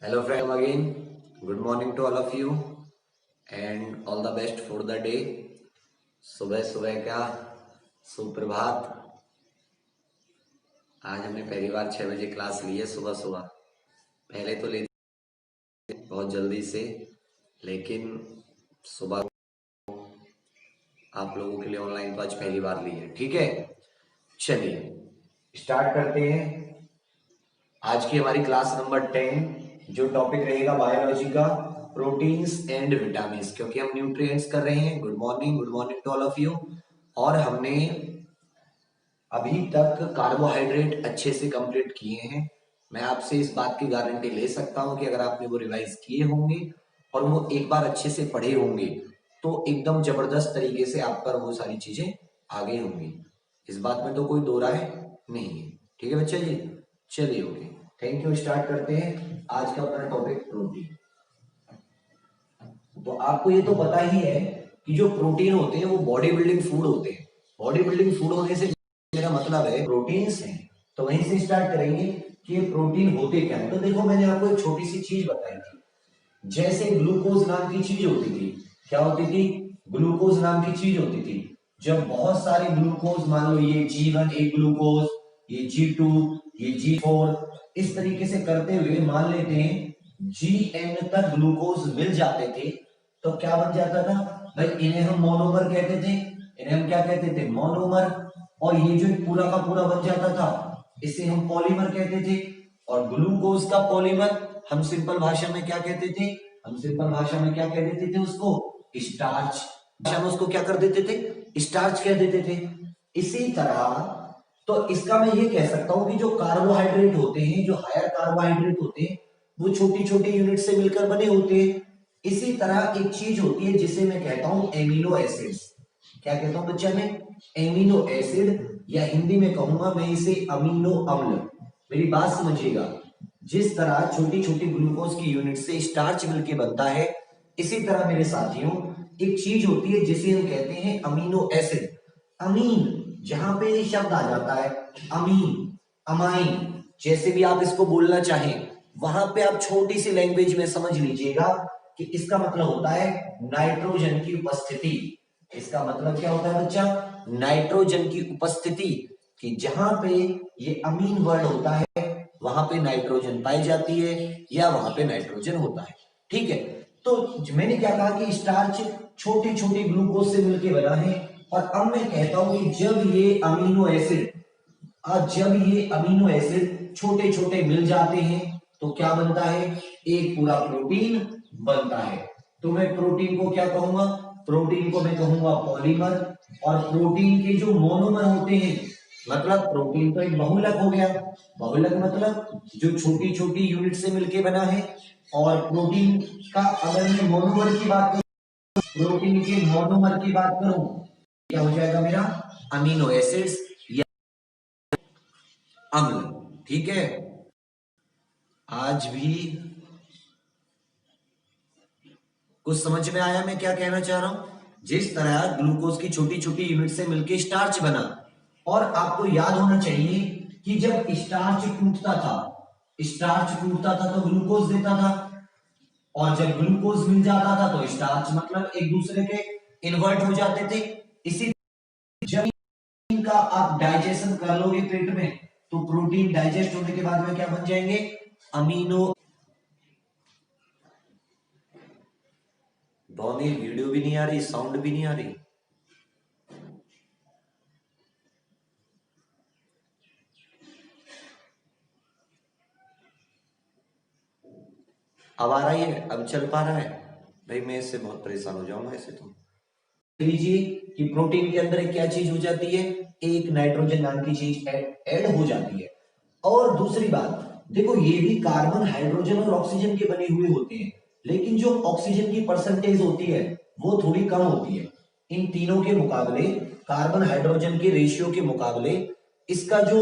Hello friend again. Good morning to all of you and all the best for the day. सुबह सुबह का सुप्रभात। आज हमने पहली बार 6 बजे क्लास ली है सुबह सुबह। पहले तो लेते बहुत जल्दी से, लेकिन सुबह आप लोगों के लिए ऑनलाइन तो आज पहली बार ली है। ठीक है, चलिए स्टार्ट करते हैं। आज की हमारी क्लास नंबर 10 जो टॉपिक रहेगा बायोलॉजी का, प्रोटीन्स एंड विटामिन, क्योंकि हम न्यूट्रिएंट्स कर रहे हैं। Good morning to all of you. और हमने अभी तक कार्बोहाइड्रेट अच्छे से कंप्लीट किए हैं। मैं आपसे इस बात की गारंटी ले सकता हूं कि अगर आपने वो रिवाइज किए होंगे और वो एक बार अच्छे से पढ़े होंगे तो एकदम जबरदस्त तरीके से आप पर वो सारी चीजें आ गई होंगी। इस बात में तो कोई दो राय नहीं है। ठीक है बच्चे जी, चलिए ओके, थैंक यू। स्टार्ट करते हैं आज का अपना टॉपिक प्रोटीन। तो आपको ये तो पता ही है कि जो प्रोटीन होते हैं वो बॉडी बिल्डिंग फूड होते हैं। बॉडी बिल्डिंग फूड होने से मेरा मतलब है प्रोटीन्स हैं। तो वहीं से स्टार्ट करेंगे कि ये प्रोटीन होते क्या है। तो देखो, मैंने आपको एक छोटी सी चीज बताई थी, जैसे ग्लूकोज नाम की चीज होती थी। क्या होती थी? ग्लूकोज नाम की चीज होती थी। जब बहुत सारे ग्लूकोज, मान लो ये G1 एक ग्लूकोज, ये G2, ये G4, इस तरीके से करते हुए मान लेते हैं Gn तक ग्लूकोज मिल जाते थे, तो क्या बन जाता था भाई? इन्हें हम मोनोमर कहते थे। इन्हें हम क्या कहते थे? मोनोमर। और ये जो पूरा का पूरा बन जाता था इसे हम पॉलीमर कहते थे। और ग्लूकोज का पॉलीमर हम सिंपल भाषा में क्या कहते थे? हम सिंपल भाषा में क्या कह देते थे? उसको स्टार्च। भाषा में उसको क्या कर देते थे? स्टार्च कह देते थे। इसी तरह तो इसका मैं ये कह सकता हूं कि जो कार्बोहाइड्रेट होते हैं, जो हायर कार्बोहाइड्रेट होते हैं, वो छोटी छोटी यूनिट से मिलकर बने होते हैं। इसी तरह एक चीज होती है जिसे मैं कहता हूं एमिनो एसिड्स। क्या कहता हूं बच्चा मैं? एमिनो एसिड, या हिंदी में कहूंगा मैं इसे अमीनो अम्ल। मेरी बात समझिएगा, जिस तरह छोटी छोटी ग्लूकोज की यूनिट से स्टार्च मिलकर बनता है, इसी तरह मेरे साथियों एक चीज होती है जिसे हम कहते हैं अमीनो एसिड। अमीन, जहां पे ये शब्द आ जाता है अमीन, अमाइन, जैसे भी आप इसको बोलना चाहें, वहां पे आप छोटी सी लैंग्वेज में समझ लीजिएगा कि इसका मतलब होता है नाइट्रोजन की उपस्थिति। इसका मतलब क्या होता है बच्चा? नाइट्रोजन की उपस्थिति। कि जहां पे ये अमीन वर्ड होता है वहां पे नाइट्रोजन पाई जाती है, या वहां पे नाइट्रोजन होता है। ठीक है, तो मैंने क्या कहा कि स्टार्च छोटी छोटी ग्लूकोज से मिलकर बना है। और अब मैं कहता हूं कि जब ये अमीनो एसिड छोटे छोटे मिल जाते हैं तो क्या बनता है? एक पूरा प्रोटीन बनता है। तो मैं प्रोटीन को क्या कहूंगा? प्रोटीन को मैं कहूंगा पॉलीमर। और प्रोटीन के जो मोनोमर होते हैं, मतलब प्रोटीन तो एक बहुलक हो गया। बहुलक मतलब जो छोटी छोटी यूनिट से मिलके बना है। और प्रोटीन का अगर मैं मोनोमर की बात करूं, प्रोटीन के मोनोमर की बात करूं, क्या हो जाएगा मेरा? अमीनो एसिड्स या अम्ल। ठीक है, आज भी कुछ समझ में आया मैं क्या कहना चाह रहा हूं? जिस तरह ग्लूकोज की छोटी छोटी यूनिट से मिलकर स्टार्च बना, और आपको याद होना चाहिए कि जब स्टार्च टूटता था तो ग्लूकोज देता था। और जब ग्लूकोज मिल जाता था तो स्टार्च मतलब एक दूसरे के इन्वर्ट हो जाते थे। इसी जब इनका आप डाइजेशन कर लोगे पेट में, तो प्रोटीन डाइजेस्ट होने के बाद में क्या बन जाएंगे? अमीनो। दोनों वीडियो भी नहीं आ रही, साउंड भी नहीं आ रही। अब आ रही है? अब चल पा रहा है? भाई मैं इससे बहुत परेशान हो जाऊंगा ऐसे तो। लीजिए कि प्रोटीन के अंदर क्या चीज हो जाती है? एक नाइट्रोजन नाम की चीज ऐड हो जाती है। और दूसरी बात देखो, ये भी कार्बन, हाइड्रोजन और ऑक्सीजन के बने हुए होते हैं, लेकिन जो ऑक्सीजन की परसेंटेज होती है वो थोड़ी कम होती है। इन तीनों के मुकाबले, कार्बन हाइड्रोजन के रेशियो के मुकाबले, इसका जो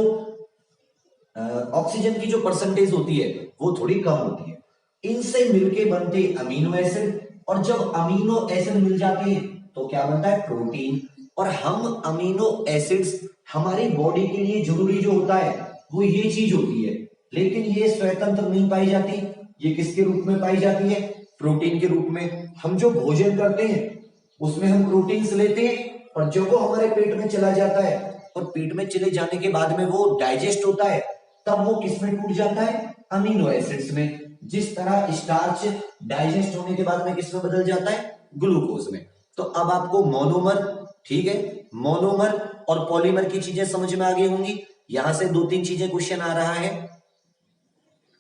ऑक्सीजन की जो परसेंटेज होती है वो थोड़ी कम होती है। इनसे मिलके बनते अमीनो एसिड, और जब अमीनो एसिड मिल जाते हैं तो क्या बनता है? प्रोटीन। और हम अमीनो एसिड्स हमारी बॉडी के लिए जरूरी जो होता है वो ये चीज होती है, लेकिन ये स्वतंत्र नहीं पाई जाती। ये किसके रूप में पाई जाती है? प्रोटीन के रूप में। हम जो भोजन करते हैं उसमें हम प्रोटीन्स लेते हैं, और जब वो हमारे पेट में चला जाता है और पेट में चले जाने के बाद में वो डाइजेस्ट होता है, तब वो किसमें टूट जाता है? अमीनो एसिड्स में। जिस तरह स्टार्च डाइजेस्ट होने के बाद में किसमें बदल जाता है? ग्लूकोज में। तो अब आपको मोनोमर, ठीक है, मोनोमर और पॉलीमर की चीजें समझ में आ गई होंगी। यहां से 2-3 चीजें क्वेश्चन आ रहा है,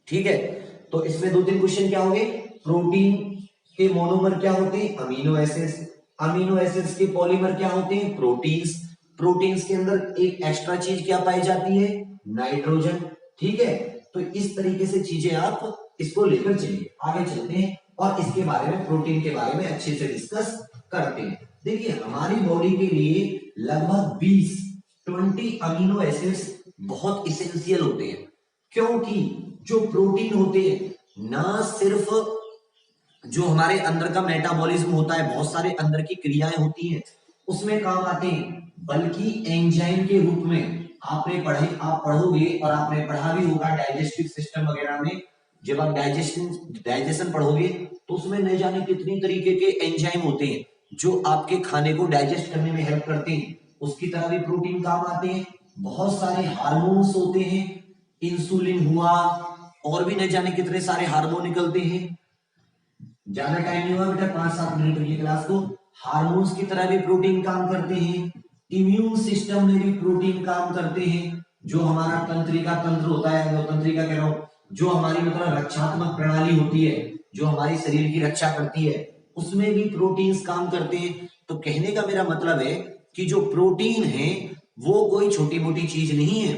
ठीक है। तो इसमें 2-3 क्वेश्चन क्या होंगे? प्रोटीन के मोनोमर क्या होते हैं? Amino acids. अमीनो एसिड्स के पॉलीमर क्या होते हैं? प्रोटीन्स। प्रोटीन्स के अंदर एक एक्स्ट्रा चीज क्या पाई जाती है? नाइट्रोजन, ठीक है। तो इस तरीके से चीजें आप इसको लेकर चलिए, आगे चलते हैं और इसके बारे में, प्रोटीन के बारे में अच्छे से डिस्कस करते हैं। देखिए, हमारी बॉडी के लिए लगभग 20 अमीनो एसिड्स बहुत इसेंशियल होते हैं, क्योंकि जो प्रोटीन होते हैं ना सिर्फ जो हमारे अंदर का मेटाबॉलिज्म होता है, बहुत सारे अंदर की क्रियाएं होती हैं उसमें काम आते हैं, बल्कि एंजाइम के रूप में। आप पढ़ोगे और आपने पढ़ा भी होगा डाइजेस्टिव सिस्टम वगैरह में। जब आप डाइजेशन पढ़ोगे तो उसमें न जाने कितनी तरीके के एंजाइम होते हैं जो आपके खाने को डाइजेस्ट करने में हेल्प करते हैं। उसकी तरह भी प्रोटीन काम आते हैं। बहुत सारे हार्मोन्स होते हैं, इंसुलिन हुआ, और भी न जाने कितने सारे हार्मोन निकलते हैं। ज्यादा टाइम नहीं हुआ बेटा, 5-7 मिनट की क्लास को। हार्मोन्स की तरह भी प्रोटीन काम करते हैं। इम्यून सिस्टम में भी प्रोटीन काम करते हैं। जो हमारा तंत्रिका तंत्र होता है, वो तंत्रिका कह रहा हूं, जो हमारी मतलब रक्षात्मक प्रणाली होती है, जो हमारी शरीर की रक्षा करती है, उसमें भी प्रोटीन्स काम करते हैं। तो कहने का मेरा मतलब है कि जो प्रोटीन है वो कोई छोटी मोटी चीज नहीं है।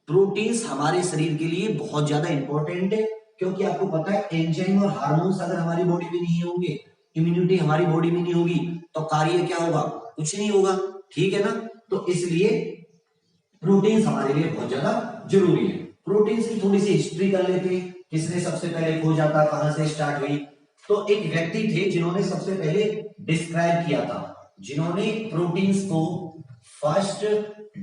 प्रोटीन्स हमारे शरीर के लिए बहुत ज्यादा इंपॉर्टेंट है, क्योंकि आपको पता है एंजाइम और हार्मोन्स अगर हमारी बॉडी में नहीं होंगे, इम्यूनिटी हमारी बॉडी में नहीं होगी, तो कार्य क्या होगा? कुछ नहीं होगा, ठीक है ना। तो इसलिए प्रोटीन्स हमारे लिए बहुत ज्यादा जरूरी है। प्रोटीन्स की थोड़ी सी हिस्ट्री कर लेते हैं, किसने सबसे पहले खोजा था, कहां से स्टार्ट हुई। तो एक व्यक्ति थे जिन्होंने सबसे पहले डिस्क्राइब किया था, जिन्होंने प्रोटीन्स को फर्स्ट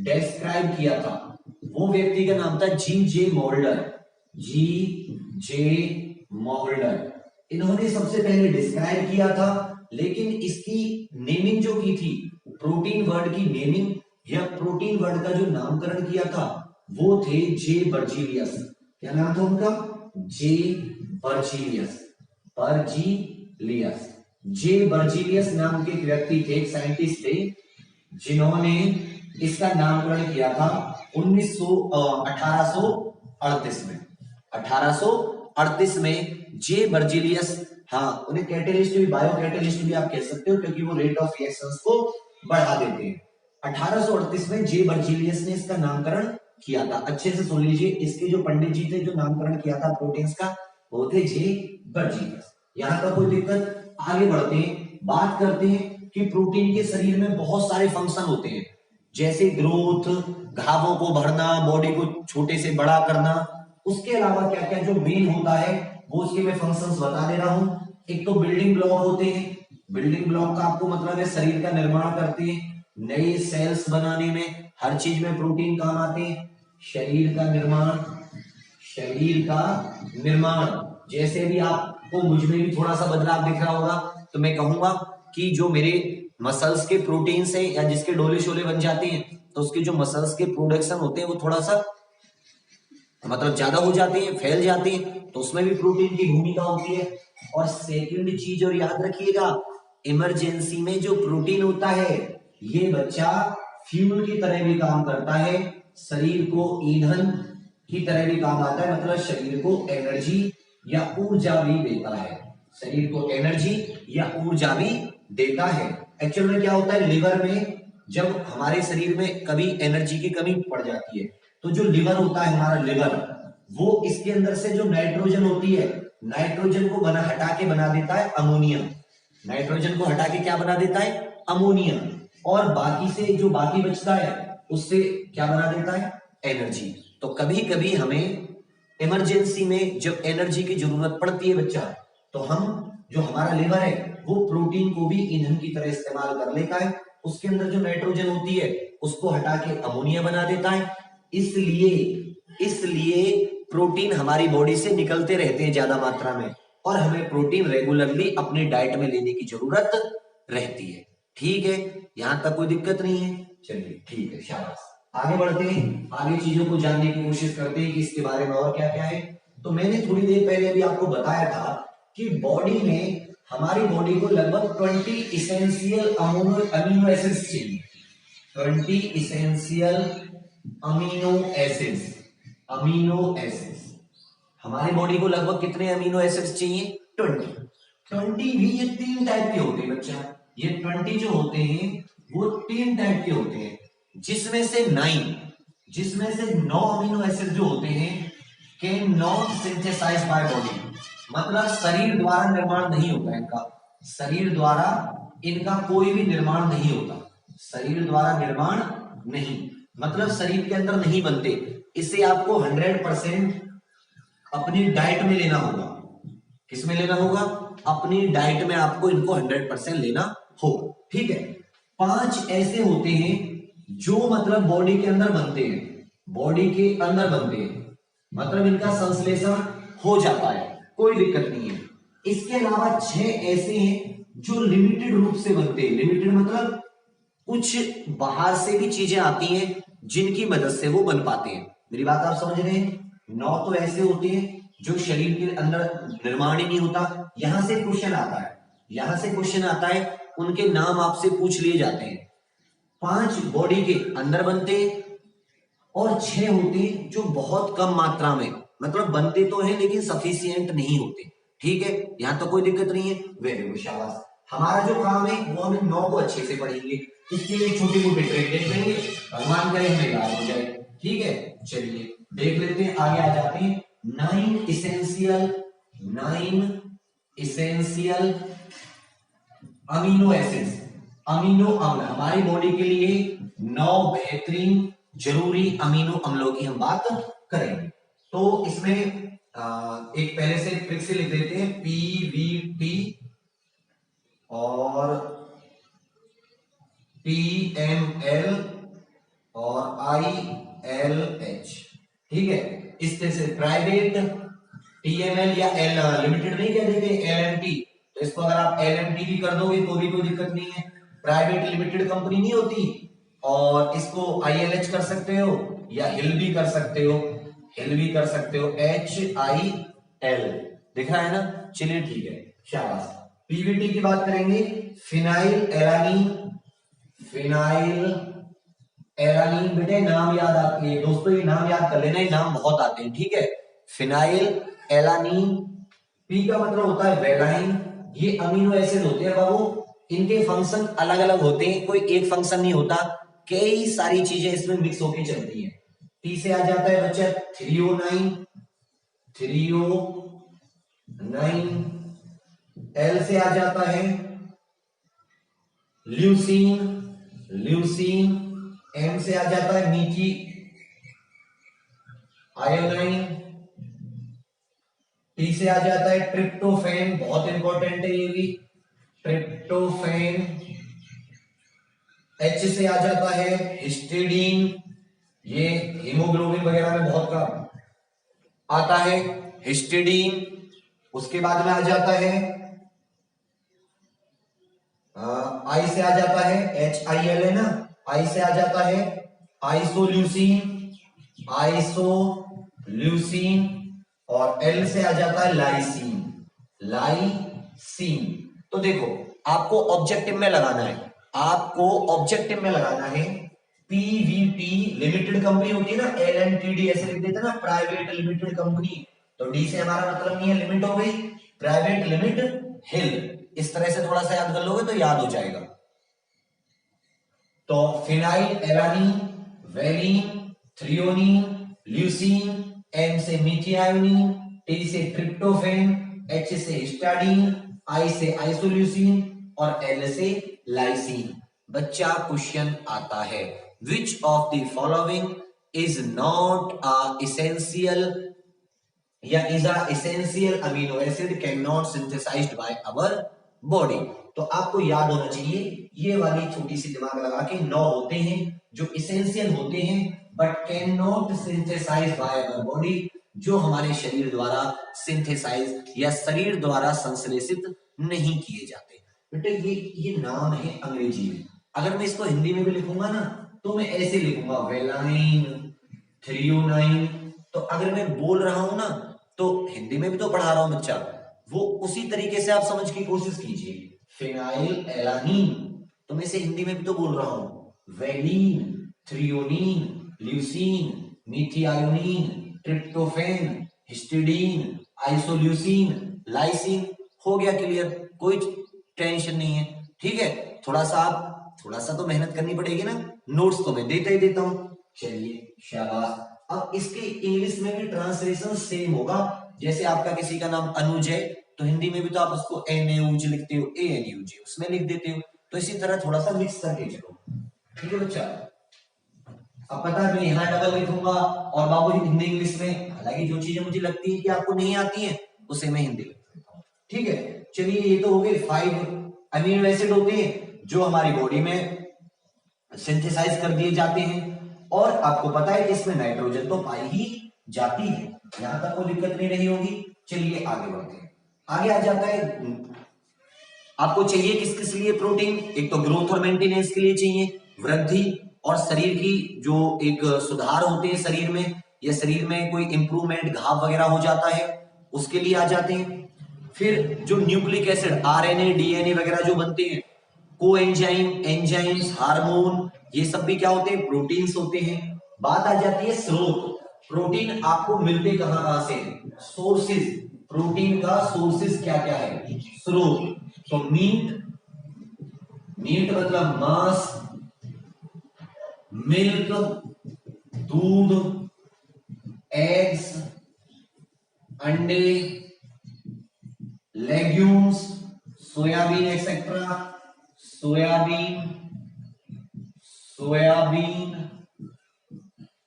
डिस्क्राइब किया था, वो व्यक्ति का नाम था जी.जे. मॉल्डर। जी.जे. मॉल्डर, इन्होंने सबसे पहले डिस्क्राइब किया था। लेकिन इसकी नेमिंग जो की थी, प्रोटीन वर्ड की नेमिंग या प्रोटीन वर्ड का जो नामकरण किया था, वो थे जे बर्जीलियस। क्या नाम था उनका? जे बर्जीलियस। बर्जीलियस, जे बर्जीलियस नाम के एक व्यक्ति थे, एक साइंटिस्ट थे, जिन्होंने इसका नामकरण किया था 1838 में। 1838 में जे बर्जीलियस, हाँ, उन्हें कैटेलिस्ट भी, बायो कैटेलिस्ट भी आप कह सकते हो, क्योंकि वो रेट ऑफ रिएक्शंस को बढ़ा देते हैं। 1838 में जे बर्जीलियस ने इसका नामकरण किया था। अच्छे से सुन लीजिए, इसके जो पंडित जी थे जो नामकरण किया था प्रोटीन्स का, वो थे जे बर्जीलियस। यहां का कोई दिक्कत? आगे बढ़ते हैं, बात करते हैं कि प्रोटीन के शरीर में बहुत सारे फंक्शन होते हैं, जैसे ग्रोथ, घावों को भरना, बॉडी को छोटे से बड़ा करना। उसके अलावा क्या क्या जो मेन होता है वो उसके मैं फंक्शंस बता दे रहा हूं। एक तो बिल्डिंग ब्लॉक होते हैं। बिल्डिंग ब्लॉक का आपको मतलब है शरीर का निर्माण करते हैं, नए सेल्स बनाने में, हर चीज में प्रोटीन काम आते हैं। शरीर का निर्माण, शरीर का निर्माण, जैसे भी आपको मुझ में भी थोड़ा सा बदलाव दिख रहा होगा, तो मैं कहूंगा कि जो मेरे मसल्स के प्रोटीन से या जिसके डोले शोले बन जाते हैं, तो उसके जो मसल्स के प्रोडक्शन होते हैं वो थोड़ा सा मतलब ज्यादा हो जाते हैं, फैल जाते हैं, तो उसमें भी प्रोटीन की भूमिका होती है। और सेकंड चीज और याद रखिएगा, इमरजेंसी में जो प्रोटीन होता है, ये बच्चा फ्यूल की तरह भी काम करता है, शरीर को ईंधन की तरह भी काम आता है, मतलब शरीर को एनर्जी या ऊर्जा भी देता है। शरीर को एनर्जी या ऊर्जा भी देता है। एक्चुअल में क्या होता है, लिवर में जब हमारे शरीर में कभी एनर्जी की कमी पड़ जाती है, तो जो लिवर होता है हमारा लिवर, वो इसके अंदर से जो नाइट्रोजन होती है, नाइट्रोजन को हटा के बना देता है अमोनिया। नाइट्रोजन को हटा के क्या बना देता है? अमोनिया। और बाकी से जो बाकी बचता है उससे क्या बना देता है? एनर्जी। तो कभी कभी हमें इमरजेंसी में जब एनर्जी की जरूरत पड़ती है बच्चा, तो हम जो हमारा लिवर है वो प्रोटीन को भी ईंधन की तरह इस्तेमाल कर लेता है। उसके अंदर जो नाइट्रोजन होती है उसको हटा के अमोनिया बना देता है। इसलिए प्रोटीन हमारी बॉडी से निकलते रहते हैं ज्यादा मात्रा में और हमें प्रोटीन रेगुलरली अपनी डाइट में लेने की जरूरत रहती है। ठीक है, यहां तक कोई दिक्कत नहीं है। चलिए ठीक है, शाबाश। आगे बढ़ते हैं, आगे चीजों को जानने की कोशिश करते हैं कि इसके बारे में और क्या क्या है। तो मैंने थोड़ी देर पहले अभी आपको बताया था कि बॉडी में, हमारी बॉडी को लगभग 20 इसेंशियल अमीनो एसिड्स चाहिए। 20 essential amino acids. Amino acids हमारी बॉडी को लगभग कितने अमीनो एसिड्स चाहिए? 20। 20 भी ये 3 टाइप के होते हैं बच्चा। ये 20 जो होते हैं वो 3 टाइप के होते हैं, जिसमें से 9 अमीनो एसिड जो होते हैं can not synthesise by body, मतलब शरीर द्वारा निर्माण नहीं होता इनका। शरीर द्वारा इनका कोई भी निर्माण नहीं होता। शरीर द्वारा निर्माण नहीं, मतलब शरीर के अंदर नहीं बनते। इसे आपको 100% अपनी डाइट में लेना होगा। किसमें लेना होगा? अपनी डाइट में आपको इनको 100% लेना होगा। ठीक है, 5 ऐसे होते हैं जो मतलब बॉडी के अंदर बनते हैं, बॉडी के अंदर बनते हैं, मतलब इनका संश्लेषण हो जाता है, कोई दिक्कत नहीं है। इसके अलावा 6 ऐसे हैं जो लिमिटेड रूप से बनते हैं। लिमिटेड मतलब कुछ बाहर से भी चीजें आती हैं जिनकी मदद से वो बन पाते हैं। मेरी बात आप समझ रहे हैं? 9 तो ऐसे होते हैं जो शरीर के अंदर निर्माण ही नहीं होता। यहां से क्वेश्चन आता है, यहां से क्वेश्चन आता है, उनके नाम आपसे पूछ लिए जाते हैं। 5 बॉडी के अंदर बनते हैं और 6 होते हैं जो बहुत कम मात्रा में, मतलब बनते तो हैं लेकिन सफिशिएंट नहीं होते। ठीक है, यहां तो कोई दिक्कत नहीं है। वेरी गुड, शाबाश। हमारा जो काम है वो हम 9 को अच्छे से पढ़ेंगे, इसके लिए छोटे मोटे ट्रिक देख लेंगे, भगवान करे हमें याद हो जाए। ठीक है, चलिए देख लेते हैं, आगे आ जाते हैं। 9 इसेंशियल अमीनो एसिड्स, अमीनो अम्ल। हमारी बॉडी के लिए 9 बेहतरीन जरूरी अमीनो अम्लों की हम बात करेंगे। तो इसमें एक पहले से ट्रिक से लिख देते हैं, PVT और TML और ILH। ठीक है, इस तरह से प्राइवेट TML या एल लिमिटेड नहीं कह देते, LMT, तो इसको अगर आप LMT भी कर दोगे तो भी कोई दिक्कत नहीं है। प्राइवेट लिमिटेड कंपनी नहीं होती, और इसको ILH कर सकते हो या हिल भी कर सकते हो, हिल भी कर सकते हो, HIL दिख रहा है ना। चलिए ठीक है, शाबाश। PVT की बात करेंगे, फिनाइल एलानीन। फिनाइल एलानीन, बेटे नाम याद आते हैं दोस्तों, ये नाम याद कर लेना, ये नाम बहुत आते हैं। ठीक है, फिनाइल एलानीन। पी का मतलब होता है वेलाइन। ये अमीनो एसिड होते हैं बाबू, इनके फंक्शन अलग अलग होते हैं, कोई एक फंक्शन नहीं होता, कई सारी चीजें इसमें मिक्स होकर चलती हैं। टी से आ जाता है बच्चा थ्रियोनाइन, एल से आ जाता है ल्यूसीन, एम से आ जाता है मीथी आयोनाइन, टी से आ जाता है ट्रिप्टोफैन, बहुत इंपॉर्टेंट है ये भी, ट्रिप्टोफैन। एच से आ जाता है हिस्टिडीन, ये हीमोग्लोबिन वगैरह में बहुत काम आता है, हिस्टिडीन। उसके बाद में आ जाता है आई से आ जाता है HIL है ना, आई से आ जाता है आइसोल्यूसिन, और एल से आ जाता है लाइसीन। तो देखो, आपको ऑब्जेक्टिव में लगाना है, PVT लिमिटेड कंपनी होती है ना, LMTD ऐसे लिख देते ना, प्राइवेट लिमिटेड कंपनी। तो डी से हमारा मतलब नहीं है, लिमिट हो गई, प्राइवेट लिमिट हिल। इस तरह से थोड़ा सा याद कर लोगे तो याद हो जाएगा। तो phenylalanine, valine, threonine, leucine, M से मीथियोनिन, टी से ट्रिप्टोफैन, एच से हिस्टाडीन, आई से आइसोल्यूसिन और एल से लाइसीन। बच्चा क्वेश्चन आता है, which of the following is not a essential या is a essential amino acid can not synthesised by our body. तो आपको याद होना चाहिए, ये वाली छोटी सी दिमाग लगा के 9 होते हैं जो इसेंशियल होते हैं but can not synthesise by our body, जो हमारे शरीर द्वारा सिंथेसाइज या शरीर द्वारा संश्लेषित नहीं किए जाते। बेटा ये नाम है अंग्रेजी में। अगर मैं इसको हिंदी में भी लिखूंगा ना तो मैं ऐसे लिखूंगा वेलाइन, थ्रियोनाइन। तो अगर मैं बोल रहा हूं ना तो हिंदी में भी तो पढ़ा रहा हूं बच्चा, वो उसी तरीके से आप समझ की कोशिश कीजिए। फिनाइल एलानीन, तो मैं इसे हिंदी में भी तो बोल रहा हूं। Valine, threonine, leucine, methionine, tryptophan, histidine, isoleucine, lysine. हो गया क्लियर, कोई टेंशन नहीं है। ठीक है, थोड़ा सा तो मेहनत करनी पड़ेगी ना, नोट्स तो मैं देता ही देता हूं। चलिए शाबाश। अब इसके इंग्लिश में भी ट्रांसलेशन सेम होगा। जैसे आपका किसी का नाम अनुज है तो हिंदी में भी तो आप उसको एनएयूज लिखते हो, एएनयूज उसमें लिख देते हो। तो इसी तरह थोड़ा सा मिक्स करके चलो। ठीक है बच्चा, अब पता है मैं यहाँ डबल लिखूंगा और बाबू हिंदी इंग्लिश में। हालांकि जो चीजें मुझे लगती है कि आपको नहीं आती हैं उसे मैं हिंदी लिख देता हूँ। ठीक है, चलिए ये तो हो गए 5 अमीनो एसिड होते हैं जो हमारी बॉडी में सिंथेसाइज कर दिए जाते हैं। और आपको पता है कि इसमें नाइट्रोजन तो पाई ही जाती है, यहां तक कोई दिक्कत नहीं रही होगी। चलिए आगे बढ़ते हैं। आगे आ जाता है, आपको चाहिए किस किस लिए प्रोटीन? एक तो ग्रोथ और मेंटेनेंस के लिए चाहिए, वृद्धि और शरीर की जो एक सुधार होते हैं शरीर में, या शरीर में कोई इंप्रूवमेंट, घाव वगैरह हो जाता है उसके लिए आ जाते हैं। फिर जो न्यूक्लिक एसिड, आरएनए, डीएनए वगैरह जो बनते हैं, कोएंजाइम, एंजाइम्स, हार्मोन, ये सब भी क्या होते हैं? प्रोटीन्स होते हैं। बात आ जाती है स्रोत। प्रोटीन आपको मिलते कहां से? सोर्सेज। प्रोटीन का सोर्सेज क्या क्या है? स्रोत। तो मीट, मीट मतलब मांस, मिल्क दूध, एग्स अंडे, legumes soybean etcetera, soybean soybean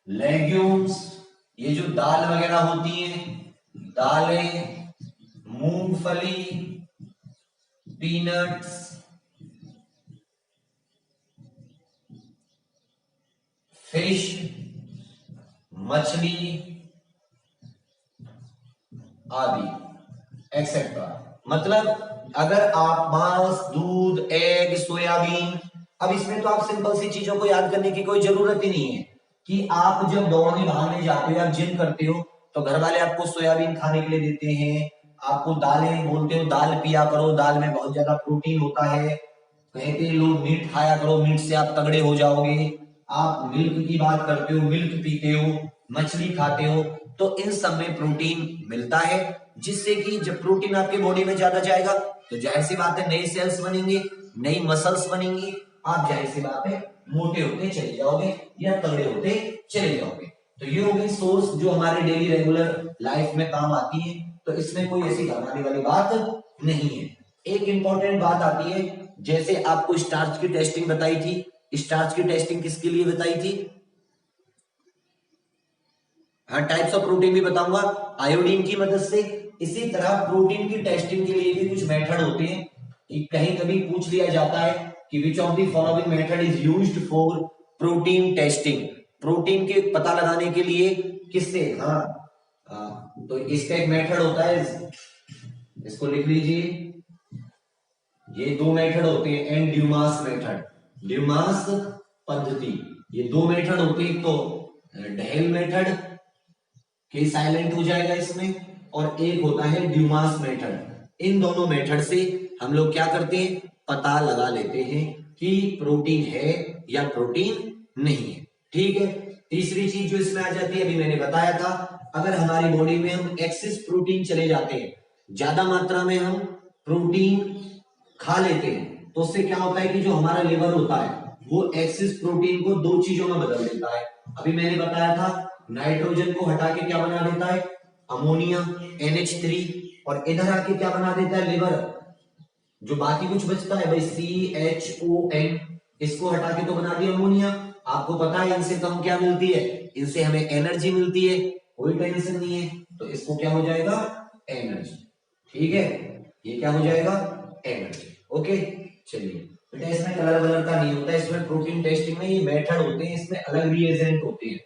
legumes, ये जो दाल वगैरह होती हैं, दालें, मूंगफली, पीनट्स, फिश, मछली आदि एक्सेट्रा। मतलब अगर आप मांस, दूध, एग, सोयाबीन, अब इसमें तो आप सिंपल सी चीजों को याद करने की कोई जरूरत ही नहीं है कि आप जब दौड़ने भागने जाते हो या जिम करते हो तो घर वाले आपको सोयाबीन खाने के लिए देते हैं, आपको दालें बोलते हो दाल पिया करो, दाल में बहुत ज्यादा प्रोटीन होता है, कहते हैं लोग मीट खाया करो, मीट से आप तगड़े हो जाओगे। आप मिल्क की बात करते हो, मिल्क पीते हो, मछली खाते हो, तो इन सब में प्रोटीन मिलता है, जिससे कि जब प्रोटीन आपके बॉडी में ज्यादा जाएगा तो जाहिर सी बात है नए सेल्स बनेंगे, नई मसल्स बनेंगी, आप जाहिर सी बात है मोटे होते चले जाओगे या तगड़े होते चले जाओगे। तो ये हो गई सोर्स जो हमारे डेली रेगुलर लाइफ में काम आती है। तो इसमें कोई ऐसी घबराने वाली बात नहीं है। एक इंपॉर्टेंट बात आती है, जैसे आपको स्टार्च की टेस्टिंग बताई थी, स्टार्च की टेस्टिंग किसके लिए बताई थी? हाँ, टाइप्स ऑफ प्रोटीन भी बताऊंगा आयोडीन की मदद से। इसी तरह प्रोटीन की टेस्टिंग के लिए भी कुछ मेथड होते हैं कि कहीं कभी पूछ लिया जाता है कि विच of the following method is used for protein testing. Protein के पता लगाने के लिए किससे? तो इसका एक मेथड होता है, इसको लिख लीजिए, ये दो मेथड होते हैं, एंड ड्यूमास मेथड, ड्यूमास पद्धति। ये दो मेथड होते हैं, तो ढेल मेथड के साइलेंट हो जाएगा इसमें, और एक होता है ड्यूमास मेथड। इन दोनों मेथड से हम लोग क्या करते हैं? पता लगा लेते हैं कि प्रोटीन है या प्रोटीन नहीं है। ठीक है, तीसरी चीज जो इसमें आ जाती है, अभी मैंने बताया था, अगर हमारी बॉडी में हम एक्सेस प्रोटीन चले जाते हैं, ज्यादा मात्रा में हम प्रोटीन खा लेते हैं, तो उससे क्या होता है कि जो हमारा लिवर होता है वो एक्सेस प्रोटीन को दो चीजों में बदल देता है। अभी मैंने बताया था, नाइट्रोजन को हटा के क्या बना देता है? अमोनिया, NH3, और इधर आके क्या बना देता है? लिवर। जो बाकी कुछ बचता है भाई CHON, इसको हटा के तो बना दिया अमोनिया। आपको पता है इनसे कम क्या मिलती है? इनसे हमें एनर्जी मिलती है, कोई टेंशन नहीं है। तो इसको क्या हो जाएगा? एनर्जी। ठीक है, ये क्या हो जाएगा? एनर्जी। ओके, चलिए बेटा, इसमें कलर वलर का नहीं होता, इसमें प्रोटीन टेस्टिंग में ये मेथड होते हैं, इसमें अलग रिएजेंट होते हैं।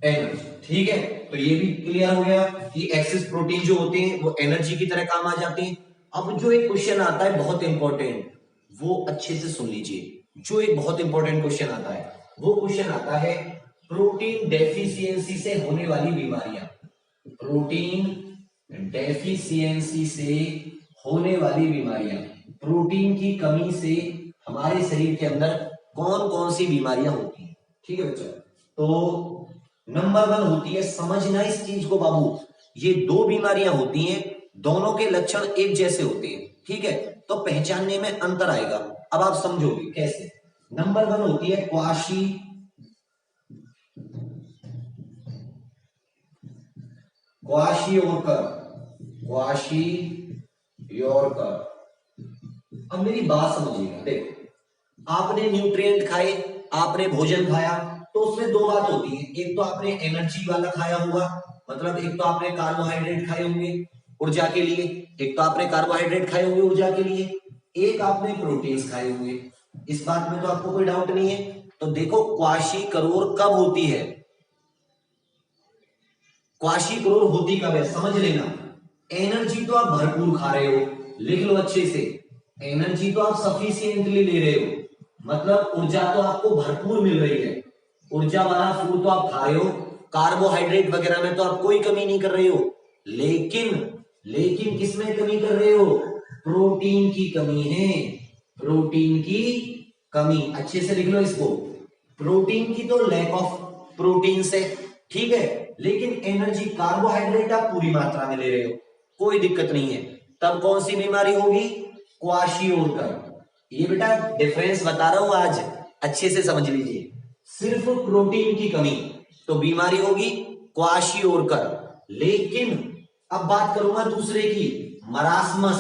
एनर्जी। ठीक है, तो ये भी क्लियर हो गया कि एक्सेस प्रोटीन जो होते हैं वो एनर्जी की तरह काम आ जाते हैं। अब जो एक क्वेश्चन आता है बहुत इंपॉर्टेंट, वो अच्छे से सुन लीजिए। जो एक बहुत इंपॉर्टेंट क्वेश्चन आता है वो क्वेश्चन आता है प्रोटीन डेफिशिएंसी से होने वाली बीमारियां। प्रोटीन डेफिशिएंसी से होने वाली बीमारियां, प्रोटीन की कमी से हमारे शरीर के अंदर कौन कौन सी बीमारियां होती हैं। ठीक है बच्चा, तो नंबर 1 होती है, समझना इस चीज को बाबू, ये दो बीमारियां होती हैं, दोनों के लक्षण एक जैसे होते हैं। ठीक है, तो पहचानने में अंतर आएगा। अब आप समझोगे कैसे। नंबर 1 होती है क्वाशी क्वाशियोरकर, क्वाशियोरकर। अब मेरी बात समझिएगा, देखो आपने न्यूट्रिएंट खाए, आपने भोजन खाया, तो उसमें दो बात होती है। एक तो आपने एनर्जी वाला खाया होगा, मतलब एक तो आपने कार्बोहाइड्रेट खाए होंगे ऊर्जा के लिए, एक तो आपने कार्बोहाइड्रेट खाए होंगे ऊर्जा के लिए, एक आपने प्रोटीन्स खाए होंगे। इस बात में तो आपको कोई डाउट नहीं है। तो देखो क्वाशीकरोर कब होती है, क्वाशीकरोर होती कब है समझ लेना। एनर्जी तो आप भरपूर खा रहे हो, लिख लो अच्छे से, एनर्जी तो आप सफिशिएंटली ले रहे हो, मतलब ऊर्जा तो आपको भरपूर मिल रही है, ऊर्जा वाला फूड तो आप खा रहे हो, कार्बोहाइड्रेट वगैरह में तो आप कोई कमी नहीं कर रहे हो, लेकिन लेकिन किसमें कमी कर रहे हो, प्रोटीन की कमी है, प्रोटीन की कमी। अच्छे से लिख लो इसको, प्रोटीन की तो लैक ऑफ प्रोटीन से, ठीक है, लेकिन एनर्जी कार्बोहाइड्रेट आप पूरी मात्रा में ले रहे हो, कोई दिक्कत नहीं है। तब कौन सी बीमारी होगी, क्वाशियोरकर। ये बेटा डिफरेंस बता रहा हूं आज, अच्छे से समझ लीजिए। सिर्फ प्रोटीन की कमी तो बीमारी होगी क्वाशियोरकर। लेकिन अब बात करूंगा दूसरे की, मरासमस।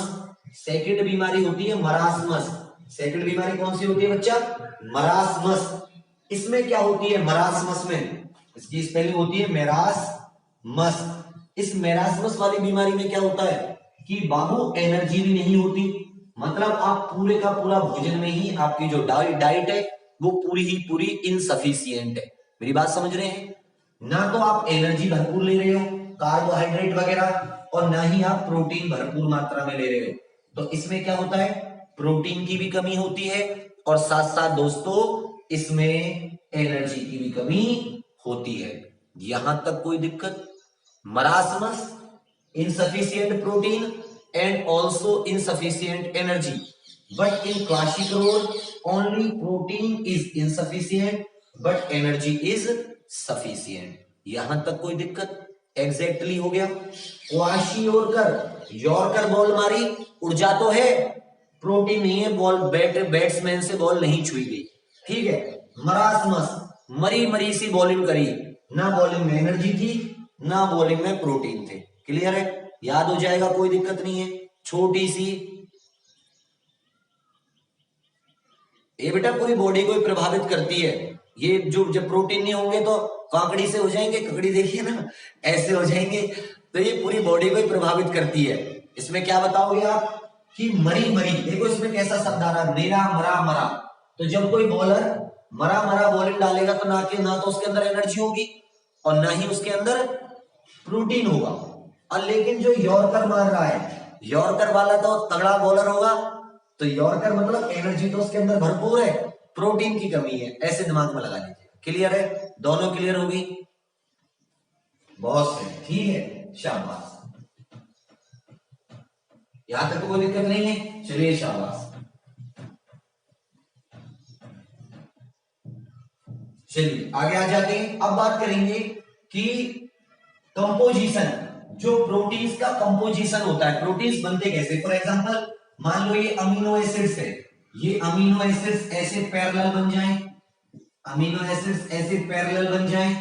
सेकंड बीमारी होती है मरासमस। सेकंड बीमारी कौन सी होती है बच्चा, मरासमस। इसमें क्या होती है मरासमस में, इसकी स्पेलिंग होती है मेरासमस। इस मेरासमस वाली बीमारी में क्या होता है कि बाबू एनर्जी भी नहीं होती, मतलब आप पूरे का पूरा भोजन में ही आपकी जो डाइट है वो पूरी ही पूरी इनसफिशियंट है। मेरी बात समझ रहे हैं, ना तो आप एनर्जी भरपूर ले रहे हो कार्बोहाइड्रेट वगैरह, और ना ही आप प्रोटीन भरपूर मात्रा में ले रहे हो। तो इसमें क्या होता है, प्रोटीन की भी कमी होती है, और साथ साथ दोस्तों इसमें एनर्जी की भी कमी होती है। यहां तक कोई दिक्कत। Marasmus, insufficient protein and also insufficient energy, but in kwashiorkor only protein is insufficient but energy is sufficient। यहां तक कोई दिक्कत, एग्जैक्टली हो गया। क्वाशियोरकर, यॉर्कर बॉल मारी, ऊर्जा तो है, प्रोटीन नहीं है, बॉल बैट्समैन से बॉल नहीं छुई गई, ठीक है। मरासमस, मरी मरी सी बॉलिंग करी, ना बॉलिंग में एनर्जी थी ना बॉलिंग में प्रोटीन थे। क्लियर है, याद हो जाएगा, कोई दिक्कत नहीं है। छोटी सी ये बेटा पूरी बॉडी को प्रभावित करती है। ये जो जब प्रोटीन नहीं होंगे तो काकड़ी से हो जाएंगे, ककड़ी देखिए ना ऐसे हो जाएंगे, तो ये पूरी बॉडी को प्रभावित करती है। इसमें क्या बताओगे आप कि मरी मरी, देखो इसमें कैसा शब्द आ रहा, मेरा मरा मरा। तो जब कोई बॉलर मरा मरा बॉलिंग डालेगा तो ना तो उसके अंदर एनर्जी होगी और ना ही उसके अंदर प्रोटीन होगा। और लेकिन जो यॉर्कर मार रहा है, यॉर्कर वाला तो तगड़ा बॉलर होगा, तो यॉर्कर मतलब एनर्जी तो उसके अंदर भरपूर है, प्रोटीन की कमी है, ऐसे दिमाग में लगा लीजिए। क्लियर है, दोनों क्लियर होगी, बहुत सही, ठीक है, शाबाश। यहां तक कोई दिक्कत नहीं है, चलिए शाबाश। चलिए आगे आ जाते हैं। अब बात करेंगे कि कंपोजिशन, जो प्रोटीन्स का कंपोजिशन होता है, प्रोटीन्स बनते कैसे। फॉर एग्जांपल मान लो ये अमीनो एसिड्स है, ये अमीनो एसिड्स ऐसे पैरेलल बन जाएं, अमीनो एसिड्स ऐसे पैरेलल बन जाएं।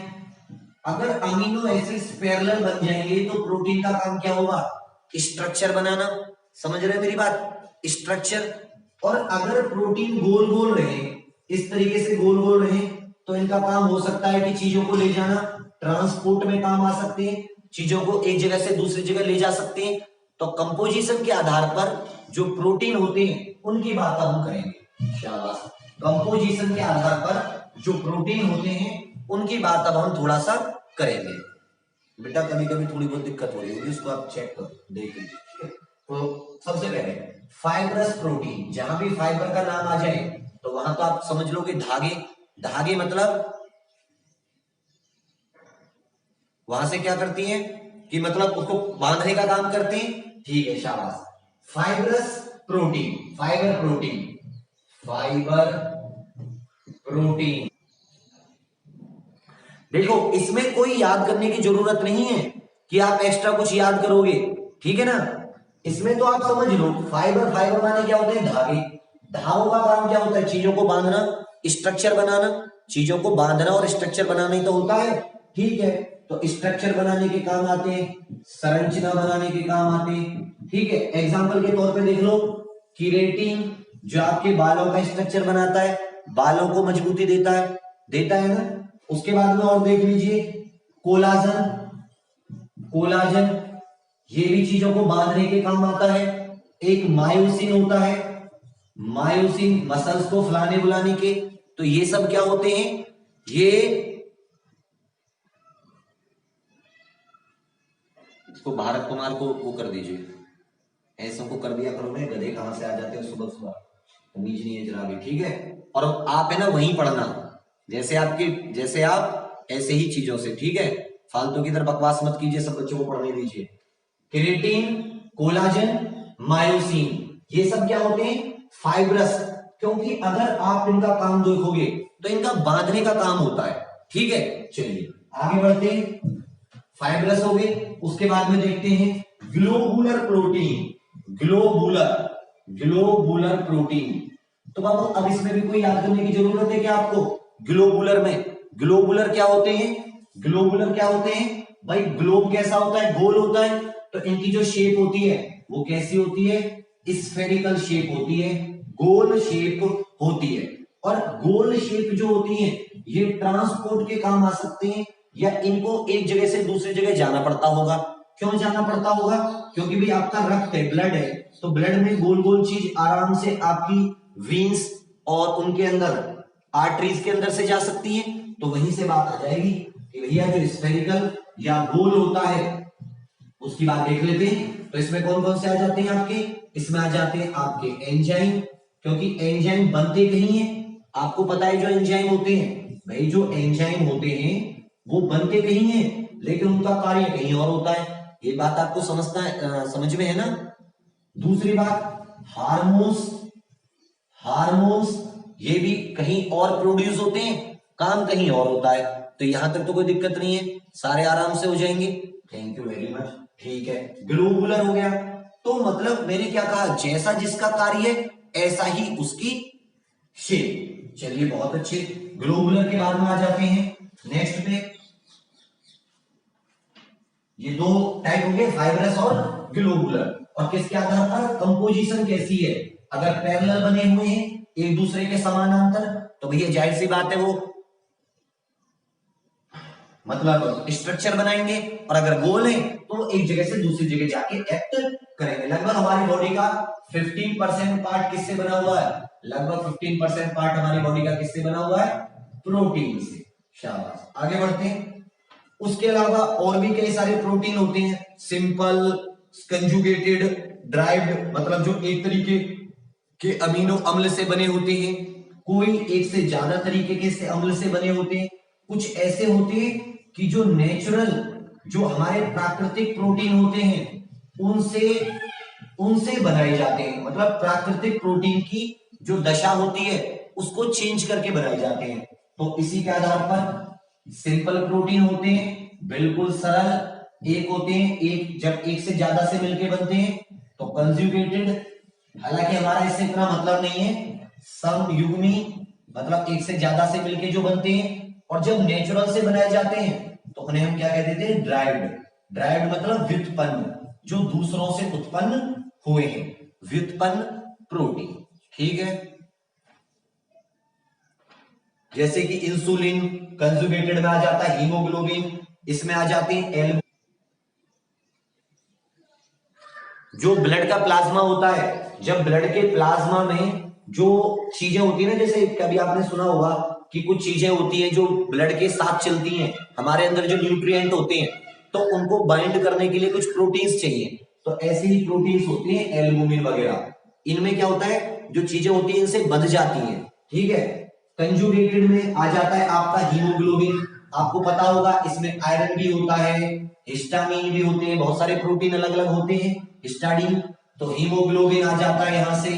अगर अमीनो एसिड्स पैरेलल बन जाएंगे तो प्रोटीन का काम क्या होगा, स्ट्रक्चर बनाना। समझ रहे हैं मेरी बात, स्ट्रक्चर। और अगर प्रोटीन गोल गोल रहे, इस तरीके से गोल गोल रहे, तो इनका काम हो सकता है कि चीजों को ले जाना, ट्रांसपोर्ट में काम आ सकते हैं, चीजों को एक जगह से दूसरी जगह ले जा सकते हैं। तो कंपोजिशन के आधार पर जो प्रोटीन होते हैं उनकी बात हम करेंगे, शाबाश। कंपोजिशन के आधार पर जो प्रोटीन होते हैं उनकी बात अब हम थोड़ा सा करेंगे। बेटा कभी कभी थोड़ी बहुत दिक्कत हो रही होगी, उसको आप चेक करो, देख लीजिए। तो सबसे पहले फाइब्रस प्रोटीन, जहां भी फाइबर का नाम आ जाए तो वहां तो आप समझ लो कि धागे, धागे मतलब वहां से क्या करती हैं कि मतलब उसको बांधने का काम करते हैं, ठीक है, शाबाश। Fibrous protein, fibre protein, fibre protein. देखो इसमें कोई याद करने की जरूरत नहीं है कि आप एक्स्ट्रा कुछ याद करोगे, ठीक है ना। इसमें तो आप समझ लो फाइबर, फाइबर माने क्या होते हैं, धागे। धागों का काम क्या होता है, चीजों को बांधना, स्ट्रक्चर बनाना। चीजों को बांधना और स्ट्रक्चर बनाना ही तो होता है, ठीक है। तो स्ट्रक्चर बनाने के काम आते हैं, संरचना बनाने के काम आते हैं, ठीक है। एग्जाम्पल के तौर पे देख लो, किरेटिन जो आपके बालों का स्ट्रक्चर बनाता है, बालों को मजबूती देता है ना। उसके बाद में और देख लीजिए कोलाजन, कोलाजन ये भी चीजों को बांधने के काम आता है। एक मायोसिन होता है, मायोसिन मसल्स को फुलाने बुलाने के। तो ये सब क्या होते हैं, ये इसको भारत कुमार को वो कर दीजिए, ऐसों को कर दिया करो, मैं गधे कहां से आ जाते हैं सुबह सुबह, तमीज नहीं है जरा भी, ठीक है। और आप है ना वहीं पढ़ना, जैसे आप ऐसे ही चीजों से, ठीक है। फालतू की तरह बकवास मत कीजिए, सब बच्चों को पढ़ने दीजिए। केरेटिन, कोलाजन, मायोसिन ये सब क्या होते हैं, फाइब्रस। क्योंकि अगर आप इनका काम देखोगे तो इनका बांधने का काम होता है, ठीक है। चलिए आगे बढ़ते हैं, फाइब्रस हो गए। उसके बाद में देखते हैं globular protein, globular, globular protein. तो बाबू अब इसमें भी कोई याद करने की जरूरत है क्या आपको, ग्लोबुलर में, ग्लोबुलर क्या होते हैं, ग्लोबुलर क्या होते हैं भाई, ग्लोब कैसा होता है, गोल होता है। तो इनकी जो शेप होती है वो कैसी होती है, स्फेरिकल शेप होती है, गोल शेप होती है। और गोल शेप जो होती है ये ट्रांसपोर्ट के काम आ सकते हैं, या इनको एक जगह से दूसरी जगह जाना पड़ता होगा। क्यों जाना पड़ता होगा, क्योंकि भी आपका रक्त है, ब्लड है, तो ब्लड में गोल गोल चीज आराम से आपकी वीन्स और उनके अंदर आर्टरीज के अंदर से जा सकती है। तो वहीं से बात आ जाएगी कि भैया जो स्फेरिकल या गोल होता है उसकी बात देख लेते हैं। तो इसमें कौन कौन से आ जाते हैं आपके, इसमें आ जाते हैं आपके एंजाइम, क्योंकि एंजाइम बनते कहीं हैं, आपको पता है जो एंजाइम होते हैं भाई, जो एंजाइम होते हैं वो बनते कहीं हैं लेकिन उनका कार्य कहीं और होता है। ये बात आपको समझ में है ना। दूसरी बात हार्मोन्स, हार्मोन्स ये भी कहीं और प्रोड्यूस होते हैं, काम कहीं और होता है। तो यहां तक तो कोई दिक्कत नहीं है, सारे आराम से हो जाएंगे। थैंक यू वेरी मच, ठीक है। ग्लोबुलर हो गया, तो मतलब मैंने क्या कहा, जैसा जिसका कार्य ऐसा ही उसकी शेप। चलिए बहुत अच्छे, ग्लोबुलर के बाद में आ जाते हैं नेक्स्ट पे। ये दो टाइप हो गए, फाइब्रस और ग्लोबुलर। और किसके आधार पर, कंपोजिशन कैसी है, अगर पैरेलल बने हुए हैं एक दूसरे के समानांतर तो भैया जाहिर सी बात है वो मतलब स्ट्रक्चर बनाएंगे, और अगर गोल है तो एक जगह से दूसरी जगह जाके एक्ट करेंगे। लगभग हमारी बॉडी का 15% पार्ट किससे बना हुआ है, लगभग 15% पार्ट हमारी बॉडी का किससे बना हुआ है, प्रोटीन से। शाबाश, आगे बढ़ते हैं। उसके अलावा और भी कई सारे प्रोटीन होते हैं, सिंपल, कंजुगेटेड, ड्राइव्ड, मतलब जो एक तरीके के अमीनो अम्ल से बने होते हैं, कोई एक से ज्यादा तरीके के से अम्ल से बने होते हैं, कुछ ऐसे होते हैं कि जो नेचुरल, जो हमारे प्राकृतिक प्रोटीन होते हैं उनसे उनसे बनाए जाते हैं। मतलब प्राकृतिक प्रोटीन की जो दशा होती है उसको चेंज करके बनाए जाते हैं। तो इसी के आधार पर सिंपल प्रोटीन होते हैं, बिल्कुल सरल। एक होते हैं, एक जब एक से ज्यादा से मिलके बनते हैं तो कंजुगेटेड, हालांकि हमारा इससे इतना मतलब नहीं है, समयुग्मी मतलब एक से ज्यादा से मिलके जो बनते हैं। और जब नेचुरल से बनाए जाते हैं तो उन्हें हम क्या कहते थे, ड्राइव्ड। ड्राइव्ड मतलब व्युत्पन्न, जो दूसरों से उत्पन्न हुए हैं, व्युत्पन्न प्रोटीन, ठीक है। जैसे कि इंसुलिन कंजुगेटेड में आ जाता है, हीमोग्लोबिन इसमें आ जाती है, जो ब्लड का प्लाज्मा होता है, जब ब्लड के प्लाज्मा में जो चीजें होती है ना, जैसे कभी आपने सुना होगा कि कुछ चीजें होती हैं जो ब्लड के साथ चलती हैं, हमारे अंदर जो न्यूट्रिएंट होते हैं तो उनको बाइंड करने के लिए कुछ प्रोटीन्स चाहिए, तो ऐसे ही प्रोटीन्स होते हैं एल्बुमिन वगैरह। इनमें क्या होता है, जो चीजें होती हैं इनसे बंध जाती हैं, ठीक है। कंजुगेटेड में आ जाता है आपका हीमोग्लोबिन, आपको पता होगा इसमें आयरन भी होता है, हिस्टामिन भी होते हैं, बहुत सारे प्रोटीन अलग अलग होते हैं, हिस्टाडीन, तो हीमोग्लोबिन आ जाता है यहां से।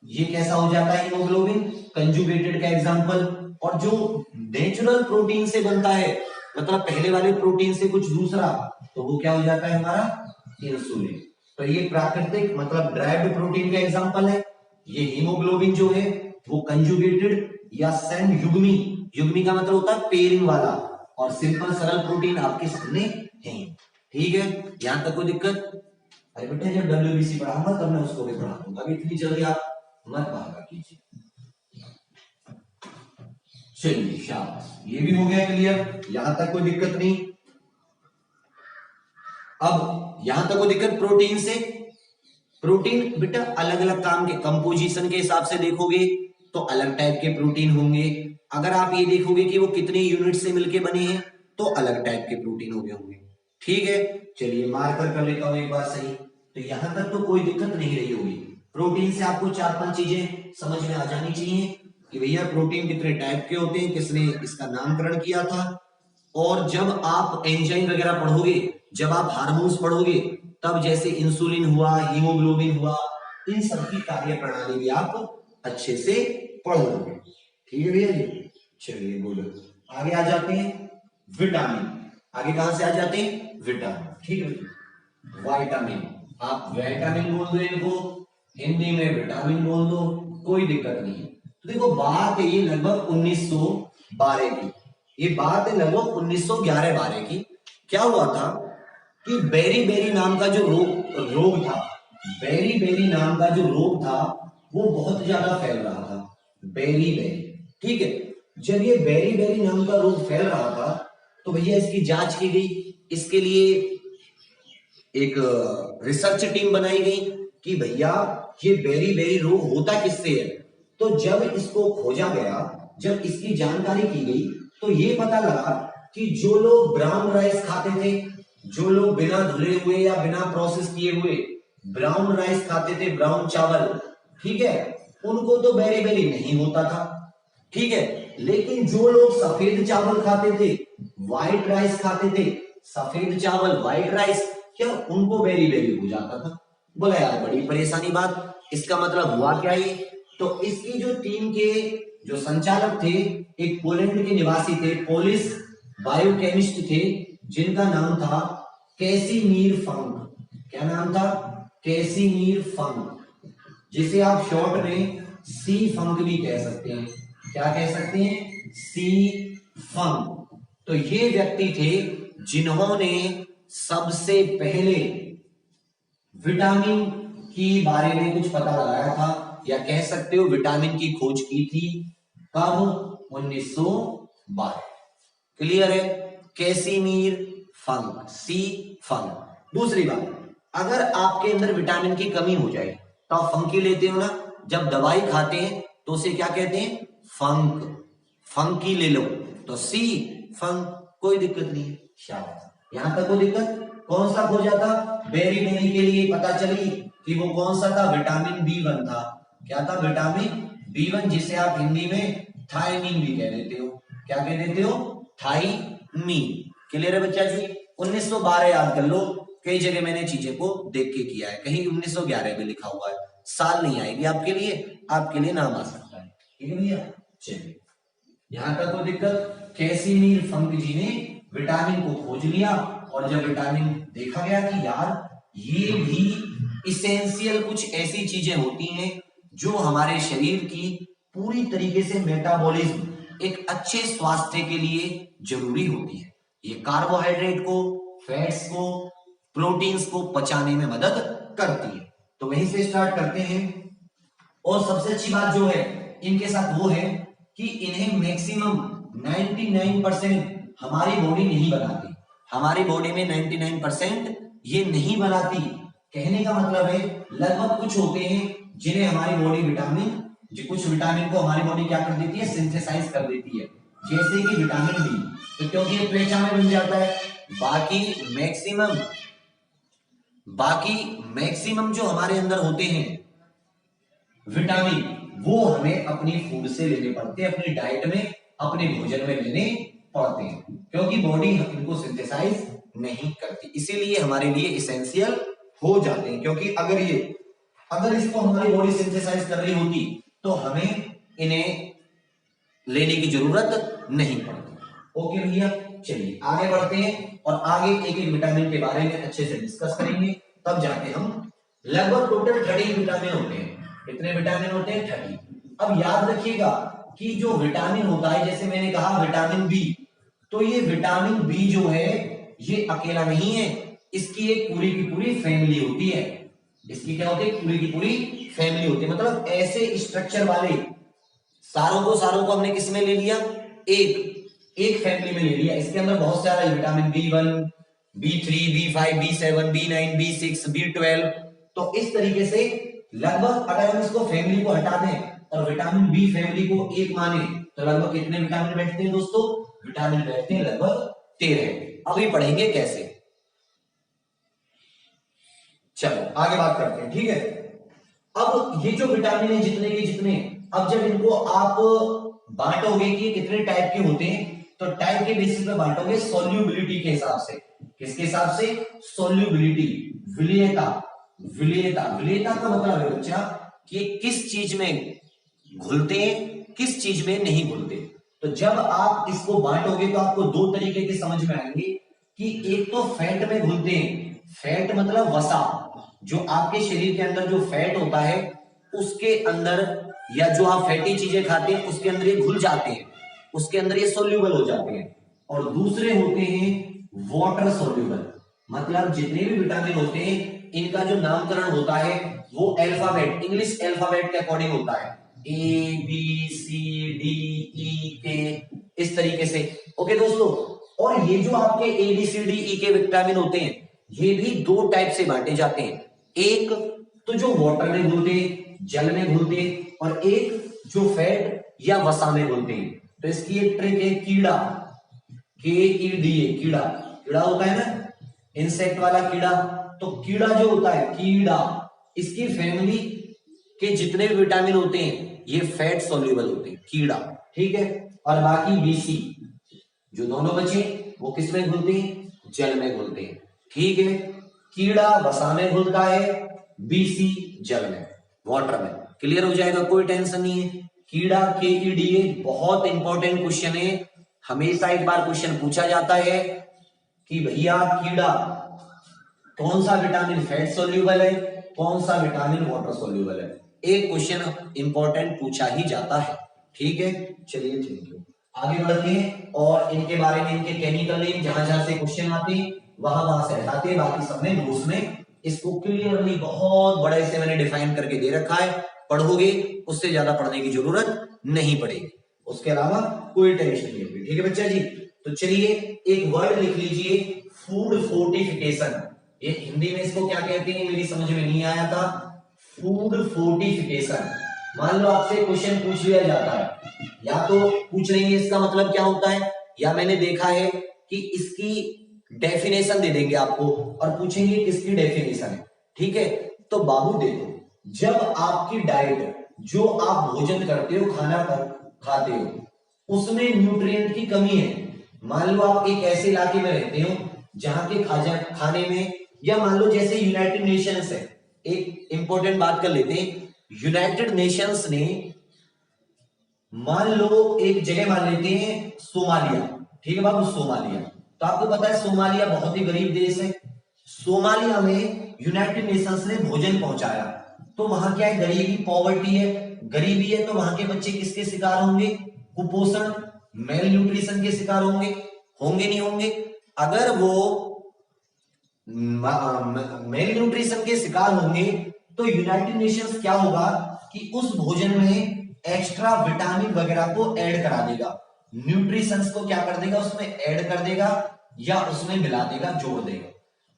ये कैसा हो जाता है हीमोग्लोबिन, कंजुगेटेड का एग्जांपल। और जो नेचुरल प्रोटीन से बनता है, मतलब पहले वाले प्रोटीन से कुछ दूसरा, तो वो क्या हो जाता है हमारा इंसुलिन। तो ये प्राकृतिक मतलब ड्राइव्ड प्रोटीन का एग्जांपल है। ये हीमोग्लोबिन जो है वो कंजुगेटेड या सेमी युग्मी, युग्मी का मतलब होता है पेयरिंग वाला, और सिंपल सरल प्रोटीन आपके सामने है, ठीक है। यहां तक कोई दिक्कत? अरे बेटा जब डब्ल्यूबीसी पढ़ाऊंगा तब मैं उसको भी पढ़ा दूंगा, अभी इतनी जल्दी आप मत भागा कीजिए। चलिए शाबाश, ये भी हो गया क्लियर, यहां तक कोई दिक्कत नहीं। अब यहां तक कोई दिक्कत प्रोटीन से? प्रोटीन बेटा अलग अलग काम के कंपोजिशन के हिसाब से देखोगे तो अलग टाइप के प्रोटीन होंगे, अगर आप ये देखोगे कि वो कितने यूनिट से मिलके बने हैं तो अलग टाइप के प्रोटीन हो गए होंगे, ठीक है। चलिए मार्कर कर लेता हूं एक बार सही, तो यहां तक तो कोई दिक्कत नहीं रही होगी। प्रोटीन से आपको 4-5 चीजें समझ में आ जानी चाहिए कि भैया प्रोटीन कितने टाइप के होते हैं, किसने इसका नामकरण किया था। और जब आप एंजाइम वगैरह पढ़ोगे, जब आप हार्मोन्स पढ़ोगे, तब जैसे इंसुलिन हुआ, हीमोग्लोबिन हुआ, इन सबकी कार्य प्रणाली भी आप अच्छे से पढ़ोगे, ठीक है भैया जी। चलिए गुड, आगे आ जाते हैं विटामिन। आगे कहां से आ जाते हैं? विटामिन, ठीक है। विटामिन, आप विटामिन बोल दो इनको, हिंदी में विटामिन बोल दो, कोई दिक्कत नहीं है। तो देखो बात है ये लगभग 1912 की, ये बात है लगभग 1911-12 की। क्या हुआ था कि बेरी बेरी नाम का जो रोग था, बेरी बेरी नाम का जो रोग था वो बहुत ज्यादा फैल रहा था, बेरी बेरी, ठीक है। जब ये बेरी बेरी नाम का रोग फैल रहा था तो भैया इसकी जांच की गई, इसके लिए एक रिसर्च टीम बनाई गई कि भैया ये बेरी बेरी रोग होता किससे है। तो जब इसको खोजा गया, जब इसकी जानकारी की गई, तो ये पता लगा कि जो लोग ब्राउन राइस खाते थे, जो लोग बिना धुले हुए या बिना प्रोसेस किए हुए ब्राउन राइस खाते थे, ब्राउन चावल, ठीक है, उनको तो बेरी बेरी नहीं होता था, ठीक है। लेकिन जो लोग सफेद चावल खाते थे, व्हाइट राइस खाते थे, सफेद चावल व्हाइट राइस, क्या उनको बेरी बेरी हो जाता था। बोला यार बड़ी परेशानी बात, इसका मतलब हुआ क्या ये। तो इसकी जो टीम के जो संचालक थे, एक पोलैंड के निवासी थे, पोलिश बायोकेमिस्ट थे, जिनका नाम था कैसिमीर फंक। क्या नाम था? कैसिमीर फंक, जिसे आप शॉर्ट में सी फंक भी कह सकते हैं। क्या कह सकते हैं? सी फंक। तो ये व्यक्ति थे जिन्होंने सबसे पहले विटामिन के बारे में कुछ पता लगाया था, या कह सकते हो विटामिन की खोज की थी। कब? 1912। क्लियर है? कैसिमीर फंक, सी फंक। दूसरी बात, अगर आपके अंदर विटामिन की कमी हो जाए तो आप फंकी लेते हो ना, जब दवाई खाते हैं तो उसे क्या कहते हैं? फंक, फंकी ले लो, तो सी फंक, कोई दिक्कत नहीं है। शाबाश, यहां तक कोई दिक्कत? कौन सा खोजा था? बेरी बेरी के लिए पता चली कि वो कौन सा था? विटामिन B1 था। क्या था? विटामिन B1, जिसे आप हिंदी में थायमीन भी कह देते हो। क्या कह देते हो? थायमीन। क्लियर है बच्चा जी? 1912 याद कर लो, कई जगह मैंने चीजें को देख के किया है, कहीं 1911 भी लिखा हुआ है, साल नहीं आएगी आपके लिए, आपके लिए नाम आ सकता है, ठीक है भैया। चलिए यहां तक कोई दिक्कत? कैसिमीर फंक जी ने विटामिन को खोज लिया, और जब विटामिन देखा गया कि यार ये भी इसेंशियल कुछ ऐसी चीजें होती हैं जो हमारे शरीर की पूरी तरीके से मेटाबॉलिज्म, एक अच्छे स्वास्थ्य के लिए जरूरी होती है। ये कार्बोहाइड्रेट को, फैट्स को, प्रोटीन्स को पचाने में मदद करती है। तो वहीं से स्टार्ट करते हैं। और सबसे अच्छी बात जो है इनके साथ वो है कि इन्हें मैक्सिमम 99% हमारी बॉडी नहीं बनाती, हमारी बॉडी में 99% ये नहीं बनाती। कहने का मतलब है लगभग कुछ होते हैं जिन्हें हमारी बॉडी विटामिन जो कुछ विटामिन को हमारी बॉडी क्या कर देती है, सिंथेसाइज कर देती है, जैसे कि विटामिन डी, तो क्योंकि ये त्वचा में बन जाता है। बाकी मैक्सिमम जो हमारे अंदर होते हैं विटामिन, वो हमें अपनी फूड से लेने पड़ते हैं, अपनी डाइट में, अपने भोजन में लेने पड़ते हैं, क्योंकि बॉडी इनको सिंथेसाइज नहीं करती, इसीलिए हमारे लिए इसेंशियल हो जाते हैं। क्योंकि अगर इसको हमारी बॉडी सिंथेसाइज कर रही होती तो हमें इन्हें लेने की जरूरत नहीं पड़ती। ओके भैया, चलिए आगे बढ़ते हैं और आगे एक एक विटामिन के बारे में अच्छे से डिस्कस करेंगे, तब जाके हम लगभग टोटल 30 विटामिन होते हैं। कितने विटामिन होते हैं? 30। अब याद रखिएगा कि जो विटामिन होता है, जैसे मैंने कहा विटामिन बी, तो ये विटामिन बी जो है ये अकेला नहीं है, इसकी एक पूरी की पूरी फैमिली होती है। इसकी क्या होती है? पूरी की पूरी फैमिली होती है, मतलब ऐसे स्ट्रक्चर वाले सारों को हमने किस में ले लिया? एक फैमिली में ले लिया। इसके अंदर बहुत सारा vitamin B1, B3, B5, B7, B9, B6, B12, तो इस तरीके से लगभग अगर हम इसको फैमिली को हटा दें और विटामिन बी फैमिली को एक माने तो लगभग कितने विटामिन बैठते हैं दोस्तों? विटामिन बैठते हैं लगभग 13। अभी पढ़ेंगे कैसे। चलो आगे बात करते हैं, ठीक है। अब ये जो विटामिन है जितने के जितने, अब जब इनको आप बांटोगे कि कितने टाइप के होते हैं, तो टाइप के बेसिस पे बांटोगे सोल्यूबिलिटी के हिसाब से। किसके हिसाब से? सोल्यूबिलिटी, विलेयता। विलेयता का मतलब है बच्चा कि किस चीज में घुलते हैं, किस चीज में नहीं घुलते। तो जब आप इसको बांटोगे तो आपको दो तरीके के समझ में आएंगे कि एक तो फैट में घुलते हैं, फैट मतलब वसा, जो आपके शरीर के अंदर जो फैट होता है उसके अंदर, या जो आप फैटी चीजें खाते हैं उसके अंदर ये घुल जाते हैं, उसके अंदर ये सोल्यूबल हो जाते हैं। और दूसरे होते हैं वाटर सोल्यूबल, मतलब जितने भी विटामिन होते हैं इनका जो नामकरण होता है वो अल्फाबेट, इंग्लिश अल्फाबेट के अकॉर्डिंग होता है, ABCDE इस तरीके से। ओके दोस्तों, और ये जो आपके ABCDE के विटामिन होते हैं ये भी दो टाइप से बांटे जाते हैं। एक तो जो वाटर में घुलते, जल में घुलते, और एक जो फैट या वसा में घुलते हैं। तो इसकी एक ट्रिक है कीड़ा, KEDA, कीड़ा होता है ना, इंसेक्ट वाला कीड़ा। तो कीड़ा जो होता है, कीड़ा, इसकी फैमिली के जितने भी विटामिन होते हैं ये फैट सोल्यूबल होते हैं, कीड़ा, ठीक है। और बाकी BC जो दोनों बचे वो किस में घुलते हैं? जल में घुलते हैं, ठीक है। कीड़ा वसा में घुलता है, BC जल में, वाटर में। क्लियर हो जाएगा, कोई टेंशन नहीं है। कीड़ा KEDA बहुत इंपॉर्टेंट क्वेश्चन है, हमेशा एक बार क्वेश्चन पूछा जाता है कि भैया कीड़ा कौन सा विटामिन फैट सोल्यूबल है, कौन सा विटामिन वाटर सोल्यूबल है, एक क्वेश्चन इंपॉर्टेंट पूछा ही जाता है, ठीक है। चलिए थैंक यू, आगे बढ़ते हैं और इनके बारे में, इनके केमिकल नेम जहां जहां से क्वेश्चन आते हैं वहां से हटाते हैं, बाकी सब में नोट्स में इसको क्लियरली बहुत बड़े से मैंने डिफाइन करके दे रखा है, पढ़ोगे उससे ज्यादा पढ़ने की जरूरत नहीं पड़ेगी, उसके अलावा कोई टेंशन नहीं होगी, ठीक है बच्चा जी। तो चलिए एक वर्ड लिख लीजिए, फूड फोर्टिफिकेशन। ये हिंदी में इसको क्या कहते हैं मेरी समझ में नहीं आया था, फूड फोर्टिफिकेशन। मान लो आपसे क्वेश्चन पूछ लिया जाता है, या तो पूछ लेंगे इसका मतलब क्या होता है, या मैंने देखा है कि इसकी डेफिनेशन दे देंगे आपको और पूछेंगे किसकी डेफिनेशन है, ठीक है। तो बाबू देखो, जब आपकी डाइट, जो आप भोजन करते हो, खाना खाते हो, उसमें न्यूट्रिएंट की कमी है, मान लो आप एक ऐसे इलाके में रहते हो जहां के खाने में, या मान लो जैसे यूनाइटेड नेशंस है, एक इंपॉर्टेंट बात कर लेते हैं, यूनाइटेड नेशंस ने मान लो एक जगह मान लेते हैं सोमालिया, ठीक है बाबू, सोमालिया। तो आपको पता है सोमालिया बहुत ही गरीब देश है, सोमालिया में यूनाइटेड नेशंस ने भोजन पहुंचाया, तो वहां क्या है, गरीबी, पॉवर्टी है, गरीबी है, तो वहां के बच्चे किसके शिकार होंगे? कुपोषण, मेल न्यूट्रिशन के शिकार होंगे, होंगे नहीं होंगे? अगर वो मेल न्यूट्रिशन के शिकार होंगे तो यूनाइटेड नेशंस क्या होगा कि उस भोजन में एक्स्ट्रा विटामिन वगैरह को ऐड करा देगा, न्यूट्रिशंस को क्या कर देगा, उसमें ऐड कर देगा या उसमें मिला देगा, जोड़ देगा।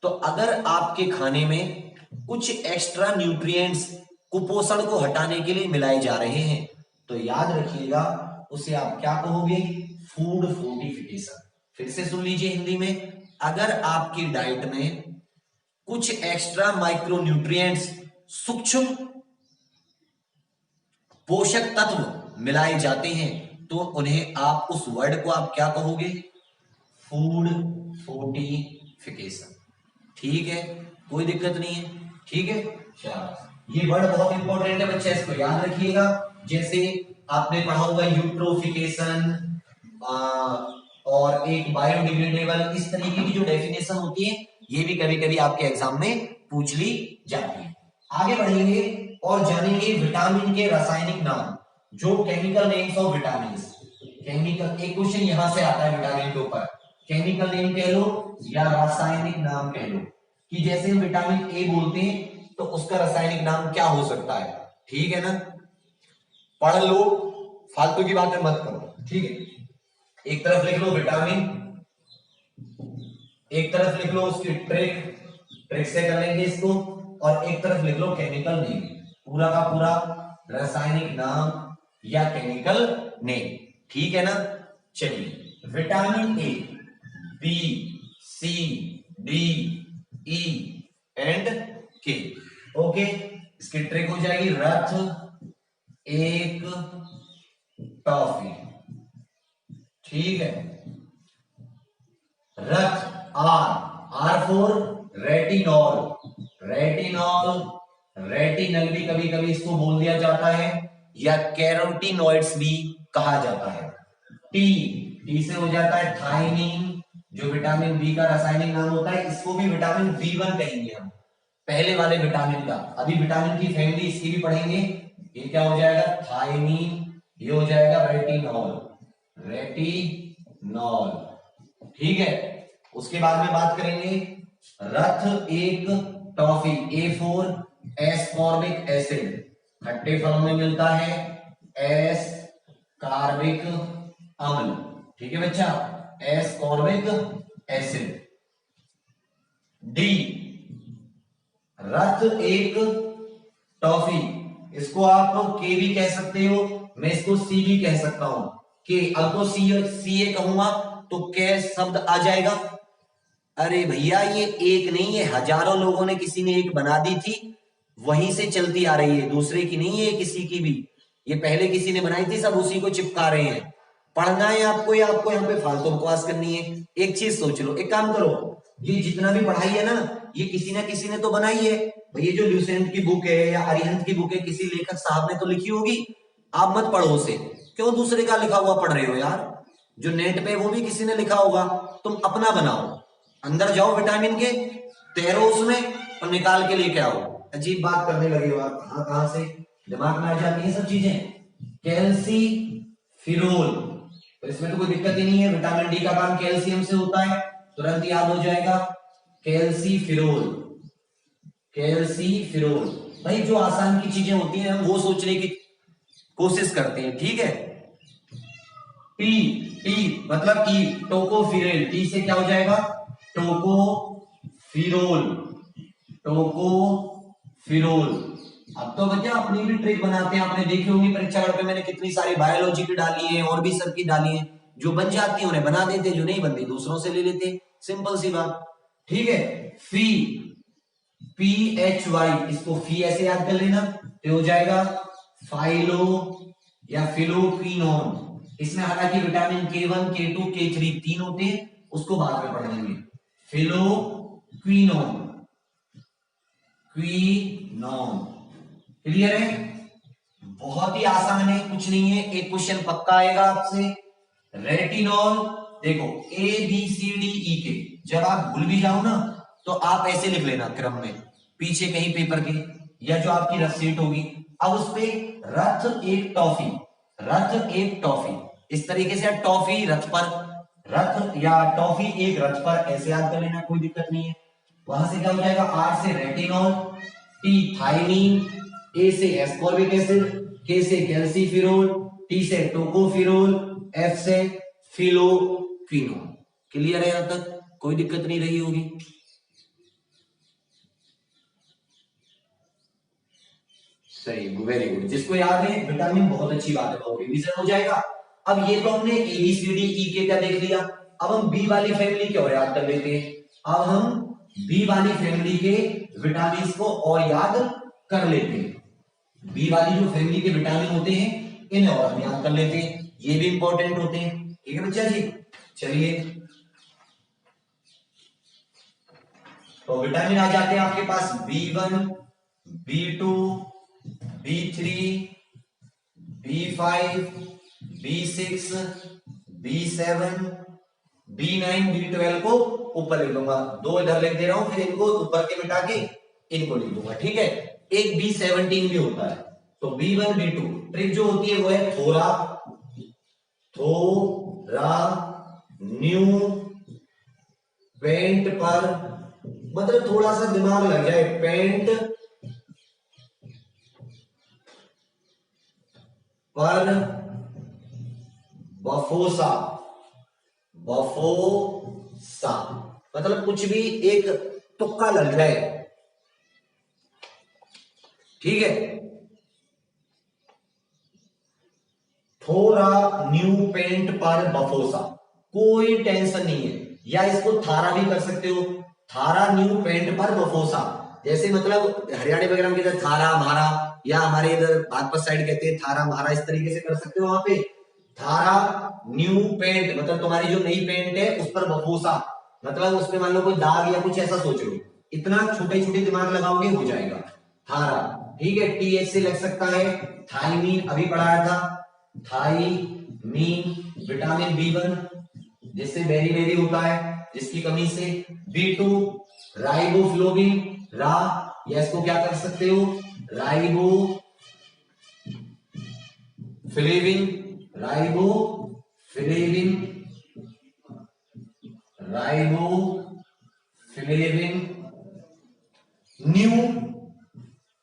तो अगर आपके खाने में कुछ एक्स्ट्रा न्यूट्रिएंट्स, कुपोषण को हटाने के लिए मिलाए जा रहे हैं। तो याद रखिएगा, उसे आप क्या कहोगे? Food fortification. फिर से सुन लीजिए हिंदी में, अगर आपकी डाइट में कुछ एक्स्ट्रा माइक्रोन्यूट्रिएंट्स, सूक्ष्म पोषक तत्व मिलाए जाते हैं तो उन्हें आप, उस वर्ड को आप क्या कहोगे? Food fortification. ठीक है, कोई दिक्कत नहीं है। ठीक है, चलो ये वर्ड बहुत इंपॉर्टेंट है बच्चे, इसको याद रखिएगा। जैसे आपने पढ़ा होगा यूट्रोफिकेशन और एक बायोडिग्रेडेबल, इस तरीके की जो डेफिनेशन होती है ये भी कभी कभी आपके एग्जाम में पूछ ली जाती है। आगे बढ़ेंगे और जानेंगे विटामिन के रासायनिक नाम, जो chemical names of vitamin. Chemical, एक क्वेश्चन यहां से आता है विटामिन के ऊपर, केमिकल नेम कह लो या रासायनिक नाम कह लो, कि जैसे हम विटामिन ए बोलते हैं तो उसका रासायनिक नाम क्या हो सकता है। ठीक है ना, पढ़ लो, फालतू की बातें मत करो। ठीक है, एक तरफ लिख लो विटामिन, एक तरफ लिख लो उसकी ट्रिक से कर लेंगे इसको, और एक तरफ लिख लो केमिकल नेम, पूरा का पूरा रासायनिक नाम या केमिकल नेम। ठीक है ना, चलिए vitamin A, B, C, D, E and K. Okay, इसकी ट्रिक हो जाएगी रथ एक टॉफी। ठीक है, रथ, R for retinol, retinol, retinal भी कभी कभी इसको बोल दिया जाता है, या कैरोटिनॉइड्स भी कहा जाता है। टी, टी से हो जाता है थायमीन, जो विटामिन बी का रासायनिक नाम होता है, इसको भी विटामिन बी1 कहेंगे हम, पहले वाले विटामिन का। अभी विटामिन की फैमिली इसकी भी पढ़ेंगे, ये क्या हो जाएगा? थायमीन, ये हो जाएगा रेटिनॉल, रेटिनॉल। ठीक है, उसके बाद में बात करेंगे रथ एक टॉफी, ए फोर एस्कॉर्बिक एसिड, खट्टे फलों में मिलता है, एस कार्बिक अम्ल। ठीक है बच्चा, एस्कॉर्बिक एसिड। डी, रथ एक टॉफी, इसको आप के भी कह सकते हो, मैं इसको सी भी कह सकता हूं, के। अब तो सी ए कहूंगा तो के शब्द आ जाएगा। अरे भैया ये एक नहीं है, हजारों लोगों ने, किसी ने एक बना दी थी, वहीं से चलती आ रही है, दूसरे की नहीं है किसी की भी, ये पहले किसी ने बनाई थी, सब उसी को चिपका रहे हैं। पढ़ना है आपको या आपको यहाँ पे फालतू बकवास करनी है? एक चीज सोच लो, एक काम करो, ये जितना भी पढ़ाई है ना, ये किसी ना किसी ने तो बनाई है भाई। ये जो ल्यूसेंट की बुक है या अरिहंत की बुक है, किसी लेखक साहब ने तो लिखी होगी। आप मत पढ़ो उसे, क्यों दूसरे का लिखा हुआ पढ़ रहे हो यार? जो नेट पे वो भी किसी ने लिखा होगा, तुम अपना बनाओ। अंदर जाओ विटामिन के, तैरो उसमें और निकाल के लेके आओ। अजीब बात करने लगे हो आप, कहां कहां से दिमाग में आ जाती है सब चीजें। कैल्सी फिरोल, तो इसमें तो कोई दिक्कत ही नहीं है, विटामिन डी का काम कैल्शियम से होता है, तुरंत याद हो जाएगा। कैल्सी फिरोल, कैल्सी फिरोल। भाई जो आसान की चीजें होती हैं हम वो सोचने की कोशिश करते हैं। ठीक है, टी, टी मतलब ई, टोकोफिरेल, टी से क्या हो जाएगा? Tocopherol, tocopherol. अब तो बच्चा अपनी भी ट्रिक बनाते हैं, आपने देखी होंगी परीक्षा पे, मैंने कितनी सारी बायोलॉजी की डाली है और भी सब की डाली है, जो बन जाती है उन्हें बना देते, जो नहीं बनती दूसरों से ले लेते, सिंपल सी बात। ठीक है, फी, पी एच वाई, इसको फी ऐसे याद कर लेना, तो हो जाएगा फाइलो या फिलोक्विनोन। इसमें हालांकि विटामिन K1, K2, K3 तीन होते हैं, उसको बाद में पढ़ लेंगे। Phylloquinone, quinone. क्लियर है? बहुत ही आसान है, कुछ नहीं है, एक क्वेश्चन पक्का आएगा आपसे। रेटिनॉल, देखो ए बी सी डी ई के, जब आप भूल भी जाओ ना तो आप ऐसे लिख लेना क्रम में, पीछे कहीं पेपर के, या जो आपकी रसीट होगी। अब उस पे रथ एक टॉफी, रथ एक टॉफी, इस तरीके से टॉफी रथ पर, रथ या टॉफी एक रथ पर, ऐसे याद कर लेना, कोई दिक्कत नहीं है। वहां से क्या हो जाएगा? आर से रेटिनॉल, टी थायमीन, ए से एस्कॉर्बिक एसिड, के से कैल्सीफिरोल, टी से टोकोफिरोल, एफ से फिलोक्विनोन। क्लियर है? यहां तक कोई दिक्कत नहीं रही होगी। सही, वेरी गुड। जिसको याद है विटामिन, बहुत अच्छी बात है, बहुत रिवीजन हो जाएगा। अब ये तो हमने ए बी सी डी ई के क्या देख लिया। अब हम बी वाली फैमिली की और याद कर लेते हैं। अब हम बी वाली फैमिली के विटामिन को और याद कर लेते हैं। बी वाली जो फैमिली के विटामिन होते हैं इन्हें और हम याद कर लेते हैं, ये भी इंपॉर्टेंट होते हैं। ठीक है बच्चा जी, चलिए तो विटामिन आ जाते हैं आपके पास B1, B2, B3, B5, B6, B7, B9, B12 को ऊपर लिख दूंगा, दो इधर लिख दे रहा हूं, फिर इनको ऊपर के मिटा के इनको लिख दूंगा। ठीक है, एक B17 भी होता है। तो B1, B2 ट्रिक जो होती है वो है थोड़ा न्यू पेंट पर, मतलब थोड़ा सा दिमाग लग जाए, पेंट पर बफोसा, बफोसा मतलब कुछ भी एक तुक्का लग जाए। ठीक है, थोड़ा न्यू पेंट पर बफोसा, कोई टेंशन नहीं है। या इसको थारा भी कर सकते हो, थारा न्यू पेंट पर बफोसा। जैसे मतलब हरियाणा वगैरह में कहते हैं थारा मारा, या हमारे इधर बागपत साइड कहते हैं थारा मारा, इस तरीके से कर सकते हो। वहां पे थारा न्यू पेंट मतलब तुम्हारी जो नई पेंट है उस पर बफोसा, मतलब उसमें मान लो कोई दाग या कुछ ऐसा सोच लो, इतना छोटे छोटे दिमाग लगाओगे हो जाएगा थारा। ठीक है, TH से लग सकता है थाइमीन, अभी पढ़ाया था थाइमीन, विटामिन B1 जिससे बेरी बेरी होता है जिसकी कमी से, B2 राइबोफ्लोविन रा, या इसको क्या कर सकते हो राइबोफ्लेविन, राइबोफ्लेविन, राइबोफ्लेविन,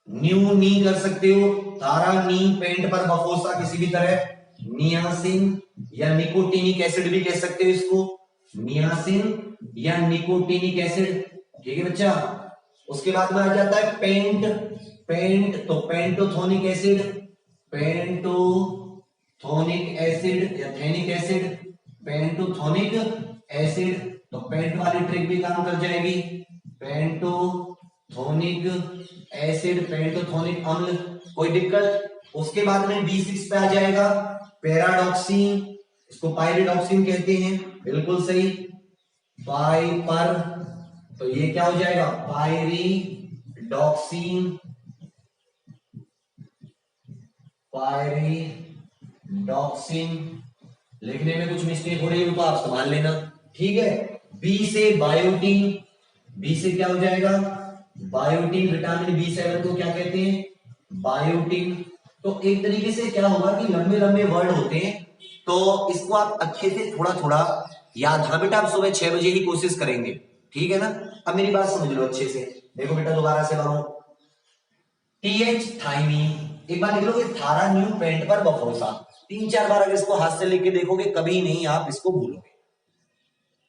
न्यू नी कर सकते हो, तारा नी पेंट पर बफोसा किसी भी तरह, नियासिन या निकोटिनिक एसिड भी कह सकते हो इसको, नियासिन या निकोटिनिक एसिड। ठीक है बच्चा, उसके बाद में आ जाता है पेंट, पेंट तो पेंटोथोनिक एसिड, पेंटोथोनिक एसिड या थेनिक एसिड, पेंटोथोनिक एसिड, तो पेंट वाली ट्रिक भी काम कर जाएगी, पेंटोथोनिक एसिड, पेंटोथोनिक अम्ल, कोई दिक्कत। उसके बाद में B6 पे आ जाएगा पैराडॉक्सिन, इसको पायरिडॉक्सिन कहते हैं, बिल्कुल सही, पाइपर, तो ये क्या हो जाएगा पायरिडॉक्सिन, पायरिडॉक्सिन। लिखने में कुछ मिस्टेक हो रही हो तो आप संभाल लेना। ठीक है, बी से बायोटीन, बी से क्या हो जाएगा बायोटीन, विटामिन B7 को क्या कहते हैं बायोटीन। तो एक तरीके से क्या होगा कि लंबे लंबे वर्ड होते हैं, तो इसको आप अच्छे से थोड़ा थोड़ा याद, हाँ बेटा आप सुबह 6 बजे ही कोशिश करेंगे, ठीक है ना। अब मेरी बात समझ लो अच्छे से, देखो बेटा दोबारा से लाओ, TH थाइमीन, एक बार लिख लोगे थारा न्यू पेंट पर बफोसा, 3-4 बार अगर इसको हाथ से लिख के देखोगे कभी नहीं आप इसको भूलोगे।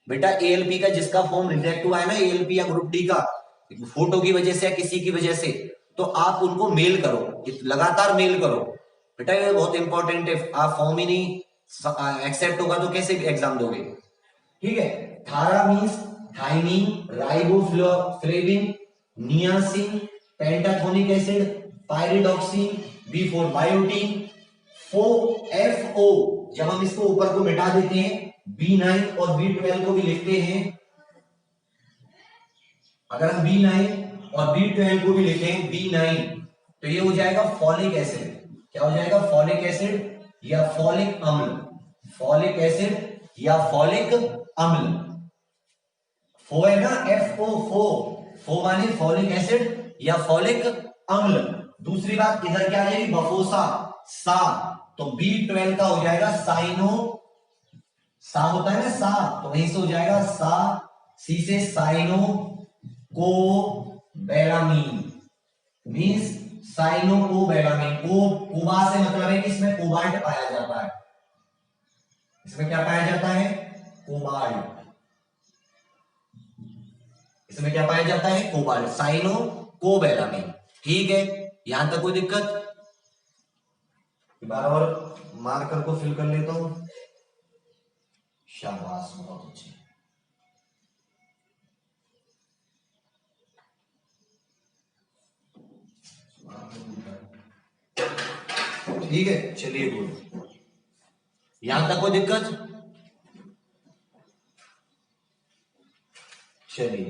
बेटा ALP का जिसका फॉर्म रिजेक्ट हुआ है ना, ALP या ग्रुप डी का, फोटो की वजह से या किसी की वजह से, तो आप उनको मेल करो, लगातार मेल करो बेटा, ये बहुत इंपॉर्टेंट है। आप फॉर्म ही नहीं एक्सेप्ट होगा तो कैसे एग्जाम दोगे। ठीक है, थारा means thiamine, riboflavin, niacin, pantothenic acid, pyridoxine, B4 biotin, FO, जब हम इसको ऊपर को मिटा देते हैं B9 और B12 को भी लिखते हैं, अगर हम B9 और B12 को भी लिखें B9 तो ये हो जाएगा फॉलिक एसिड, क्या हो जाएगा फॉलिक एसिड या फॉलिक अम्ल, फॉलिक एसिड या फॉलिक अम्ल। फो है ना FO, फो माने फॉलिक एसिड या फॉलिक अम्ल। दूसरी बात इधर क्या आ जाएगी बफोसा, सा, तो B12 का हो जाएगा साइनो, सा होता है ना सा, तो वहीं से हो जाएगा सा, सी से साइनो को बेलामीन, मींस साइनो को बेलामीन, कोबा से मतलब है कि इसमें कोबाल्ट पाया जाता है, इसमें क्या पाया जाता है कोबाल्ट, इसमें क्या पाया जाता है कोबाल्ट, साइनो को बेलामीन। ठीक है, यहां तक कोई दिक्कत? एक बार और मार्कर को फिल कर लेता हूं। शाबाश, बहुत अच्छे। ठीक है, चलिए गुड। यहां तक कोई दिक्कत? चलिए,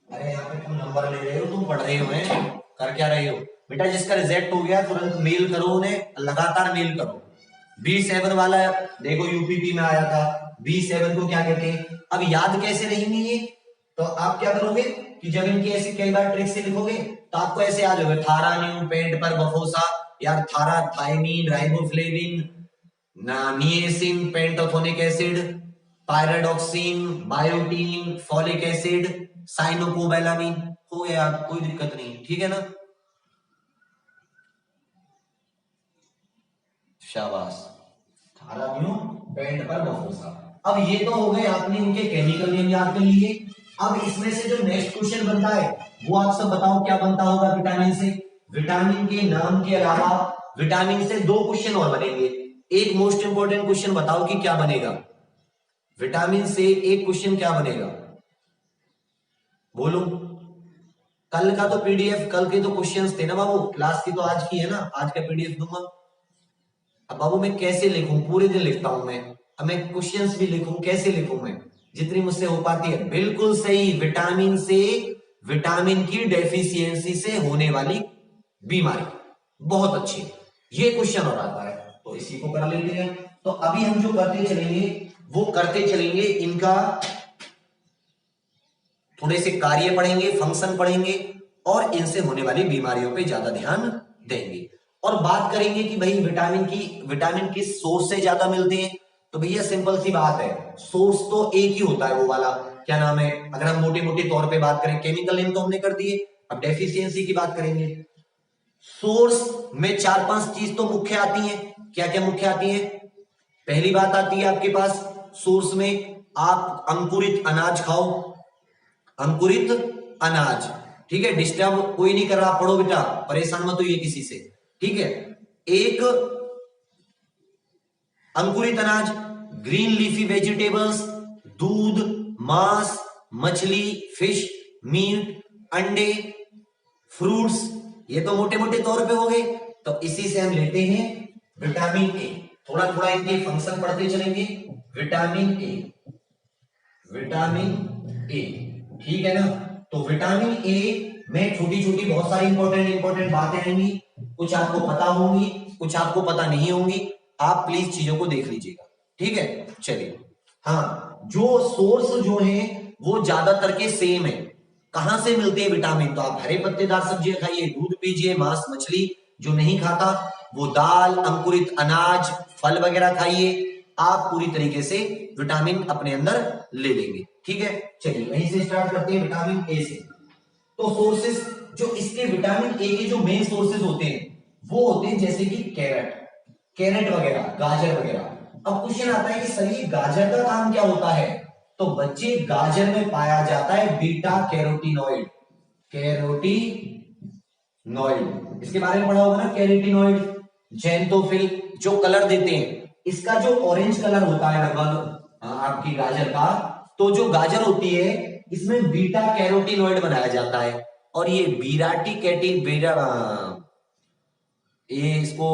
अरे यहाँ पे तुम नंबर ले रहे हो, तुम पढ़ रहे हो हैं, कर क्या रहे हो बेटा? जिसका रिजेक्ट हो गया तुरंत मेल करो उन्हें, लगातार मेल करो। B7 वाला देखो यूपीपी में आया था, B7 को क्या कहते हैं? अब याद कैसे रहेंगे ये? तो आप क्या करोगे कि जब इनकी ऐसी कई बार ट्रिक से लिखोगे तो आपको ऐसे याद होगा, थारान्यू पेंट पर बफोसा, यार थारा thiamine riboflavin niacin pantothenic acid pyridoxine biotin folic acid cyanocobalamin. हो गया, कोई दिक्कत नहीं, ठीक है ना? शाबाश, थाराम्यू पेंट पर बफोसा। अब ये तो हो गए आपने इनके केमिकल नेम याद कर लिए। अब इसमें से जो नेक्स्ट क्वेश्चन बनता है वो आप सब बताओ क्या बनता होगा विटामिन से? विटामिन के नाम के अलावा विटामिन से दो क्वेश्चन और बनेंगे। एक मोस्ट इंपोर्टेंट क्वेश्चन बताओ कि क्या बनेगा विटामिन से? एक क्वेश्चन क्या बनेगा बोलो? कल का तो पीडीएफ, कल के तो क्वेश्चंस थे ना बाबू, क्लास की तो आज की है ना, आज का पीडीएफ दूंगा। अब बाबू मैं कैसे लिखूं? पूरे दिन लिखता हूं मैं, अब मैं क्वेश्चंस भी लिखूं, कैसे लिखूं मैं? जितनी मुझसे हो पाती है। बिल्कुल सही, विटामिन से, विटामिन की डेफिशिएंसी से होने वाली बीमारी। बहुत अच्छी, ये क्वेश्चन और आता है तो इसी को कर लेते हैं। तो अभी हम जो करते चलेंगे वो करते चलेंगे, इनका थोड़े से कार्य पढ़ेंगे, फंक्शन पढ़ेंगे और इनसे होने वाली बीमारियों पे ज्यादा ध्यान देंगे। और बात करेंगे कि भाई विटामिन किस सोर्स से ज्यादा मिलते हैं? तो भैया सिंपल सी बात है, सोर्स तो एक ही होता है, वो वाला क्या नाम है? अगर हम मोटे मोटे तौर पे बात करें, केमिकल नेम तो हमने कर दिए, अब डेफिशिएंसी की बात करेंगे। सोर्स में चार पांच चीज तो मुख्य आती है। क्या क्या मुख्य आती है? पहली बात आती है आपके पास सोर्स में, आप अंकुरित अनाज खाओ, अंकुरित अनाज, ठीक है? डिस्टर्ब कोई नहीं कर रहा, पढ़ो बेटा, परेशान मत होइए किसी से, ठीक है? एक अंकुरित अनाज, ग्रीन लीफी वेजिटेबल्स, दूध, मांस, मछली, फिश, मीट, अंडे, फ्रूट्स, ये तो मोटे मोटे तौर पे हो गए। तो इसी से हम लेते हैं विटामिन ए। थोड़ा थोड़ा इनके फंक्शन पढ़ते चलेंगे। विटामिन ए, विटामिन ए, ठीक है ना? तो विटामिन ए में छोटी छोटी बहुत सारी इंपॉर्टेंट बातें आएंगी, कुछ आपको पता होंगी, कुछ आपको पता नहीं होंगी। आप प्लीज चीजों को देख लीजिएगा, ठीक है? चलिए, हाँ, जो सोर्स जो है वो ज्यादातर के सेम है। कहां से मिलते हैं विटामिन? तो आप हरे पत्तेदार सब्जियां खाइए, दूध पीजिए, मांस मछली जो नहीं खाता वो दाल, अंकुरित अनाज, फल वगैरह खाइए, आप पूरी तरीके से विटामिन अपने अंदर ले लेंगे, ठीक है? चलिए वहीं से स्टार्ट करते हैं, विटामिन ए से। तो सोर्सेस जो इसके विटामिन ए के जो मेन सोर्सेस होते हैं वो होते हैं जैसे कि कैरेट वगैरह, गाजर वगैरह। अब क्वेश्चन आता है कि सर ये गाजर का काम क्या होता है? तो बच्चे गाजर में पाया जाता है बीटा कैरोटीनॉइड, कैरोटीनॉइड, इसके बारे में पढ़ा होगा ना, कैरोटीनॉइड, जेंथोफिल, जो कलर देते हैं। इसका जो ऑरेंज कलर होता है लगभग आपकी गाजर का, तो जो गाजर होती है इसमें बीटा कैरोटीनॉइड बनाया जाता है। और ये बीराटी कैटी बीरा, ये इसको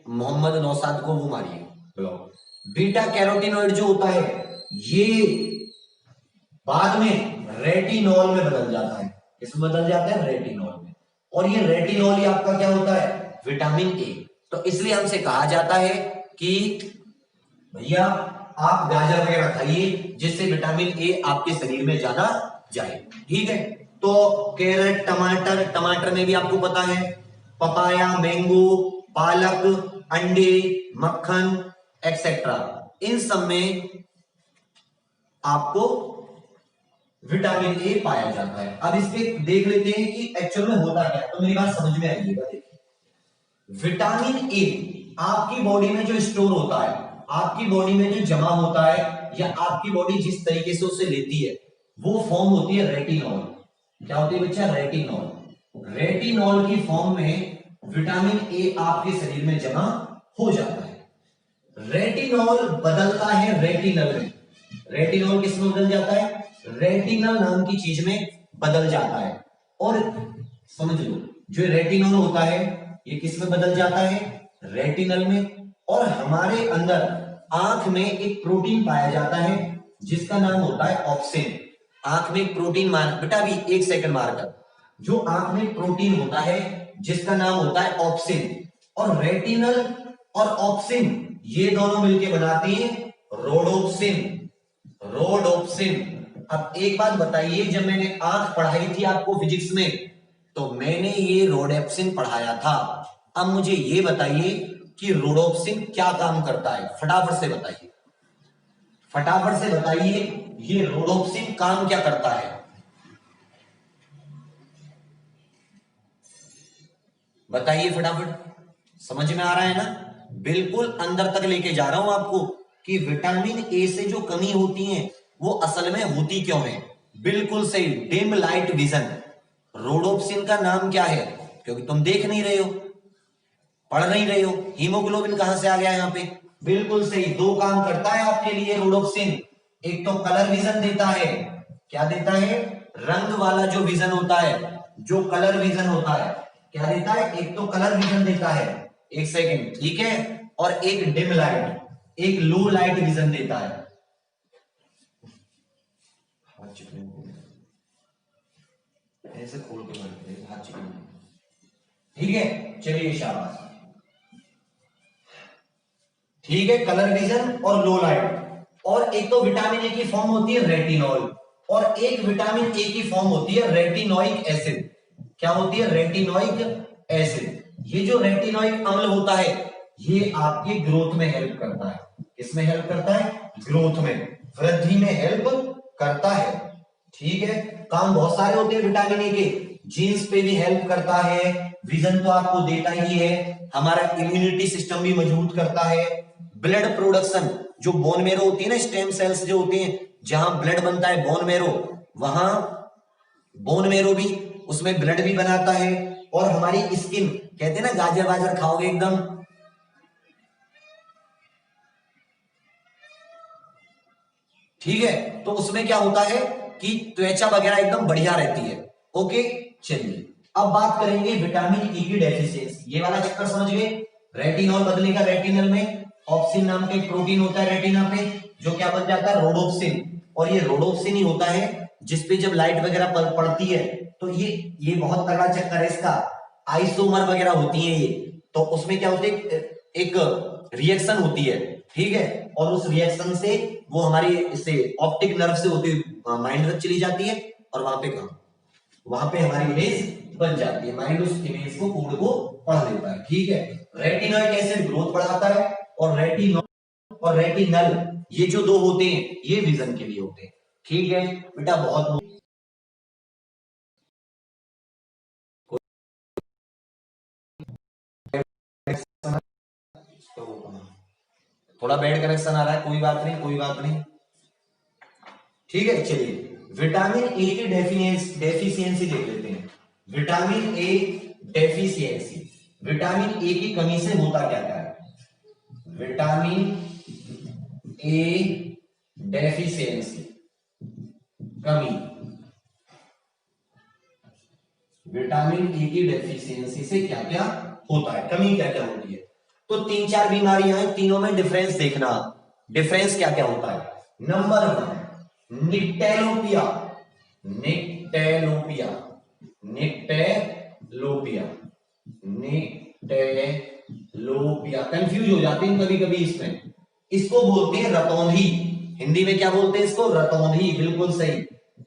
मोहम्मद नौसाद को वो मारिए। बीटा कैरोटीनॉइड जो होता है ये बाद में रेटिनॉल में बदल जाता है। किसमें बदल जाता है? रेटिनॉल में। और ये रेटिनॉल ही आपका क्या होता है? Vitamin A. तो इसलिए हमसे कहा जाता है कि भैया आप गाजर वगैरह खाइए जिससे विटामिन ए आपके शरीर में ज्यादा जाए, ठीक है? तो कैरेट, टमाटर, टमाटर में भी आपको पता है, पपाया, मैंगो, पालक, अंडे, मक्खन एक्सेट्रा, इन सब में आपको विटामिन ए पाया जाता है। अब इसके देख लेते हैं कि एक्चुअल में होता क्या है, तो मेरी बात समझ में आइएगा। देखिए, विटामिन ए आपकी बॉडी में जो स्टोर होता है, आपकी बॉडी में जो जमा होता है, या आपकी बॉडी जिस तरीके से उसे लेती है वो फॉर्म होती है रेटिनॉल। क्या होती है बच्चा? रेटिनॉल। रेटिनॉल की फॉर्म में विटामिन ए आपके शरीर में जमा हो जाता है। रेटिनॉल बदलता है रेटिनल में। रेटिनॉल किस में बदल जाता है? रेटिनल नाम की चीज में बदल जाता है। और समझ लो, जो रेटिनॉल होता है ये किस में बदल जाता है? रेटिनल में। और हमारे अंदर आंख में एक प्रोटीन पाया जाता है जिसका नाम होता है ऑप्सिन। आंख में एक प्रोटीन मार बेटा, अभी एक सेकंड मारकर, जो आंख में प्रोटीन होता है जिसका नाम होता है ऑप्सिन। और रेटिनल और ऑप्सिन ये दोनों मिलकर बनाते हैं रोडोप्सिन। रोडोप्सिन। अब एक बात बताइए, जब मैंने आंख पढ़ाई थी आपको फिजिक्स में तो मैंने ये रोडोप्सिन पढ़ाया था। अब मुझे ये बताइए कि रोडोप्सिन क्या काम करता है, फटाफट से बताइए, फटाफट से बताइए ये रोडोप्सिन काम क्या करता है? बताइए फटाफट। समझ में आ रहा है ना? बिल्कुल अंदर तक लेके जा रहा हूं आपको कि विटामिन ए से जो कमी होती है वो असल में होती क्यों है। बिल्कुल सही, डिम लाइट विजन। रोडोप्सिन का नाम क्या है? क्योंकि तुम देख नहीं रहे हो, पढ़ नहीं रहे हो। हीमोग्लोबिन कहां से आ गया यहां पे? बिल्कुल सही, दो काम करता है आपके लिए रोडोप्सिन। एक तो कलर विजन देता है। क्या देता है? रंग वाला जो विजन होता है, जो कलर विजन होता है, क्या देता है? एक तो कलर विजन देता है, एक सेकेंड, ठीक है, और एक डिम लाइट, एक लो लाइट विजन देता है। ऐसे खोल के हाथ चिकन, ठीक है, चलिए शाबाश। ठीक है, कलर विजन और लो लाइट। और एक तो विटामिन ए की फॉर्म होती है रेटिनॉल, और एक विटामिन ए की फॉर्म होती है रेटिनोइक एसिड। क्या होती है? Retinoic acid. ये जो रेटिनोइक अम्ल होता है ये आपके ग्रोथ में हेल्प करता है। किसमें हेल्प करता है? ग्रोथ में, वृद्धि में हेल्प करता है। ठीक है, काम बहुत सारे होते हैं विटामिन ए के। जीन्स पे भी हेल्प करता है, विजन तो आपको देता ही है, हमारा इम्यूनिटी सिस्टम भी मजबूत करता है, ब्लड प्रोडक्शन, जो बोन मेरो होती है ना, स्टेम सेल्स जो होते हैं जहां ब्लड बनता है, बोन मेरो, वहां बोन मेरो भी, उसमें ब्लड भी बनाता है। और हमारी स्किन, कहते हैं ना गाजर वाजर खाओगे एकदम, ठीक है, तो उसमें क्या होता है कि त्वचा वगैरह एकदम बढ़िया रहती है। ओके, चलिए अब बात करेंगे विटामिन ई की डेफिशिएंसी। ये वाला चक्कर समझ गए? रेटिनॉल बदलेगा रेटिनल में, ऑप्सिन नाम का एक प्रोटीन होता है रेटिना पे जो क्या बन जाता है? रोडोप्सिन। और ये रोडोप्सिन ही होता है जिसपे जब लाइट वगैरह पड़ती है तो ये बहुत तगड़ा चक्कर है इसका, आइसोमर वगैरह होती है ये, तो उसमें क्या होती है? एक रिएक्शन होती है, ठीक है, और उस रिएक्शन से वो हमारी इससे ऑप्टिक नर्व से होती हुई माइंड तक चली जाती है, और वहां पे हमारी इमेज बन जाती है। माइंड उस इमेज को, कोड को पढ़ लेता है, ठीक है। रेटिनोइक एसिड ग्रोथ बढ़ाता है, और रेटिनल ये जो दो होते हैं ये विजन के लिए होते हैं, ठीक है बेटा। बहुत थोड़ा बैड कनेक्शन आ रहा है, कोई बात नहीं, कोई बात नहीं, ठीक है। चलिए विटामिन ए की डेफिशिएंसी देख लेते हैं। Vitamin A deficiency, vitamin A की कमी से होता क्या क्या है? विटामिन ए डेफिशिएंसी, कमी, विटामिन ए की डेफिशिएंसी से क्या क्या होता है, कमी क्या क्या होती है? तो तीन चार बीमारियां हैं, तीनों में डिफरेंस देखना। डिफरेंस क्या क्या होता है? नंबर 1 निक्टेलोपिया, निक्टेलोपिया, निक्टेलोपिया, निक्टेलोपिया, कंफ्यूज हो जाते हैं कभी कभी इसमें। इसको बोलते हैं रतौंधी, हिंदी में क्या बोलते हैं इसको? रतौंधी, बिल्कुल सही,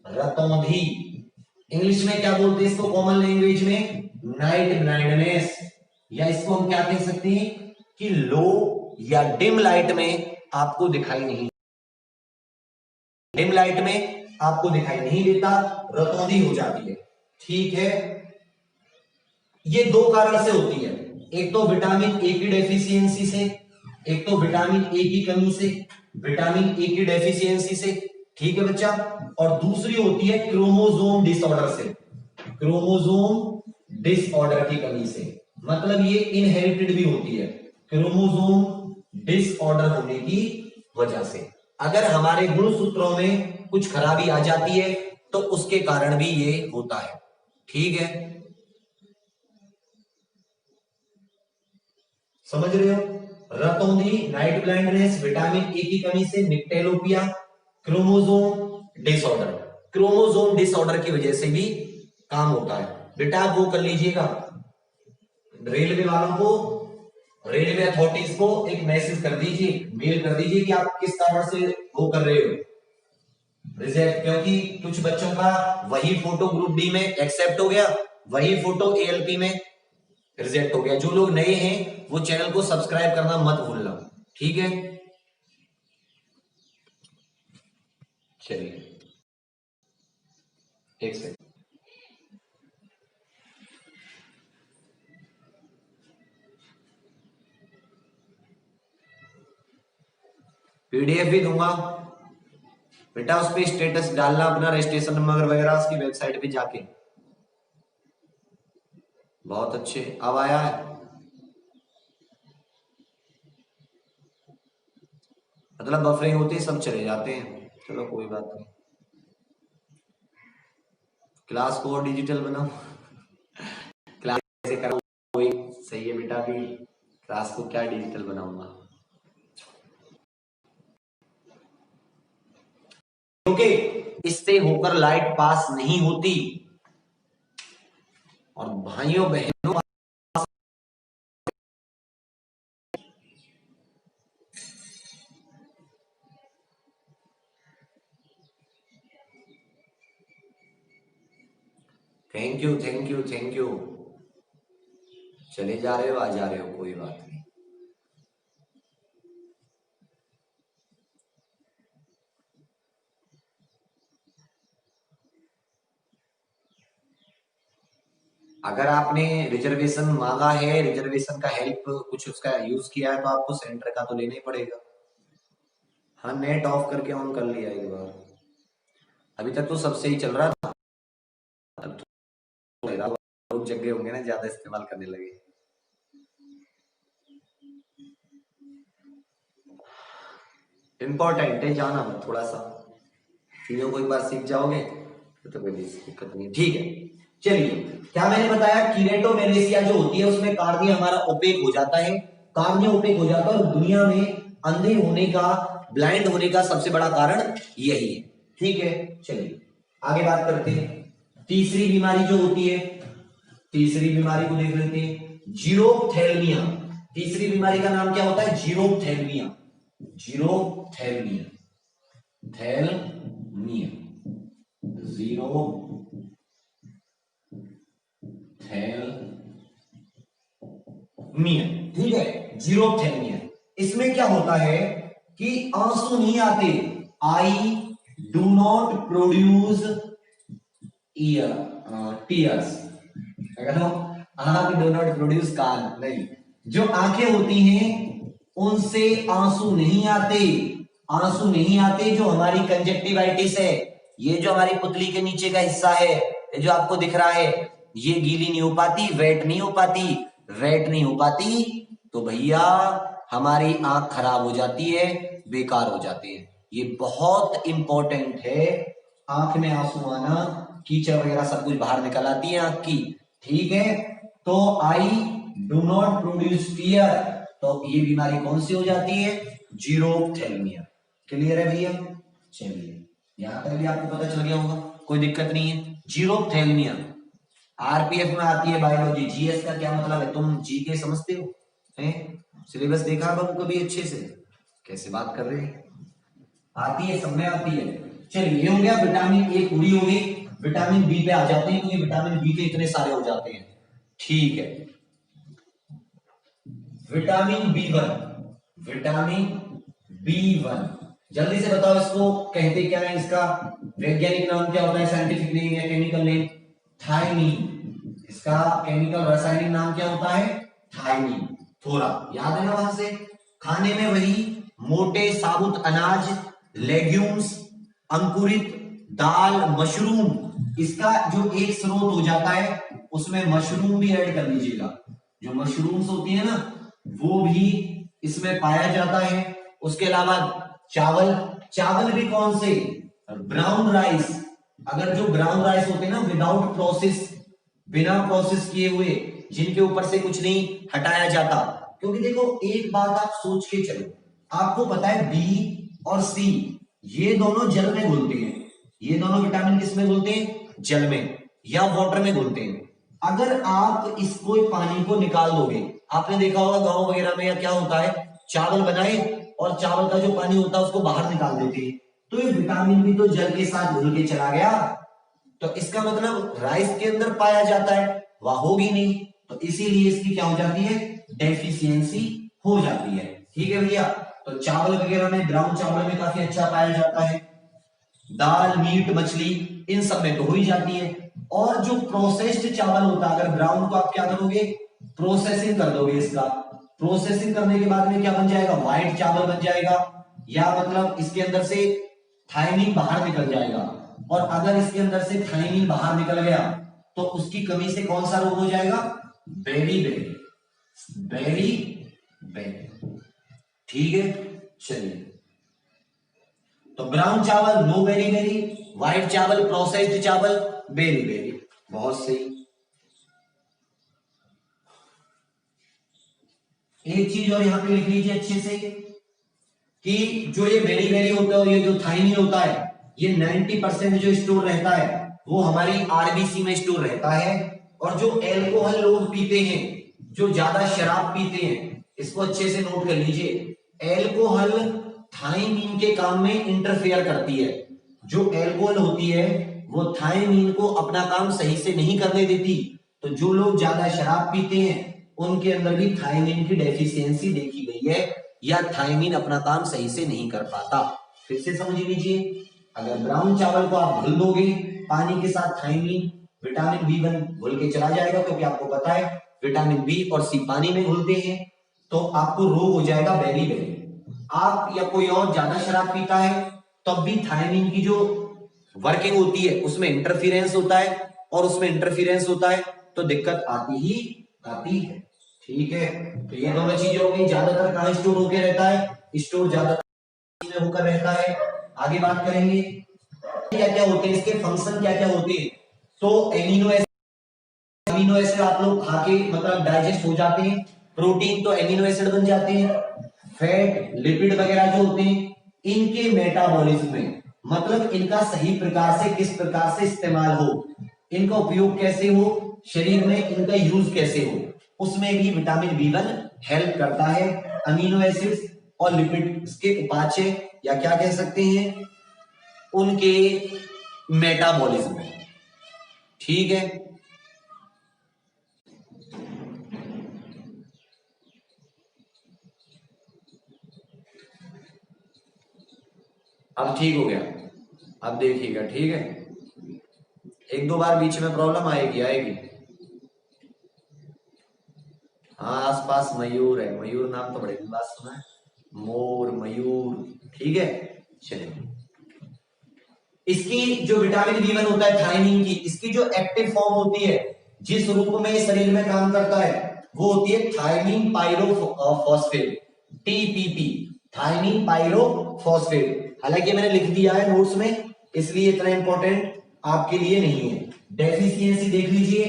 रतौंधी। इंग्लिश में क्या बोलते हैं इसको कॉमन लैंग्वेज में? नाइट ब्लाइंडनेस, या इसको हम क्या कह सकते हैं कि लो या डिम लाइट में आपको दिखाई नहीं, डिम लाइट में आपको दिखाई नहीं देता, रतौंधी हो जाती है, ठीक है। ये दो कारण से होती है, एक तो विटामिन ए की डेफिशिएंसी से, एक तो विटामिन ए की कमी से, विटामिन ए की डेफिशिएंसी से, ठीक है बच्चा। और दूसरी होती है क्रोमोसोम डिसऑर्डर से, क्रोमोसोम डिसऑर्डर की कमी से। मतलब ये इनहेरिटेड भी होती है क्रोमोसोम डिसऑर्डर होने की वजह से। अगर हमारे गुणसूत्रों में कुछ खराबी आ जाती है तो उसके कारण भी ये होता है। ठीक है, समझ रहे हो? रतौंधी, नाइट ब्लाइंडनेस, विटामिन ए की कमी से निक्टेलोपिया, क्रोमोसोम डिसऑर्डर, क्रोमोसोम डिसऑर्डर की वजह से भी काम होता है। बेटा आप वो कर लीजिएगा, रेलवे वालों को, रेलवे अथॉरिटीज को एक मैसेज कर दीजिए, मेल कर दीजिए कि आप किस कारण से वो कर रहे हो रिजेक्ट, क्योंकि कुछ बच्चों का वही फोटो ग्रुप डी में एक्सेप्ट हो गया, वही फोटो एएलपी में रिजेक्ट हो गया। जो लोग नए हैं वो चैनल को सब्सक्राइब करना मत भूलना, ठीक है? चलिए एक सेकंड, पीडीएफ भी दूंगा बेटा, उस पर स्टेटस डालना अपना, रजिस्ट्रेशन नंबर वगैरह उसकी वेबसाइट पे जाके। बहुत अच्छे, अब आया है। मतलब बफरिंग होती है, सब चले जाते हैं, चलो कोई बात नहीं। क्लास को डिजिटल बनाओ, क्लास कैसे करूँ, कोई सही है बेटा, भी क्लास को क्या डिजिटल बनाऊंगा, क्योंकि इससे होकर लाइट पास नहीं होती। और भाइयों बहनों, thank you thank you thank you, चले जा रहे हो आ जा रहे हो, कोई बात नहीं। अगर आपने रिजर्वेशन मांगा है, रिजर्वेशन का हेल्प कुछ उसका यूज किया है, तो आपको सेंटर का तो लेना ही पड़ेगा। हाँ, नेट ऑफ करके ऑन कर लिया एक बार, अभी तक तो सब सही चल रहा था, अब तो लोग जग गए होंगे ना, ज्यादा इस्तेमाल करने लगे। इंपॉर्टेंट है, जाना मत थोड़ा सा, चीजों को एक बार सीख जाओगे तो कोई दिक्कत नहीं। ठीक है, चलिए, क्या मैंने बताया, कीरेटोमेलेसिया जो होती है उसमें कार्निया हमारा ओपेक हो जाता है, कार्निया ओपेक हो जाता है, और दुनिया में अंधे होने का, ब्लाइंड होने का सबसे बड़ा कारण यही है। ठीक है, चलिए आगे बात करते हैं। तीसरी बीमारी जो होती है, तीसरी बीमारी को देख लेते हैं, जीरोप्थेल्मिया। तीसरी बीमारी का नाम क्या होता है? जीरोप्थेल्मिया, जीरोप्थेल्मिया, थैलमिया, जीरो थैलमिया, ठीक है, जीरोप्थेल्मिया। इसमें क्या होता है कि आंसू नहीं आते, आई do not produce year tears, अगर आंख डू नॉट प्रोड्यूस, कान नहीं, जो आंखें होती हैं उनसे आंसू नहीं आते, आंसू नहीं आते। जो हमारी कंजक्टिवाइटिस है, ये जो हमारी पुतली के नीचे का हिस्सा है, ये जो आपको दिख रहा है, ये गीली नहीं हो पाती, वेट नहीं हो पाती, वेट नहीं हो पाती, तो भैया हमारी आंख खराब हो जाती है, बेकार हो जाती है। ये बहुत इंपॉर्टेंट है, आंख में आंसू आना, कीचड़ वगैरह सब कुछ बाहर निकल आती है आंख की, ठीक है? तो I do not produce tear, तो ये बीमारी कौन सी हो जाती है? जीरोप्थेल्मिया। क्लियर है भैया? चलिए, यहां तक भी आपको पता चल गया होगा, कोई दिक्कत नहीं है। जीरोप्थेल्मिया आरपीएफ में आती है, बायोलॉजी, जीएस का क्या मतलब है, तुम जी के समझते हो? हैं? सिलेबस देखा बाबू कभी अच्छे से? कैसे बात कर रहे हैं, आती है, सब में आती है। चलिए, ये हो गया, विटामिन ए पूरी हो गई, विटामिन बी पे आ जाते हैं, क्योंकि विटामिन बी के इतने सारे हो जाते हैं। ठीक है, vitamin B one, vitamin B one, जल्दी से बताओ इसको कहते क्या है, इसका वैज्ञानिक नाम क्या होता है, साइंटिफिक नेम या केमिकल नेम? थायमीन। इसका केमिकल रासायनिक नाम क्या होता है? थायमीन। थोड़ा याद है ना वहां से? खाने में वही मोटे साबुत अनाज, लेग्यूम्स, अंकुरित दाल, मशरूम, इसका जो एक स्रोत हो जाता है उसमें मशरूम भी ऐड कर लीजिएगा, जो मशरूम्स होती है ना वो भी इसमें पाया जाता है। उसके अलावा चावल, चावल भी कौन से, ब्राउन राइस। अगर जो ब्राउन राइस होते हैं ना विदाउट प्रोसेस, बिना प्रोसेस किए हुए, जिनके ऊपर से कुछ नहीं हटाया जाता, क्योंकि देखो एक बात आप सोच के चलो, आपको पता है बी और सी ये दोनों जल में घुलते हैं, ये दोनों विटामिन किस में घुलते हैं, जल में या वाटर में घुलते हैं। अगर आप इसको पानी को निकाल दोगे, आपने देखा होगा गांव वगैरह में या क्या होता है, चावल बनाए और चावल का जो पानी होता है उसको बाहर निकाल देते हैं, तो ये विटामिन भी तो जल के साथ घुल के चला गया। तो इसका मतलब राइस के अंदर पाया जाता है, वह होगी नहीं, तो इसीलिए इसकी क्या हो जाती है, डेफिशिएंसी हो जाती है। ठीक है भैया, तो चावल वगैरह में, ब्राउन चावल में काफी अच्छा पाया जाता है, दाल मीट मछली इन सब में तो हो ही जाती है। और जो प्रोसेस्ड चावल होता है, अगर ब्राउन को आप क्या करोगे, प्रोसेसिंग कर दोगे, इसका प्रोसेसिंग करने के बाद में क्या बन जाएगा, व्हाइट चावल बन जाएगा, या मतलब इसके अंदर से थायमिन बाहर निकल जाएगा। और अगर इसके अंदर से थायमिन बाहर निकल गया तो उसकी कमी से कौन सा रोग हो जाएगा, बेरी बेरी, बेरी बेरी। ठीक है, चलिए, तो ब्राउन चावल नो बेरी बेरी, व्हाइट चावल प्रोसेस्ड चावल बेरी बेरी। बहुत सही। एक चीज और यहां पे लिख लीजिए अच्छे से कि जो ये बेरी बेरी होता है, ये जो थाइमिन होता है, ये 90% जो स्टोर रहता है वो हमारी आरबीसी में स्टोर रहता है। और जो एल्कोहल लोग पीते हैं, जो ज्यादा शराब पीते हैं, इसको अच्छे से नोट कर लीजिए, एल्कोहल थाइमिन के काम में इंटरफेयर करती है। जो एल्कोहल होती है वो थाइमिन को अपना काम सही से नहीं करने देती, तो जो लोग ज्यादा शराब पीते हैं उनके अंदर भी थाइमिन की डेफिशिएंसी देखी गई है, या थाइमिन अपना काम सही से नहीं कर पाता। फिर से समझ लीजिए, अगर ब्राउन चावल को आप घुल दोगे पानी के साथ, थाइमिन विटामिन B1 घुल के चला जाएगा, क्योंकि आपको पता है विटामिन बी और सी पानी में घुलते हैं, तो आपको रोग हो जाएगा बेरी बेरी। आप या कोई और ज्यादा शराब पीता है तब भी थायमिन की जो वर्किंग होती है उसमें इंटरफेरेंस होता है, और उसमें इंटरफेरेंस होता है तो दिक्कत आती ही आती है। ठीक है, तो ये दोनों चीजें हो गई। ज्यादातर कहां स्टोर होकर रहता है, स्टोर ज्यादातर में होकर रहता है। आगे बात करेंगे क्या क्या होते हैं, इसके फंक्शन क्या क्या होते हैं। तो एमिनो एसिड, अमीनो एसिड आप लोग खा के मतलब डाइजेस्ट हो जाते हैं, प्रोटीन तो एमिनो एसिड बन जाते हैं, फैट लिपिड वगैरह जो होते हैं इनके मेटाबॉलिज्म में, मतलब इनका सही प्रकार से किस प्रकार से इस्तेमाल हो, इनका उपयोग कैसे हो शरीर में, इनका यूज कैसे हो, उसमें भी विटामिन B1 हेल्प करता है। अमीनो एसिड्स और लिपिड इसके उपाचय या क्या कह सकते हैं, उनके मेटाबॉलिज्म में। ठीक है, अब ठीक हो गया, अब देखिएगा। ठीक है, एक दो बार बीच में प्रॉब्लम आएगी आएगी। हाँ, आसपास मयूर है, मयूर नाम तो बड़े दिन बाद सुना है, मोर मयूर। ठीक है, चलिए, इसकी जो विटामिन B1 होता है थायमिन की, इसकी जो एक्टिव फॉर्म होती है, जिस रूप में शरीर में काम करता है, वो होती है thiamine pyrophosphate, TPP, thiamine pyrophosphate. हालांकि मैंने लिख दिया है नोट्स में, इसलिए इतना इंपॉर्टेंट आपके लिए नहीं है। डेफिशिएंसी देख लीजिए,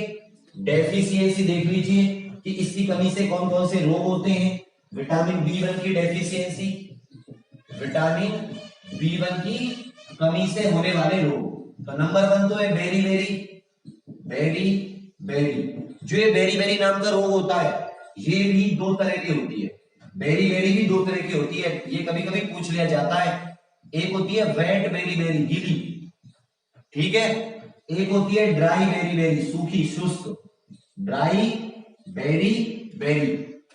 डेफिशिएंसी देख लीजिए कि इसकी कमी से कौन कौन से रोग होते हैं। विटामिन B1 की डेफिशिएंसी, विटामिन B1 की कमी से होने वाले रोग। तो नंबर 1 तो है बेरी बेरी, बेरी बेरी। जो ये बेरी बेरी नाम का रोग होता है ये भी दो तरह की होती है, बेरी बेरी भी दो तरह की होती है, ये कभी कभी पूछ लिया जाता है। एक होती है वेट बेरी बेरी, गीली, ठीक है, एक होती है ड्राई बेरी बेरी, सूखी शुष्क, ड्राई बेरी बेरी।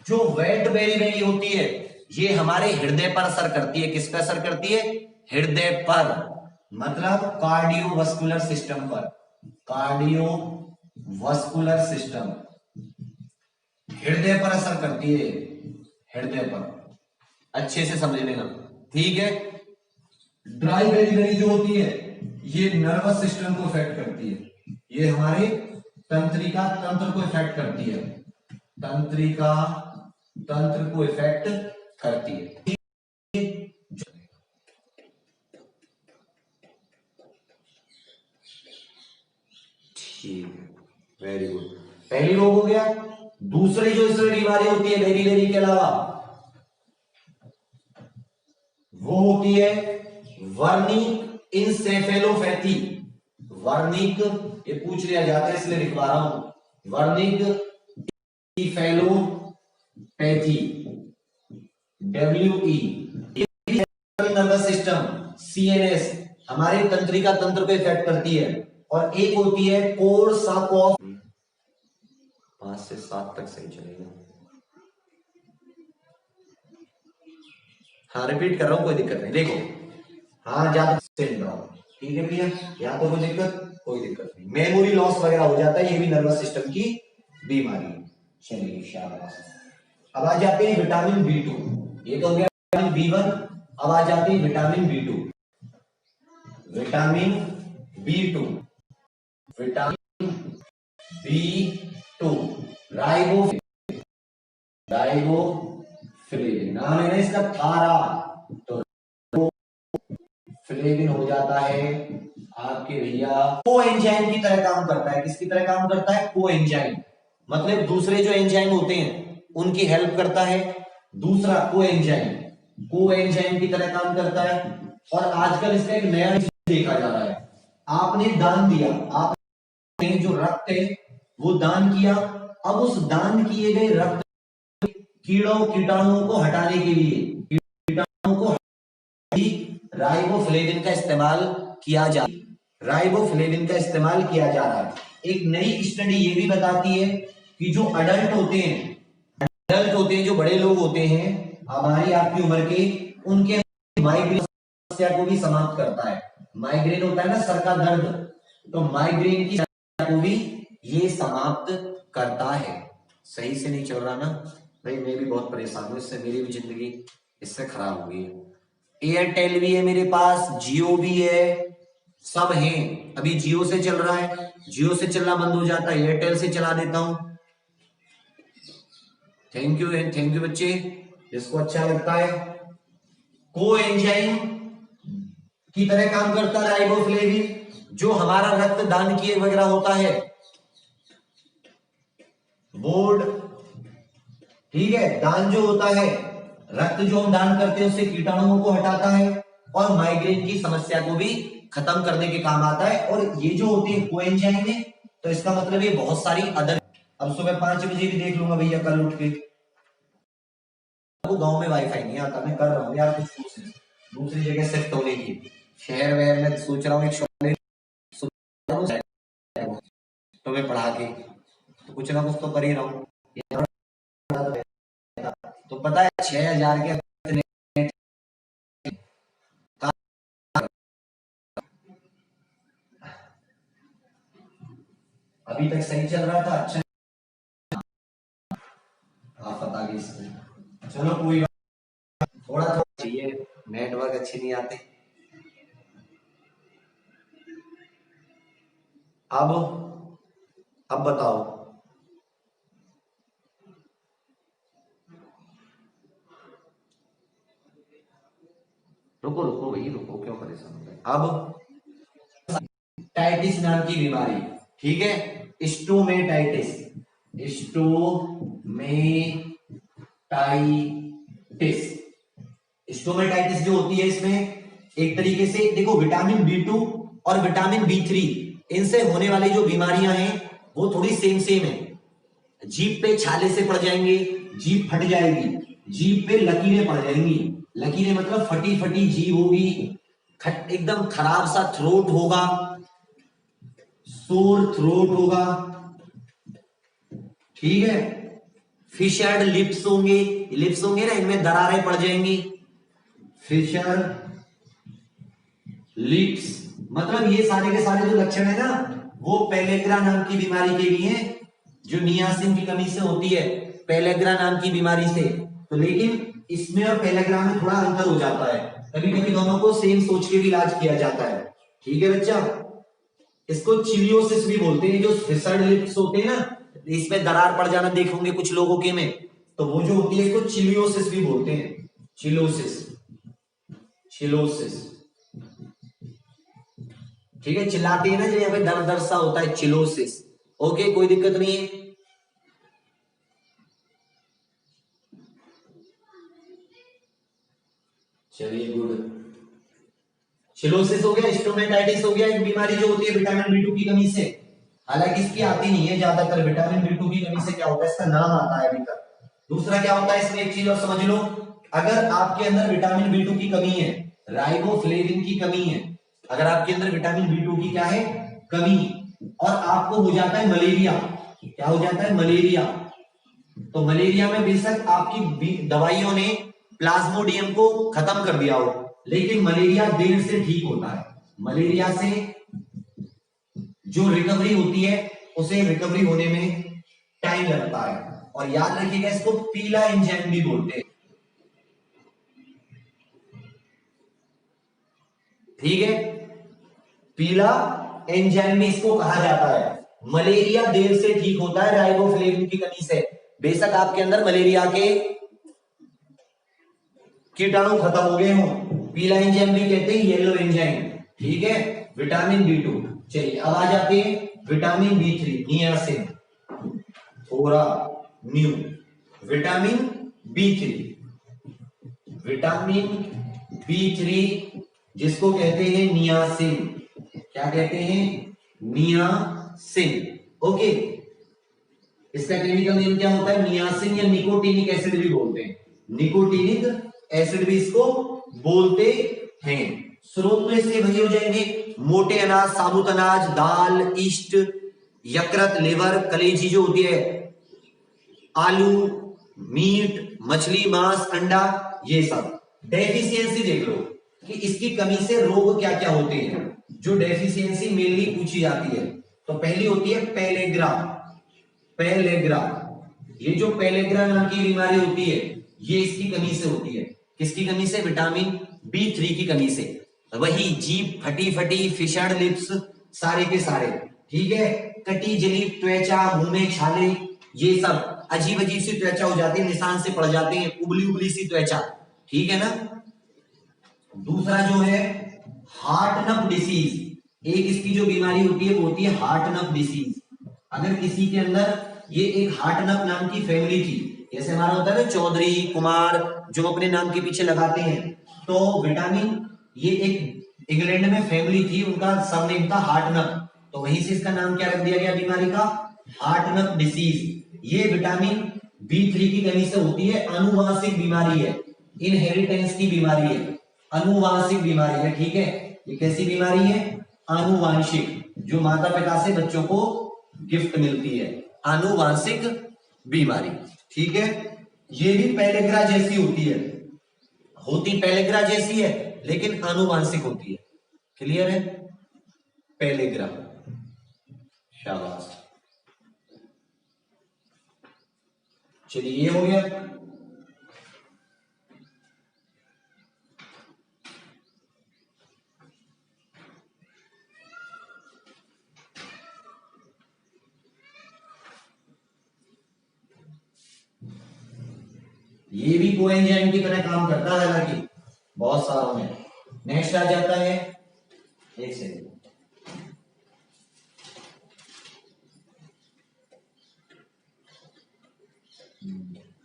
जो वेट बेरी बेरी होती है ये हमारे हृदय पर असर करती है। किस पर असर करती है, हृदय पर, मतलब कार्डियोवास्कुलर सिस्टम पर, कार्डियोवास्कुलर सिस्टम, हृदय पर असर करती है, हृदय पर, अच्छे से समझ लेना। ठीक है, ड्राई बेरी बेरी जो होती है ये नर्वस सिस्टम को इफेक्ट करती है, ये हमारे तंत्रिका तंत्र को इफेक्ट करती है। तंत्रिका तंत्र को इफेक्ट करती है। ठीक है, वेरी गुड। पहली रोग हो गया। दूसरी जो इसमें बीमारी होती है बेरी के अलावा, वो होती है वर्निक इंसेफेलोपैथी। वर्निक, ये पूछ लिया जाता है इसलिए लिखवा रहा हूं, Wernicke encephalopathy, WE। Nervous system, CNS, हमारे तंत्रिका तंत्र को इफेक्ट करती है। और एक होती है कोर्साकॉफ। 5 से 7 तक सही चलेगा। हाँ, रिपीट कर रहा हूं, कोई दिक्कत नहीं। देखो, हाँ ज्यादा ठीक है भैया, या तो कोई दिक्कत नहीं। मेमोरी लॉस वगैरह हो जाता है, ये भी नर्वस सिस्टम की बीमारी है। चलिए शाबाश। अब आ जाते हैं विटामिन B2। ये तो हो गया विटामिन B1। अब आ जाते हैं vitamin B2। Vitamin B2, vitamin B2, riboflavin, नाम है ना इसका थारा। तो फ्लेविन हो जाता है आपके भैया, कोएंजाइम की तरह काम करता है। किसकी तरह काम करता है? कोएंजाइम, मतलब दूसरे जो एंजाइम होते हैं उनकी हेल्प करता है। दूसरा कोएंजाइम की तरह काम करता है। और आजकल इसका एक नया देखा जा रहा है। आपने दान दिया, आपने जो रक्त है वो दान किया। अब उस दान किए गए रक्त कीटाणुओं को हटाने के लिए राइबोफ्लेविन का इस्तेमाल किया जा रहा है। एक नई स्टडी ये भी बताती है कि जो अडल्ट होते हैं, जो बड़े लोग होते हैं हमारी आपकी उम्र के, उनके माइग्रेन समस्या को भी समाप्त करता है। माइग्रेन होता है ना, सर का दर्द, तो माइग्रेन की समस्या को भी ये समाप्त करता है। सही से नहीं चल रहा ना भाई, मैं भी बहुत परेशान हूँ इससे, मेरी भी जिंदगी इससे खराब हो गई है। एयरटेल भी है मेरे पास, जियो भी है, सब हैं। अभी जियो से चल रहा है, जियो से चलना बंद हो जाता है, एयरटेल से चला देता हूं। थैंक यू बच्चे, जिसको अच्छा लगता है। कोएंजाइम की तरह काम करता है राइबोफ्लेविन, जो हमारा रक्त दान किए वगैरह होता है। बोर्ड, ठीक है, दान जो होता है, रक्त जो हम दान करते हैं उससे कीटाणुओं को हटाता है और माइग्रेन की समस्या को भी खत्म करने के काम आता है। और ये जो होती है कोएंजाइम है, तो इसका मतलब ये बहुत सारी अदर। अब सुबह 5 बजे भी देख लूंगा भैया कल उठ के। वो गांव में वाईफाई नहीं आता, मैं कर रहा हूँ यार कुछ कोशिश दूसरी जगह शिफ्ट होने की। शहर वहर में सोच रहा हूँ एक तो मैं पढ़ा के तो कुछ ना कुछ तो कर ही रहा हूँ। तो पता है 6000 के अभी तक सही चल रहा था। अच्छा, आफत आ गई इसमें। चलो कोई बात, थोड़ा चाहिए, नेटवर्क अच्छे नहीं आते। अब बताओ, रुको भाई रुको, क्यों परेशान हो गए। अब टाइटिस नाम की बीमारी, ठीक है, स्टोमेटाइटिस जो होती है, इसमें एक तरीके से देखो विटामिन B2 और विटामिन B3, इनसे होने वाली जो बीमारियां हैं वो थोड़ी सेम है। जीभ पे छाले से पड़ जाएंगे, जीभ फट जाएगी, जीभ पे लकीरें पड़ जाएंगी। लकीरें मतलब फटी जीभ होगी, एकदम खराब सा थ्रोट होगा, सोर थ्रोट होगा, ठीक है। फिशर्ड लिप्स होंगे ना, इनमें दरारें पड़ जाएंगी। फिशर लिप्स मतलब ये सारे के सारे जो लक्षण है ना, वो पेलेग्रा नाम की बीमारी के भी हैं, जो नियासिन की कमी से होती है, पेलेग्रा नाम की बीमारी से। तो लेकिन इसमें और पेलेग्रा में थोड़ा अंतर हो जाता है, कभी कभी दोनों को सेम सोच के भी इलाज किया जाता है, ठीक है बच्चा। इसको चिलियोसिस भी बोलते हैं, जो फिशर्ड लिप्स होते हैं ना, इसमें दरार पड़ जाना देखोगे कुछ लोगों के में, तो वो जो होती है इसको चिलियोसिस भी बोलते हैं, चिलोसिस, चिलोसिस। ठीक है, चिल्लाते हैं ना जो यहाँ पे दर्द दर्द सा होता है, चिलोसिस। ओके, कोई दिक्कत नहीं है। चलिए गुड। चिलोसिस हो गया, स्टोमेटाइटिस हो गया, एक बीमारी जो होती है विटामिन B2 की कमी से। हालांकि इसकी आती नहीं है ज्यादातर, विटामिन B2 की कमी से क्या होता है, इसका नाम आता है अभी तक। दूसरा क्या होता है इसमें, एक चीज और समझ लो, अगर आपके अंदर विटामिन B2 की कमी है, राइबोफ्लेविन की कमी है, अगर आपके अंदर विटामिन B2 की क्या है, कमी, और आपको हो जाता है मलेरिया, क्या हो जाता है, मलेरिया, तो मलेरिया में बेशक आपकी दवाइयों ने प्लाज्मोडियम को खत्म कर दिया हो, लेकिन मलेरिया देर से ठीक होता है। मलेरिया से जो रिकवरी होती है उसे रिकवरी होने में टाइम लगता है। और याद रखिएगा इसको पीला एंजाइम भी बोलते हैं। ठीक है, पीला एंजाइम भी इसको कहा जाता है। मलेरिया देर से ठीक होता है राइबोफ्लेविन की कमी से। बेशक आपके अंदर मलेरिया के कीटाणु खत्म हो गए हो, पीला एंजाइम भी कहते हैं, येलो एंजाइम। ठीक है, विटामिन B2। चलिए अब आ जाते हैं विटामिन B3, नियासिन, थोड़ा new, vitamin B3, vitamin B3 जिसको कहते हैं नियासिन, क्या कहते हैं, नियासिन। ओके, इसका केमिकल नेम क्या होता है, नियासिन, या निकोटीनिक एसिड भी बोलते हैं, निकोटीनिक एसिड भी इसको बोलते हैं। स्रोत तो इससे वही हो जाएंगे, मोटे अनाज, साबुत अनाज, दाल, ईस्ट, यकृत, लिवर, कलेजी जो होती है, आलू, मीट, मछली, मांस, अंडा, ये सब। डेफिशिएंसी देख लो कि इसकी कमी से रोग क्या क्या होते हैं, जो डेफिशिएंसी मेनली पूछी जाती है। तो पहली होती है पेलेग्रा, पेलेग्रा, ये जो पेलेग्रा नाम की बीमारी होती है ये इसकी कमी से होती है। किसकी कमी से, विटामिन B3 की कमी से। वही जीभ फटी फटी, फिशर्ड लिप्स, सारे के सारे। ठीक है, कटी जली त्वचा, मुंह में छाले, ये सब अजीब अजीब सी त्वचा हो जाती है, निशान से पड़ जाते हैं, उबली उबली सी त्वचा। ठीक है ना। दूसरा जो है हार्ट नप डिसीज, एक इसकी जो बीमारी होती है वो होती है हार्ट नप डिसीज। अगर किसी के अंदर ये एक हार्ट नप नाम की फैमिली थी, जैसे हमारा होता है ना चौधरी, कुमार, जो अपने नाम के पीछे लगाते हैं, तो विटामिन, ये एक इंग्लैंड में फैमिली थी, उनका सरनेम था हार्ट नप, तो वहीं से इसका नाम क्या रख दिया गया बीमारी का, हार्ट नप डिसीज। ये विटामिन B3 की कमी से होती है, आनुवांशिक बीमारी है, इनहेरिटेंस की बीमारी है, आनुवांशिक बीमारी है। ठीक है, ये कैसी बीमारी है, आनुवांशिक, जो माता पिता से बच्चों को गिफ्ट मिलती है, आनुवांशिक बीमारी। ठीक है, ये भी पेलेग्रा जैसी होती है, होती पेलेग्रा जैसी है लेकिन आनुवांशिक होती है। क्लियर है, पेलेग्रा, शाबाश। चलिए ये हो गया। ये भी कोएंजाइम की तरह काम करता है, हालांकि बहुत सारों में। नेक्स्ट आ जाता है, एक सेकंड,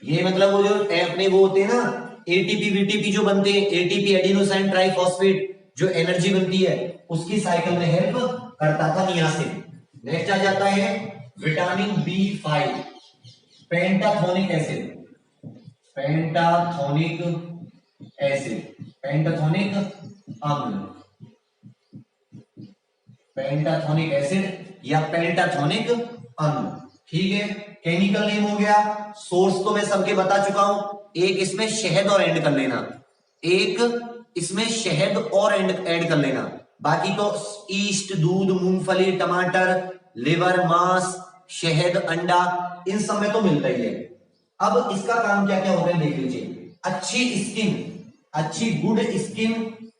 ये मतलब वो जो अपने वो होते हैं ना एटीपी वीटीपी जो बनते हैं, एटीपी एडिनोसाइन ट्राइफॉस्फेट, जो एनर्जी बनती है उसकी साइकिल में हेल्प करता था नियासिन। नेक्स्ट आ जाता है vitamin B5, pantothenic acid, pantothenic acid, pantothenic अम्ल, पेंटाथोनिक एसिड या पेंटाथोनिक अम्ल। ठीक है, केमिकल नेम हो गया, सोर्स तो मैं सबके बता चुका हूं, एक इसमें शहद और ऐड कर लेना, एक इसमें शहद और ऐड कर लेना, बाकी तो ईस्ट, दूध, मूंगफली, टमाटर, लिवर, मांस, शहद, अंडा, इन सब में तो मिलता ही है। अब इसका काम क्या क्या होता है देख लीजिए, अच्छी स्किन, अच्छी गुड स्किन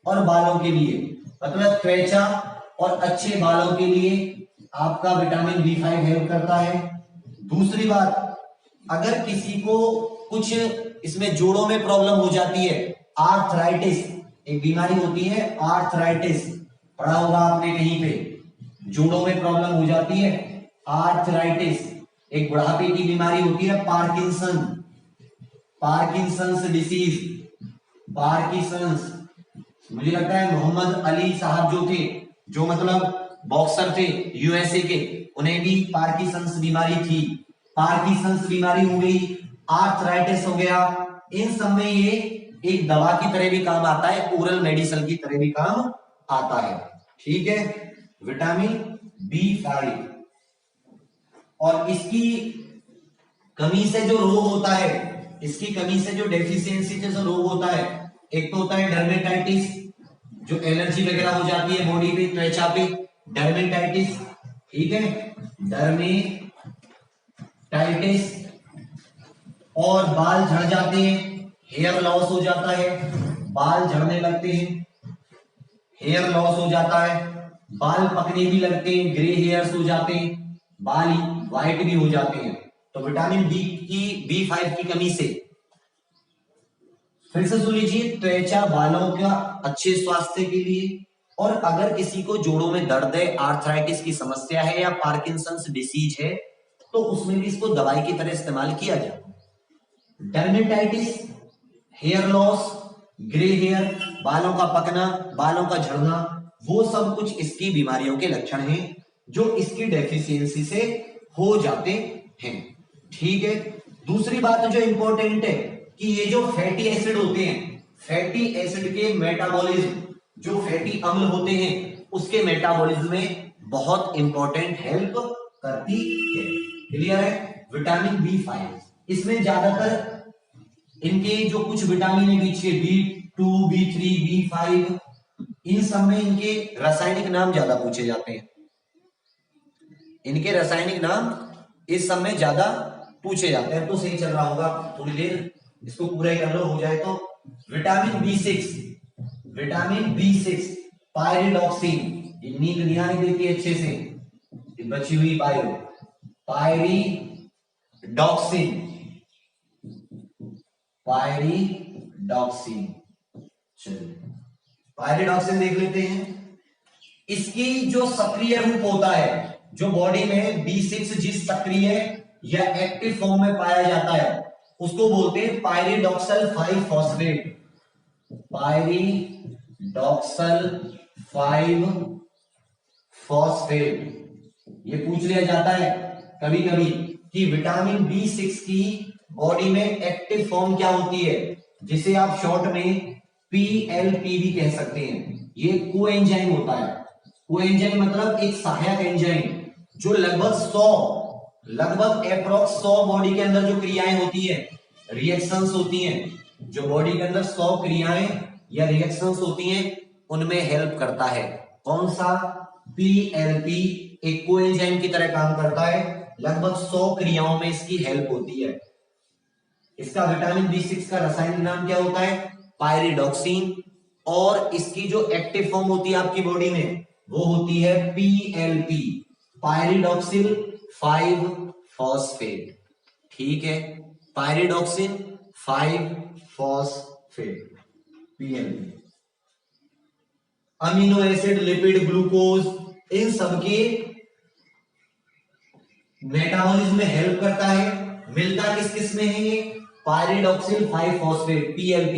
और बालों के लिए, मतलब त्वचा और अच्छे बालों के लिए आपका विटामिन B5 हेल्प करता है। दूसरी बात, अगर किसी को कुछ इसमें जोड़ों में प्रॉब्लम हो जाती है, आर्थराइटिस एक बीमारी होती है, आर्थराइटिस पढ़ा होगा आपने कहीं पे, जोड़ों में प्रॉब्लम हो जाती है आर्थराइटिस। एक बुढ़ापे की बीमारी होती है पार्किंसन, पार्किंसंस डिसीज, पार्किंसंस। मुझे लगता है मोहम्मद अली साहब जो थे, जो मतलब बॉक्सर थे यूएसए के, उन्हें भी पार्किंसंस बीमारी थी। पार्किंसंस बीमारी हो गई, आर्थराइटिस हो गया, इन सब में ये एक दवा की तरह भी काम आता है, ओरल मेडिसिन की तरह भी काम आता है। ठीक है, विटामिन B5 और इसकी कमी से जो रोग होता है, इसकी कमी से जो डेफिशिएंसी से जो रोग होता है, एक तो होता है डर्मेटाइटिस, जो एलर्जी वगैरह हो जाती है बॉडी पे, त्वचा पे, डर्मेटाइटिस। ठीक है, डर्मेटाइटिस, और बाल झड़ जाते हैं, हेयर लॉस हो जाता है, बाल झड़ने लगते हैं, हेयर लॉस हो जाता है, बाल पकने भी लगते हैं, ग्रे हेयर्स हो जाते हैं, बाल व्हाइट भी हो जाते हैं। तो विटामिन B5 की कमी से, फिर से सुन लीजिए, त्वचा बालों का अच्छे स्वास्थ्य के लिए, और अगर किसी को जोड़ों में दर्द है, आर्थराइटिस की समस्या है या पार्किंसंस डिसीज है, तो उसमें भी इसको दवाई की तरह इस्तेमाल किया जाता है। Dermatitis, hair loss, grey hair, बालों का पकना, बालों का झड़ना, वो सब कुछ इसकी बीमारियों के लक्षण हैं जो इसकी डेफिशिएंसी से हो जाते हैं। ठीक है, दूसरी बात जो इंपॉर्टेंट है कि ये जो फैटी एसिड होते हैं, फैटी एसिड के मेटाबॉलिज्म, जो फैटी अम्ल होते हैं उसके मेटाबॉलिज्म में बहुत इंपॉर्टेंट हेल्प करती है। क्लियर है? विटामिन B5 इसमें ज्यादातर इनके जो कुछ विटामिन है बीच के, B2, B3, B5, इन सब में इनके रासायनिक नाम ज्यादा पूछे जाते हैं, इनके रासायनिक नाम इस सब में ज्यादा पूछे जाते हैं। तो सही चल रहा होगा, थोड़ी देर इसको पूरा ही कर लो, हो जाए तो। Vitamin B6, vitamin B6 pyridoxine, ये नींद नहीं आने देती अच्छे से, ये बची हुई पायरिडॉक्सिन, पायरिडॉक्सिन। चलिए पायरिडॉक्सिन देख लेते हैं। इसकी जो सक्रिय रूप होता है, जो बॉडी में B6 जिस सक्रिय या एक्टिव फॉर्म में पाया जाता है उसको बोलते हैं पायरिडॉक्सल 5 फॉस्फेट, पायरिडॉक्सल 5 फॉस्फेट। ये पूछ लिया जाता है कभी कभी कि विटामिन B6 की बॉडी में एक्टिव फॉर्म क्या होती है, जिसे आप शॉर्ट में PLP भी कह सकते हैं। ये कोएंजाइम होता है। कोएंजाइम मतलब एक सहायक एंजाइम जो लगभग अप्रोक्स 100 बॉडी के अंदर जो क्रियाएं होती है, रिएक्शंस होती हैं, जो बॉडी के अंदर 100 क्रियाएं या रिएक्शंस होती हैं उनमें हेल्प करता है। कौन सा? PLP एक कोएंजाइम की तरह काम करता है, लगभग 100 क्रियाओं में इसकी हेल्प होती है। इसका विटामिन B6 का रासायनिक नाम क्या होता है? पायरिडॉक्सिन। और इसकी जो एक्टिव फॉर्म होती है आपकी बॉडी में वो होती है PLP, पायरिडॉक्सिल 5 फॉस्फेट। ठीक है, pyridoxine 5 phosphate, PLP। Amino acid, lipid, glucose, इन सबके मेटाबॉलिज्म में हेल्प करता है। मिलता किस किस में है ये? पायरिडॉक्सिल 5 फॉस्फेट, PLP।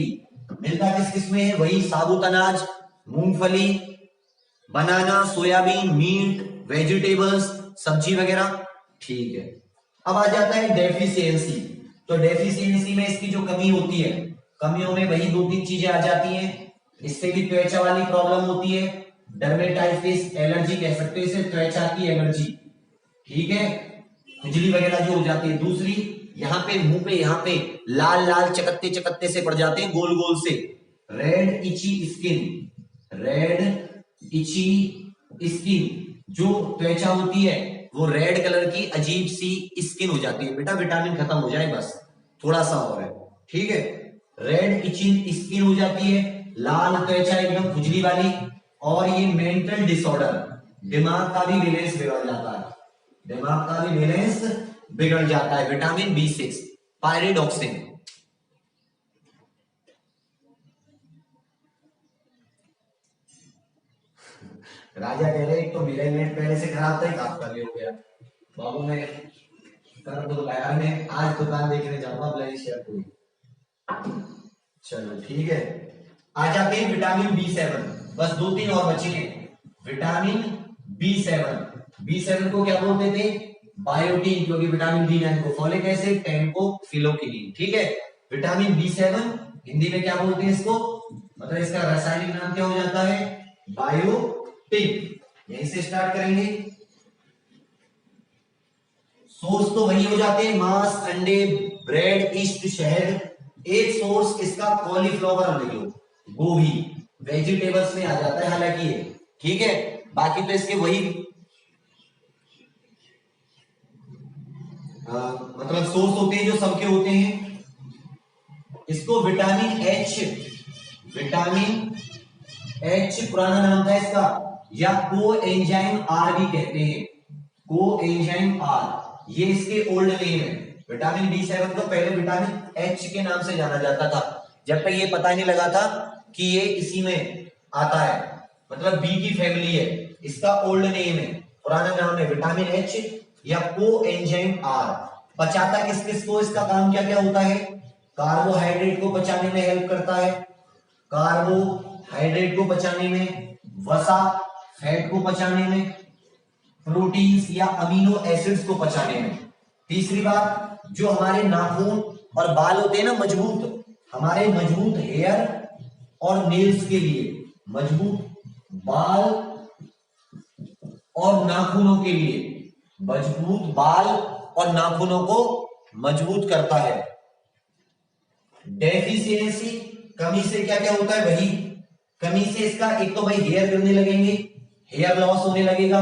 मिलता किस किस में है? वही साबुत अनाज, मूंगफली, बनाना, सोयाबीन, मीट, वेजिटेबल्स, सब्जी वगैरह। ठीक है, अब आ जाता है डेफिशिएंसी। तो डेफिशिएंसी में इसकी जो कमी होती है, कमियों में वही 2-3 चीजें आ जाती हैं। इससे भी त्वचा वाली प्रॉब्लम होती है, डर्मेटाइटिस, एलर्जी कह सकते हैं इसे, त्वचा की एलर्जी। ठीक है, खुजली वगैरह जो हो जाती है। दूसरी, यहाँ पे मुंह पे यहाँ पे लाल लाल चकत्ते चकत्ते से पड़ जाते हैं, गोल गोल से, रेड इची स्किन, रेड इची स्किन, जो त्वचा होती है वो रेड कलर की अजीब सी स्किन हो जाती है। बेटा विटामिन खत्म हो जाए बस, थोड़ा सा और है। ठीक है, रेड इची स्किन हो जाती है, लाल त्वचा एकदम खुजली वाली। और ये मेंटल डिसऑर्डर, दिमाग का भी बैलेंस बिगड़ जाता है, दिमाग का भी बैलेंस बिगड़ जाता है। विटामिन B6 पायरिडॉक्सिन, राजा कह रहे एक तो मेरा नेट पहले से खराब था, एक आपका भी हो गया। बाबू ने कर दो यार, मैं आज दुकान देखने जाऊंगा ब्लैक शेयर कोई। चलो ठीक है, आ जाते हैं विटामिन B7, बस 2-3 और बचे हैं। विटामिन B7 को क्या बोलते थे? बायोटीन, क्योंकि विटामिन B9 को फोलिक एसिड, 10 को फिलोक्विनिन। ठीक है, विटामिन B7 हिंदी में क्या बोलते हैं इसको, मतलब इसका रासायनिक नाम क्या हो जाता है? बायोटिन। यहीं से स्टार्ट करेंगे। सोर्स तो वही हो जाते हैं, मांस, अंडे, ब्रेड, ईस्ट, शहद। एक सोर्स इसका कॉलीफ्लावर लिख लो, गोभी, वेजिटेबल्स में आ जाता है हालांकि ये। ठीक है, बाकी तो इसके वही मतलब सोर्स होते हैं जो सबके होते हैं। इसको विटामिन एच पुराना नाम था इसका, या को एंजाइम आर भी कहते हैं, को एंजाइम आर, ये इसके ओल्ड नेम है। विटामिन B7 को पहले विटामिन एच के नाम से जाना जाता था, जब तक ये पता नहीं लगा था कि ये इसी में आता है, मतलब बी की फैमिली है। इसका ओल्ड नेम है, पुराना नाम है विटामिन एच या को एंजाइम आर। पचाता किस किस को, इसका काम क्या क्या होता है? कार्बोहाइड्रेट को पचाने में हेल्प करता है, कार्बोहाइड्रेट को पचाने में, वसा फैट को पचाने में, प्रोटीन्स या अमीनो एसिड्स को पचाने में। तीसरी बात, जो हमारे नाखून और बाल होते हैं ना मजबूत, हमारे मजबूत हेयर और नेल्स के लिए, मजबूत बाल और नाखूनों के लिए, मजबूत बाल और नाखूनों को मजबूत करता है। डेफिशिएंसी, कमी से क्या क्या होता है? वही कमी से इसका एक तो भाई हेयर गिरने लगेंगे, हेयर लॉस होने लगेगा,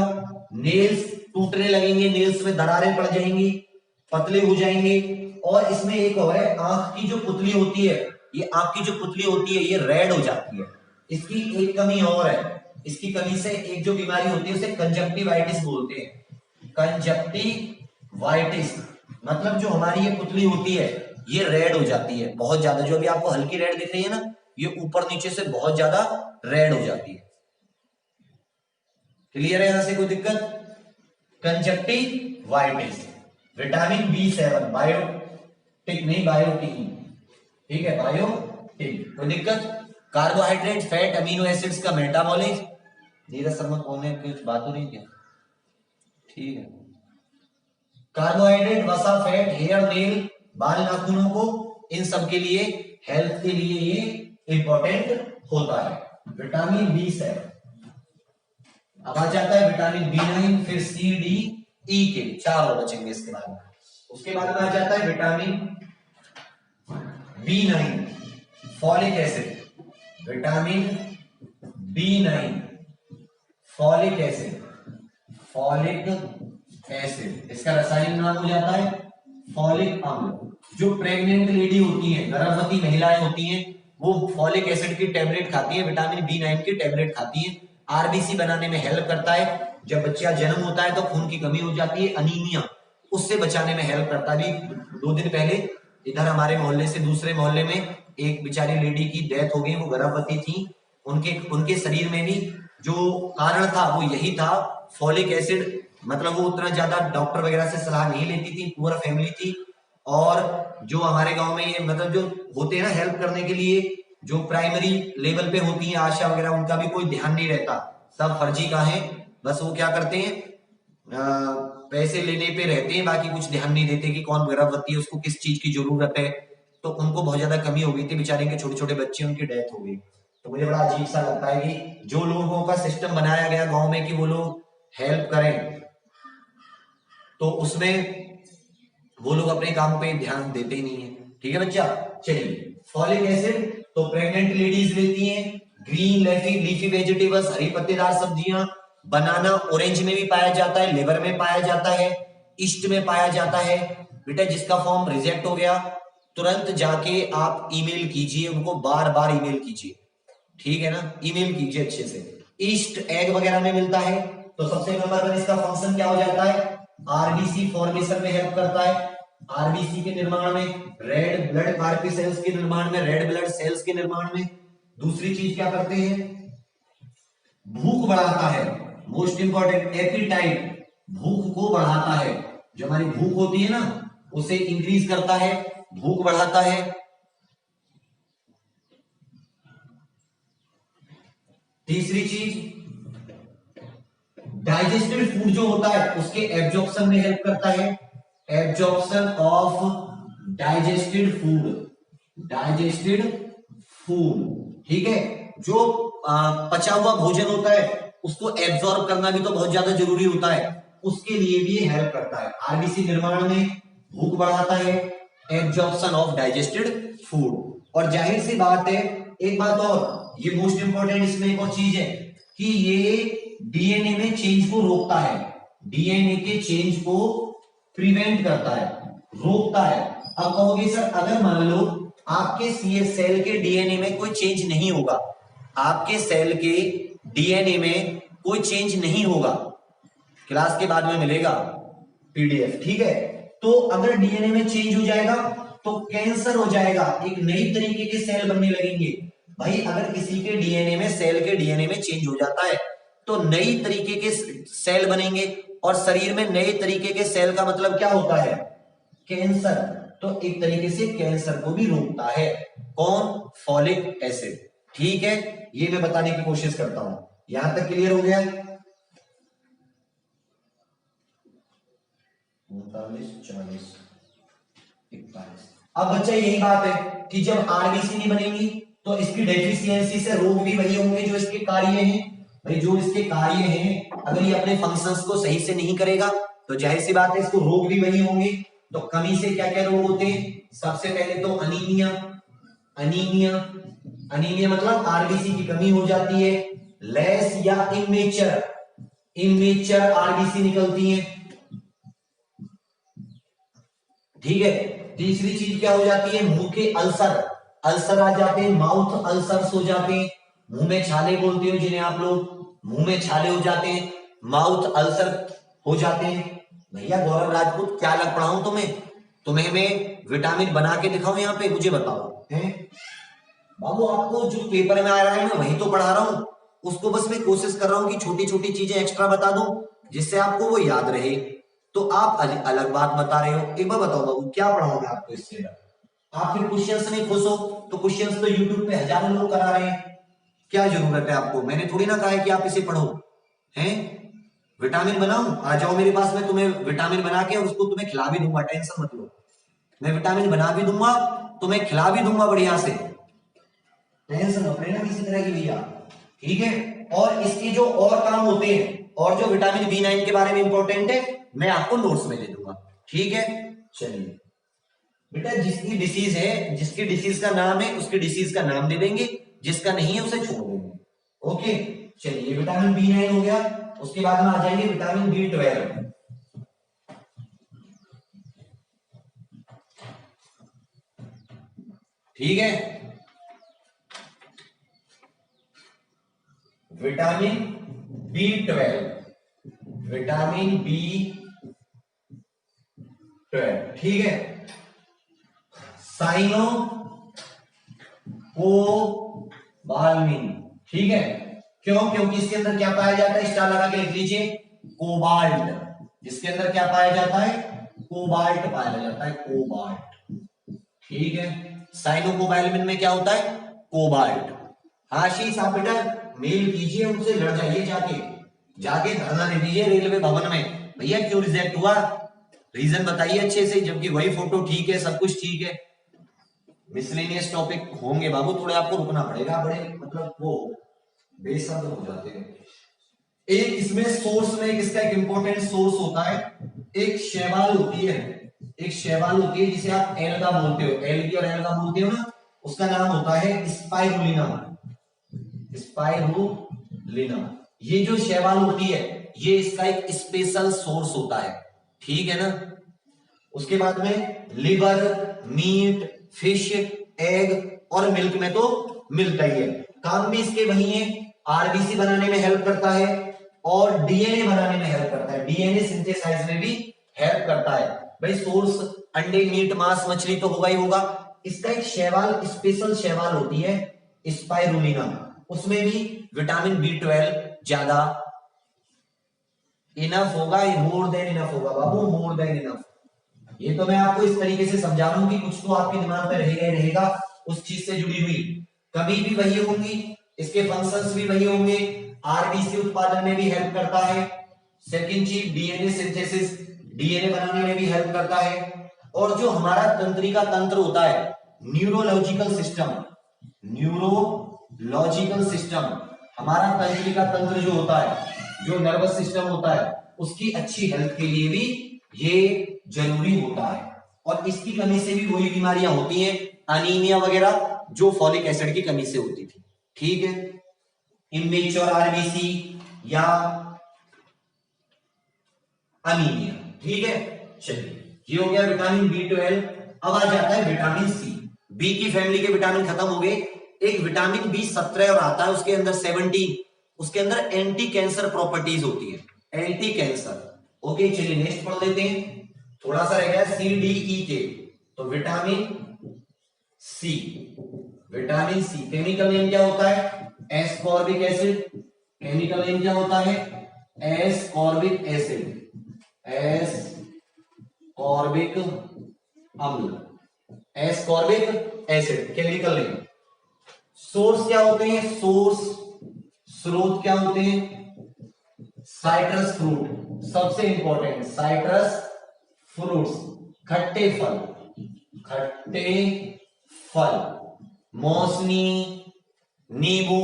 नेल्स टूटने लगेंगे, नेल्स में दरारें पड़ जाएंगी, पतले हो जाएंगे। और इसमें एक और है, आंख की जो पुतली होती है, ये आंख की जो पुतली होती है ये रेड हो जाती है। इसकी एक कमी और है, इसकी कमी से एक जो बीमारी होती है उसे कंजक्टिवाइटिस बोलते हैं। कंजक्टिवाइटिस मतलब जो हमारी ये पुतली होती है ये रेड हो जाती है बहुत ज्यादा, जो अभी आपको हल्की रेड दिख रही है ना, ये ऊपर नीचे से बहुत ज्यादा रेड हो जाती है। क्लियर है? यहां से कोई दिक्कत? कंजक्टिवाइटिस, विटामिन B7 बायोटिक नहीं बायोटिन, ठीक है, बायोटिन। कोई दिक्कत? कार्बोहाइड्रेट, फैट, अमीनो एसिड्स का मेटाबॉलिज्म। नीरज शर्मा कौन है, कुछ बात हो रही क्या? ठीक है, कार्बोहाइड्रेट, वसा, फैट, हेयर, नेल, बाल, नाखूनों को, इन सब के लिए, हेल्थ के लिए ये इंपॉर्टेंट होता है विटामिन B7। अब आ जाता है विटामिन B9, फिर C, D, E के 4 और बचेंगे इसके बाद में। उसके बाद में आ जाता है vitamin B9 folic acid, vitamin B9 folic acid, folic acid इसका रासायनिक नाम हो जाता है फॉलिक अम्ल। जो प्रेग्नेंट लेडी होती है, गर्भवती महिलाएं होती हैं, वो फॉलिक एसिड की टेबलेट खाती है, विटामिन B9 की टेबलेट खाती है। आरबीसी बनाने में हेल्प करता है। जब बच्चा जन्म होता है तो खून की कमी हो जाती है, अनीमिया, उससे बचाने में हेल्प करता है। अभी 2 दिन पहले इधर हमारे मोहल्ले से दूसरे मोहल्ले में एक बेचारी लेडी की डेथ हो गई, वो गर्भवती थी। उनके शरीर में भी जो कारण था वो यही था, फॉलिक एसिड। मतलब वो उतना ज्यादा डॉक्टर वगैरह से सलाह नहीं लेती थी, पूरा फैमिली थी। और जो हमारे गांव में ये मतलब जो होते हैं ना हेल्प करने के लिए, जो प्राइमरी लेवल पे होती है आशा वगैरह, उनका भी कोई ध्यान नहीं रहता, सब फर्जी का है। बस वो क्या करते हैं, पैसे लेने पे रहते हैं, बाकी कुछ ध्यान नहीं देते कि कौन गर्भवती है, उसको किस चीज की जरूरत है। तो उनको बहुत ज्यादा कमी हो गई थी, बेचारे के छोटे छोटे बच्चे, उनकी डेथ हो गई। तो मुझे बड़ा अजीब सा लगता है कि जो लोगों का सिस्टम बनाया गया गांव में कि वो लोग हेल्प करें, तो उसमें वो लोग अपने काम पे ध्यान देते ही नहीं है। ठीक है बच्चा, चलिए फॉलिक एसिड तो प्रेग्नेंट लेडीज लेती हैं। ग्रीन लीफी वेजिटेबल्स, हरी पत्तेदार सब्जियां, बनाना ऑरेंज में भी पाया जाता है, लिवर में पाया जाता है, ईस्ट में पाया जाता है। बेटा जिसका फॉर्म रिजेक्ट हो गया तुरंत जाके आप ईमेल कीजिए, उनको बार बार ईमेल कीजिए, ठीक है ना, ईमेल कीजिए अच्छे से। ईस्ट एग वगैरह में मिलता है। तो सबसे नंबर पर इसका फंक्शन क्या हो जाता है, आरबीसी फॉर्मेशन में हेल्प करता है, आरबीसी के निर्माण में, रेड ब्लड कार्पी सेल्स के निर्माण में, रेड ब्लड सेल्स के निर्माण में। दूसरी चीज क्या करते हैं, भूख बढ़ाता है, मोस्ट इंपॉर्टेंट एपिटाइट, भूख को बढ़ाता है, जो हमारी भूख होती है ना उसे इंक्रीज करता है, भूख बढ़ाता है। तीसरी चीज, डाइजेस्टेड फूड जो होता है उसके एब्जॉर्प्शन में हेल्प करता है, absorption of digested food, digested food, ठीक है। जो पचा हुआ भोजन होता है उसको एब्जॉर्ब करना भी तो बहुत ज्यादा जरूरी होता है, उसके लिए भी हेल्प करता है। आरबीसी निर्माण में, भूख बढ़ाता है, एब्जॉर्प्शन ऑफ डाइजेस्टेड फूड। और जाहिर सी बात है, एक बात और, ये मोस्ट इंपॉर्टेंट इसमें एक और चीज है कि ये डीएनए में चेंज को रोकता है, डीएनए के चेंज को प्रिवेंट करता है, रोकता है। अब कहोगे सर अगर मान लो आपके सेल के डीएनए में कोई चेंज नहीं होगा, आपके सेल के डीएनए में कोई चेंज नहीं होगा, क्लास के बाद में मिलेगा पीडीएफ, ठीक है। तो अगर डीएनए में चेंज हो जाएगा तो कैंसर हो जाएगा, एक नई तरीके के सेल बनने लगेंगे। भाई अगर किसी के डीएनए में, सेल के डीएनए में चेंज हो जाता है तो नई तरीके के सेल बनेंगे, और शरीर में नए तरीके के सेल का मतलब क्या होता है, कैंसर। तो एक तरीके से कैंसर को भी रोकता है कौन, फॉलिक एसिड, ठीक है। ये मैं बताने की कोशिश करता हूं, यहां तक क्लियर हो गया। 39, 40, 41। अब बच्चा यही बात है कि जब आरबीसी नहीं बनेगी तो इसकी डेफिशिएंसी से रोग भी वही होंगे जो इसके कार्य हैं। भाई जो इसके कार्य हैं, अगर ये अपने फंक्शंस को सही से नहीं करेगा तो जाहिर सी बात है इसको रोग भी वही होंगे। तो कमी से क्या क्या रोग होते हैं, सबसे पहले तो अनीमिया, अनीमिया, अनीमिया मतलब आरबीसी की कमी हो जाती है, लेस या इमेच्योर, इमेच्योर आरबीसी निकलती है, ठीक है। तीसरी चीज क्या हो जाती है, मुंह के अल्सर, अल्सर आ जाते हैं, माउथ अल्सर्स हो जाते हैं, मुंह में छाले बोलते हो जिन्हें आप लोग, मुंह में छाले हो जाते हैं, माउथ अल्सर हो जाते हैं। भैया गौरव राजपूत क्या लग पढ़ाऊं तुम्हें मैं विटामिन बना के दिखाऊं यहाँ पे, मुझे बताओ हैं बाबू। आपको जो पेपर में आ रहा है मैं वही तो पढ़ा रहा हूं, उसको बस मैं कोशिश कर रहा हूं कि छोटी छोटी चीजें एक्स्ट्रा बता दूं जिससे आपको वो याद रहे। तो आप अलग बात बता रहे हो। एक बार बताओ बाबू क्या पढ़ाऊं मैं आपको इससे, आप फिर क्वेश्चंस में खुश हो तो क्वेश्चंस तो यूट्यूब पे हजारों लोग करा रहे हैं, क्या जरूरत है आपको, मैंने थोड़ी ना कहा है कि आप इसे पढ़ो हैं। विटामिन बनाऊं, आ जाओ मेरे पास, में तुम्हें विटामिन बना के उसको तुम्हें खिला भी दूंगा, टेंशन मत लो। मैं विटामिन बना भी दूंगा, तुम्हें खिला भी दूंगा बढ़िया से, टेंशन मत लेना किसी तरह की भैया, ठीक है। और इसके जो और काम होते हैं, और जो विटामिन B9 के बारे में इंपॉर्टेंट है मैं आपको नोट्स में दे दूंगा, ठीक है। चलिए बेटा, जिसकी डिसीज है, जिसकी डिसीज का नाम है उसकी डिसीज का नाम दे देंगे, जिसका नहीं है उसे छोड़ देंगे, ओके। चलिए विटामिन B9 हो गया, उसके बाद में आ जाएंगे विटामिन B12, ठीक है। विटामिन B12, विटामिन B12, ठीक है। साइनो कोबाल्मिन, ठीक है। क्यों, क्योंकि इसके अंदर क्या पाया जाता है, स्टार लगा के लिख लीजिए, कोबाल्ट। इसके अंदर क्या पाया जाता है, कोबाल्ट पाया जाता है, कोबाल्ट, ठीक है। साइनोकोबाल्मिन में क्या होता है, कोबाल्ट। आशीष आप बेटा मेल कीजिए उनसे, लड़ जाइए जाके धरना दे दीजिए रेलवे भवन में, भैया क्यों रिजेक्ट हुआ, रीजन बताइए अच्छे से, जबकि वही फोटो ठीक है, सब कुछ ठीक है। मिसलेनियस टॉपिक होंगे बाबू, थोड़े आपको रुकना पड़ेगा, बड़े मतलब वो बेसब्र हो जाते हैं। एक इसमें सोर्स में इसका एक इंपॉर्टेंट सोर्स होता है, एक शैवाल होती है, एक शैवाल होती है जिसे आप एल्गा बोलते हो, एल्गी और एल्गा बोलते हो ना, उसका नाम होता है स्पाइरुलिना, स्पाइरुलिना। ये जो शैवाल होती है ये इसका एक स्पेशल सोर्स होता है, ठीक है ना। उसके बाद में लिवर, मीट, फिश, एग और मिल्क में तो मिलता ही है, काम भी इसके वही है, आरबीसी बनाने में हेल्प करता है और डीएनए बनाने में हेल्प करता है, डीएनए सिंथेसाइज में भी हेल्प करता है। भाई सोर्स अंडे, मीट, मांस, मछली तो होगा ही होगा। इसका एक शैवाल, स्पेशल शैवाल होती है स्पाइरुलिना, उसमें भी विटामिन B12 ज्यादा इनफ होगा, मोर देन इनफ होगा बाबू, मोर देन इनफ। ये तो मैं आपको इस तरीके से समझा रहा हूं कि कुछ तो आपके दिमाग में रहेगा ही रहेगा उस चीज से जुड़ी हुई। कमी भी वही होंगी, इसके फंक्शंस भी वही होंगे। आरबीसी उत्पादन में भी हेल्प करता है। सेकंड चीज डीएनए सिंथेसिस, डीएनए बनाने में भी हेल्प करता है। और जो हमारा तंत्रिका तंत्र होता है, न्यूरोलॉजिकल सिस्टम, न्यूरोलॉजिकल सिस्टम, हमारा तंत्रिका तंत्र जो होता है, जो नर्वस सिस्टम होता है, उसकी अच्छी हेल्थ के लिए भी ये जरूरी होता है। और इसकी कमी से भी वही बीमारियां होती हैं, अनीमिया वगैरह, जो फॉलिक एसिड की कमी से होती थी। ठीक है, इमेच्योर आरबीसी या अनीमिया। ठीक है, चलिए ये हो गया विटामिन B12। अब आ जाता है विटामिन सी। बी की फैमिली के विटामिन खत्म हो गए, एक विटामिन B17 और आता है, उसके अंदर 17, उसके अंदर एंटी कैंसर प्रॉपर्टीज होती है, एंटी कैंसर। ओके चलिए नेक्स्ट पढ़ लेते हैं, थोड़ा सा रह गया सी डी ई के। तो vitamin C, vitamin C chemical name क्या होता है? Ascorbic acid. केमिकल नेम क्या होता है? एस्कॉर्बिक एसिड, एस्कॉर्बिक अम्ल, ascorbic acid chemical name. Source क्या होते हैं? सोर्स, स्रोत क्या होते हैं? साइट्रस फ्रूट, सबसे इंपॉर्टेंट साइट्रस फ्रूट्स, खट्टे फल, खट्टे फल, मौसमी, नींबू,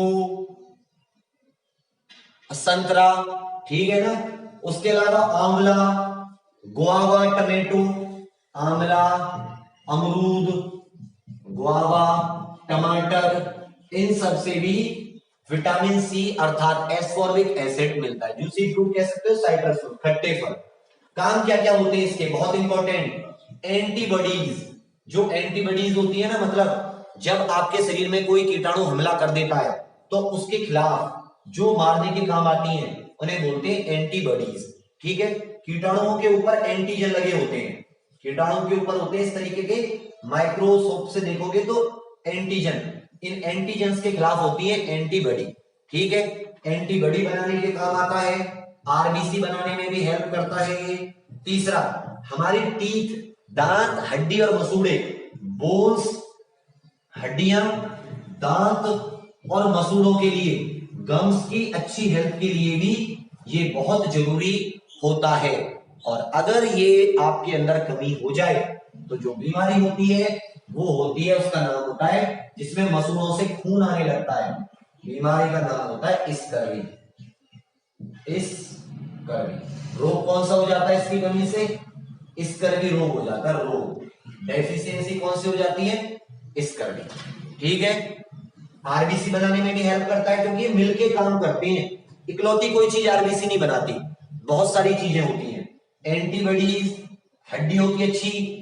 संतरा। ठीक है ना? उसके अलावा आंवला, गुआवा, टमेटो, आंवला, अमरूद, गुआवा, टमाटर, इन सब से भी विटामिन सी अर्थात एस्कॉर्बिक एसिड मिलता है। जूसी फ्रूट कह सकते हो, साइट्रस फ्रूट, खट्टे फल। काम क्या क्या होते हैं इसके? बहुत इंपॉर्टेंट, एंटीबॉडीज। जो एंटीबॉडीज होती है ना, मतलब जब आपके शरीर में कोई कीटाणु हमला कर देता है तो उसके खिलाफ जो मारने के काम आती हैं उन्हें बोलते हैं एंटीबॉडीज। ठीक है, कीटाणुओं के ऊपर एंटीजन लगे होते हैं, कीटाणु के ऊपर होते हैं इस तरीके के, माइक्रोस्कोप से देखोगे तो एंटीजन, इन एंटीजेंस के खिलाफ होती है एंटीबॉडी। ठीक है, एंटीबॉडी बनाने के काम आता है, आरबीसी बनाने में भी हेल्प करता है ये। तीसरा, हमारी टीथ, दांत, हड्डी और मसूड़े, बोन्स, हड्डियां, दांत और मसूड़ों के लिए, गम्स की अच्छी हेल्थ के लिए भी ये बहुत जरूरी होता है। और अगर ये आपके अंदर कमी हो जाए तो जो बीमारी होती है वो होती है, उसका नाम होता है, जिसमें मसूड़ों से खून आने लगता है, बीमारी का नाम होता है स्कर्वी। स्कर्वी रोग कौन सा हो जाता है इसकी कमी से? स्कर्वी रोग हो जाता है, रोग। डेफिशिएंसी कौन सी हो जाती है? स्कर्वी। ठीक है, आरबीसी बनाने में भी हेल्प करता है, क्योंकि ये मिलके काम करते हैं, इकलौती कोई चीज आरबीसी नहीं बनाती, बहुत सारी चीजें होती हैं। एंटीबॉडीज हड्डियों की अच्छी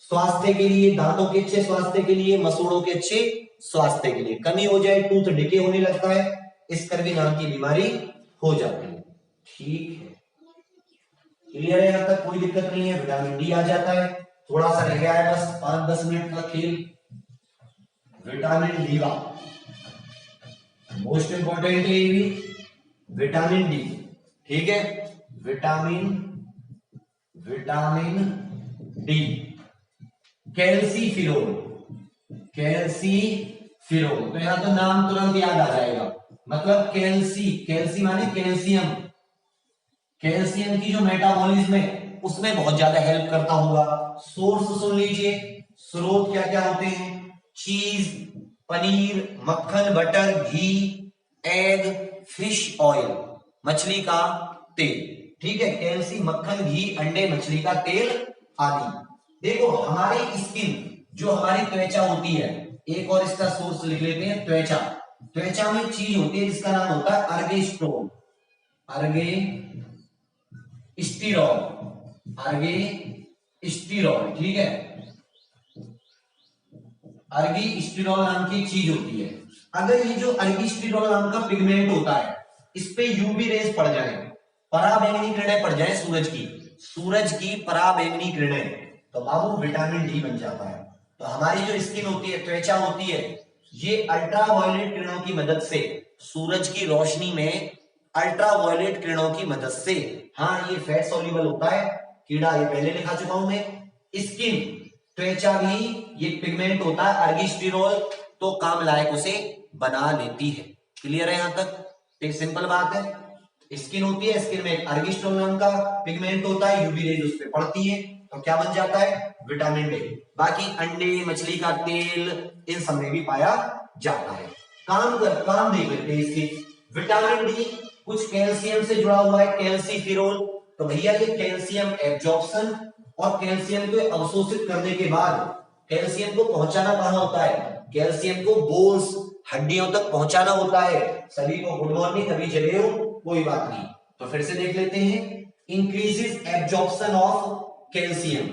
स्वास्थ्य के लिए, दांतों के अच्छे स्वास्थ्य के लिए, मसूड़ों के अच्छे स्वास्थ्य के लिए। कमी हो जाए, टूथ डिके होने लगता है, स्कर्वी नाम की बीमारी हो जाती है। ठीक है, क्लियर है? यहां तक कोई दिक्कत नहीं है। विटामिन डी आ जाता है, थोड़ा सा रह गया है बस 5-10 मिनट का खेल। विटामिन डी का मोस्ट इंपॉर्टेंट है ये भी, विटामिन डी। ठीक है, विटामिन डी, कैल्सीफिरोल, कैल्सीफिरोल। तो यहां तो नाम तुरंत याद आ जाएगा, मतलब कैल्सी माने कैल्शियम, कैल्शियम की जो मेटाबॉलिज्म है उसमें बहुत ज्यादा हेल्प करता होगा। सोर्स सुन लीजिए, स्रोत क्या क्या होते हैं? चीज, पनीर, मक्खन, बटर, घी, एग, फिश ऑयल, मछली का तेल। ठीक है, कैल्शियम, मक्खन, घी, अंडे, मछली का तेल आदि। देखो हमारी स्किन, जो हमारी त्वचा होती है, एक और इसका सोर्स लिख लेते हैं, त्वचा। त्वचा में चीज होती है जिसका नाम होता है अर्गेस्ट्रोल, अर्गेस्टिरॉल, अर्गेस्टिरॉल। ठीक है, अर्गेस्टिरॉल नाम की चीज होती है। अगर ये जो अर्गेस्टिरॉल नाम का पिगमेंट होता है, इस पे यूवी रेज पड़ जाए पराबैंगनी किरणें पड़ जाए सूरज की पराबैंगनी किरणें, तो बाबू विटामिन डी बन जाता है। तो हमारी जो स्किन होती है, त्वचा होती है, ये अल्ट्रावायलेट किरणों की मदद से, सूरज की रोशनी में अल्ट्रावायलेट किरणों की मदद से, हाँ ये फैट सॉल्युबल होता है, कीड़ा, ये पहले लिखा चुका हूं मैं। स्किन, त्वचा भी ये पिगमेंट होता है अर्गिस्टिरोल, तो काम लायक उसे बना लेती है। क्लियर है यहां तक? एक सिंपल बात है, स्किन होती है, स्किन में अर्गिस्टिरोल नाम का पिगमेंट होता है, यूवी रेज उस पर पड़ती है, तो क्या बन जाता है? Vitamin D. बाकी अंडे, मछली का तेल, इन सब में भी पाया जाता है। काम देख लेते हैं इसकी। विटामिन डी कुछ कैल्शियम से जुड़ा हुआ है, कैल्सीफिरोल, तो भैया ये कैल्शियम एब्जॉर्प्शन और कैल्शियम को अवशोषित करने के बाद कैल्शियम को पहुंचाना कहां होता है? कैल्शियम को बोन्स, हड्डियों तक पहुंचाना होता है। सभी को गुड मॉर्निंग, अभी जगे हो, कोई बात नहीं। तो फिर से देख लेते हैं, increases absorption of calcium,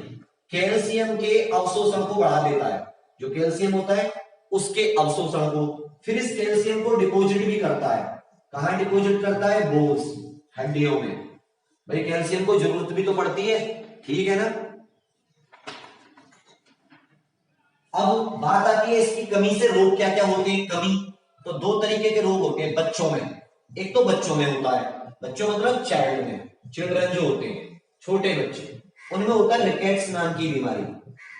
calcium के अवशोषण को बढ़ा देता है, जो कैल्शियम होता है उसके अवशोषण को। फिर इस कैल्शियम को डिपॉजिट भी करता है, कहां डिपॉजिट करता है? बोन्स, हड्डियों में। भाई कैल्शियम को जरूरत भी तो पड़ती है, ठीक है ना। अब बात आती है इसकी कमी से रोग क्या क्या होते हैं। कमी, तो दो तरीके के रोग होते हैं बच्चों में। एक तो बच्चों में होता है, बच्चों मतलब चाइल्ड में, चिल्ड्रन जो होते हैं, छोटे बच्चे, उनमें होता है रिकेट्स नाम की बीमारी।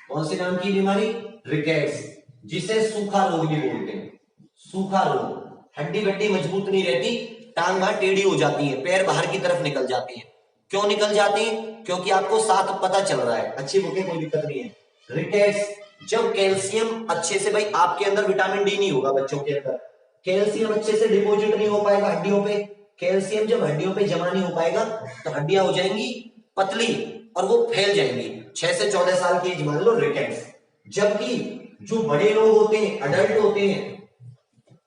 कौन सी नाम की बीमारी? रिकेट्स, जिसे सूखा रोग भी बोलते हैं। सूखा रोग, हड्डी बड्डी मजबूत नहीं रहती, टांग टेढ़ी हो जाती है, पैर बाहर की तरफ निकल जाती है। क्यों निकल जाती है? क्योंकि आपको साथ पता चल रहा है, अच्छी बुकें, कोई दिक्कत नहीं है। रिकेट्स, जब कैल्शियम अच्छे से, भाई आपके अंदर विटामिन डी नहीं होगा, बच्चों के अंदर कैल्शियम अच्छे से डिपॉजिट नहीं हो पाएगा हड्डियों पे। कैल्शियम जब हड्डियों पे जमा नहीं हो पाएगा तो हड्डियां हो जाएंगी पतली और वो फैल जाएंगी। 6 से 14 साल की एज मान लो रिकेट्स। जबकि जो बड़े लोग होते हैं, अडल्ट होते हैं,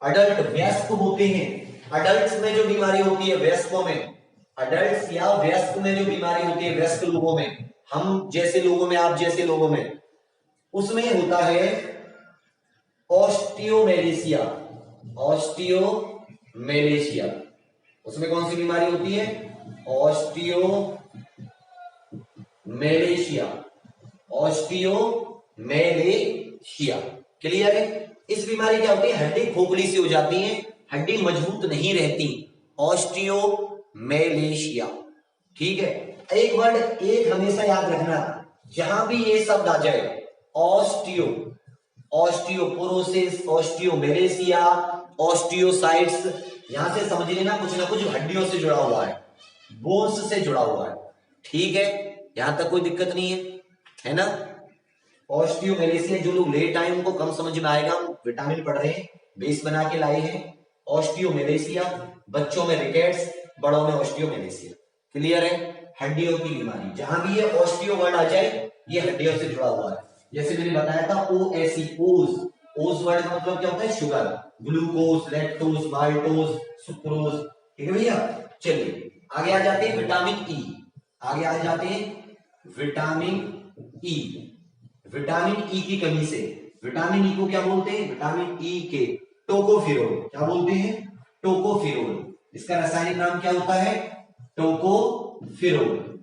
अडल्ट वयस्क होते हैं, अडल्ट में जो बीमारी होती है वयस्कों में, अडल्ट या वयस्क में जो बीमारी होती है वयस्क लोगों में, हम जैसे लोगों में, आप जैसे लोगों में, उसमें होता है ऑस्टियोमेलेशिया। ऑस्टियोमेलेशिया, उसमें कौन सी बीमारी होती है? Osteomalacia, osteomalacia. क्लियर है? इस बीमारी क्या होती है? हड्डी खोखली सी हो जाती है, हड्डी मजबूत नहीं रहती, ऑस्टियोमेलेशिया। ठीक है, एक वर्ड एक हमेशा याद रखना, जहां भी ये शब्द आ जाए, ऑस्टियो, ऑस्टियोपोरोसिस, ऑस्टियोमेलेशिया, ऑस्टियोसाइट्स, यहां से समझ लेना कुछ ना कुछ हड्डियों से जुड़ा हुआ है, बोन्स से जुड़ा हुआ है। ठीक है, यहां तक कोई दिक्कत नहीं है ना। ऑस्टियोमेलेशिया, जो लोग लेट आए उनको कम समझ में आएगा, विटामिन पढ़ रहे हैं, बेस बना के लाए हैं। ऑस्टियोमेलेशिया, बच्चों में रिकेट्स, बड़ों में ऑस्टियोमेलेशिया। क्लियर है? हड्डियों की बीमारी, जहां भी ये ऑस्टियो वर्ड आ जाए ये हड्डियों से जुड़ा हुआ है। जैसे मैंने बताया था ओएसी, ओज वर्ड का मतलब क्या होता है? Sugar, glucose, lactose, maltose, sucrose. ठीक है भैया, चलिए आगे आ जाते हैं विटामिन ई। आगे आ जाते हैं विटामिन ई। विटामिन ई की कमी से, विटामिन ई को क्या बोलते हैं? विटामिन ई के टोकोफिरोल, क्या बोलते हैं? टोकोफिरोल। इसका रासायनिक नाम क्या होता है? टोकोफिरोल।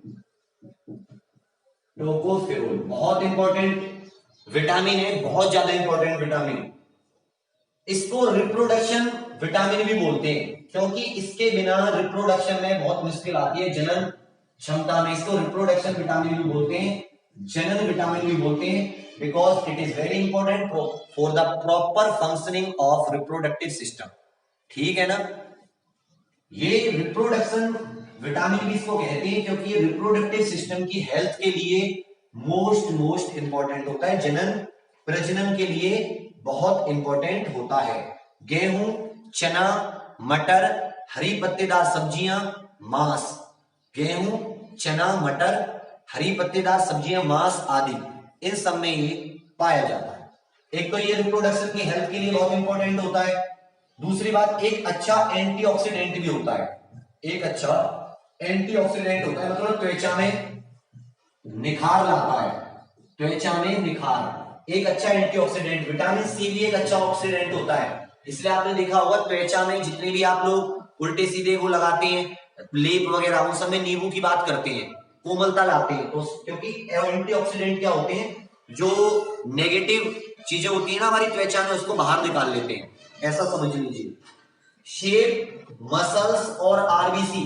टोकोफिरोल बहुत इंपॉर्टेंट विटामिन है, बहुत ज्यादा इंपॉर्टेंट विटामिन। इसको रिप्रोडक्शन विटामिन भी बोलते हैं, क्योंकि इसके बिना रिप्रोडक्शन में बहुत मुश्किल आती है, जनन क्षमता में। इसको रिप्रोडक्शन विटामिन भी बोलते हैं, जनन विटामिन भी बोलते हैं, because it is very important for the proper functioning of reproductive system. ठीक है ना। ये रिप्रोडक्शन विटामिन भी इसको कहते हैं, क्योंकि ये रिप्रोडक्टिव सिस्टम की हेल्थ के लिए मोस्ट इंपॉर्टेंट होता है, जनन प्रजनन के लिए बहुत इंपॉर्टेंट होता है। गेहूं, चना, मटर, हरी पत्तेदार सब्जियां, मांस। गेहूं, चना, मटर, हरी पत्तेदार सब्जियां, मांस आदि, इन सब में ये पाया जाता है। एक तो ये रिप्रोडक्शन की हेल्थ के लिए बहुत इंपॉर्टेंट होता है। दूसरी बात, एक अच्छा एंटीऑक्सीडेंट भी होता है। एक अच्छा एंटीऑक्सीडेंट होता है, मतलब त्वचा में निखार लाता है, त्वचा में निखार। एक अच्छा एंटीऑक्सीडेंट, विटामिन सी भी एक अच्छा ऑक्सीडेंट होता है, इसलिए आपने देखा होगा त्वचा में जितने भी आप लोग उल्टे सीधे वो लगाते हैं, लेप वगैरह उन सब में नींबू की बात करते हैं, कोमलता लाते हैं। तो क्योंकि एंटीऑक्सीडेंट क्या होते हैं, जो नेगेटिव चीजें होती है ना हमारी त्वचा में, उसको बाहर निकाल लेते हैं, ऐसा समझ लीजिए। शेप, मसल्स और आरबीसी,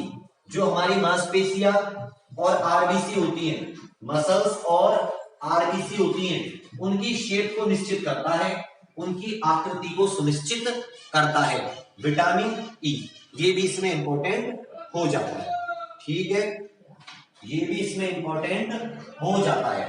जो हमारी मांसपेशियां और आरबीसी होती हैं, मसल्स और आरबीसी होती हैं, उनकी शेप को निश्चित करता है, उनकी आकृति को सुनिश्चित करता है विटामिन ई। ये भी इसमें इंपॉर्टेंट हो जाता है, ठीक है, ये भी इसमें इंपॉर्टेंट हो जाता है।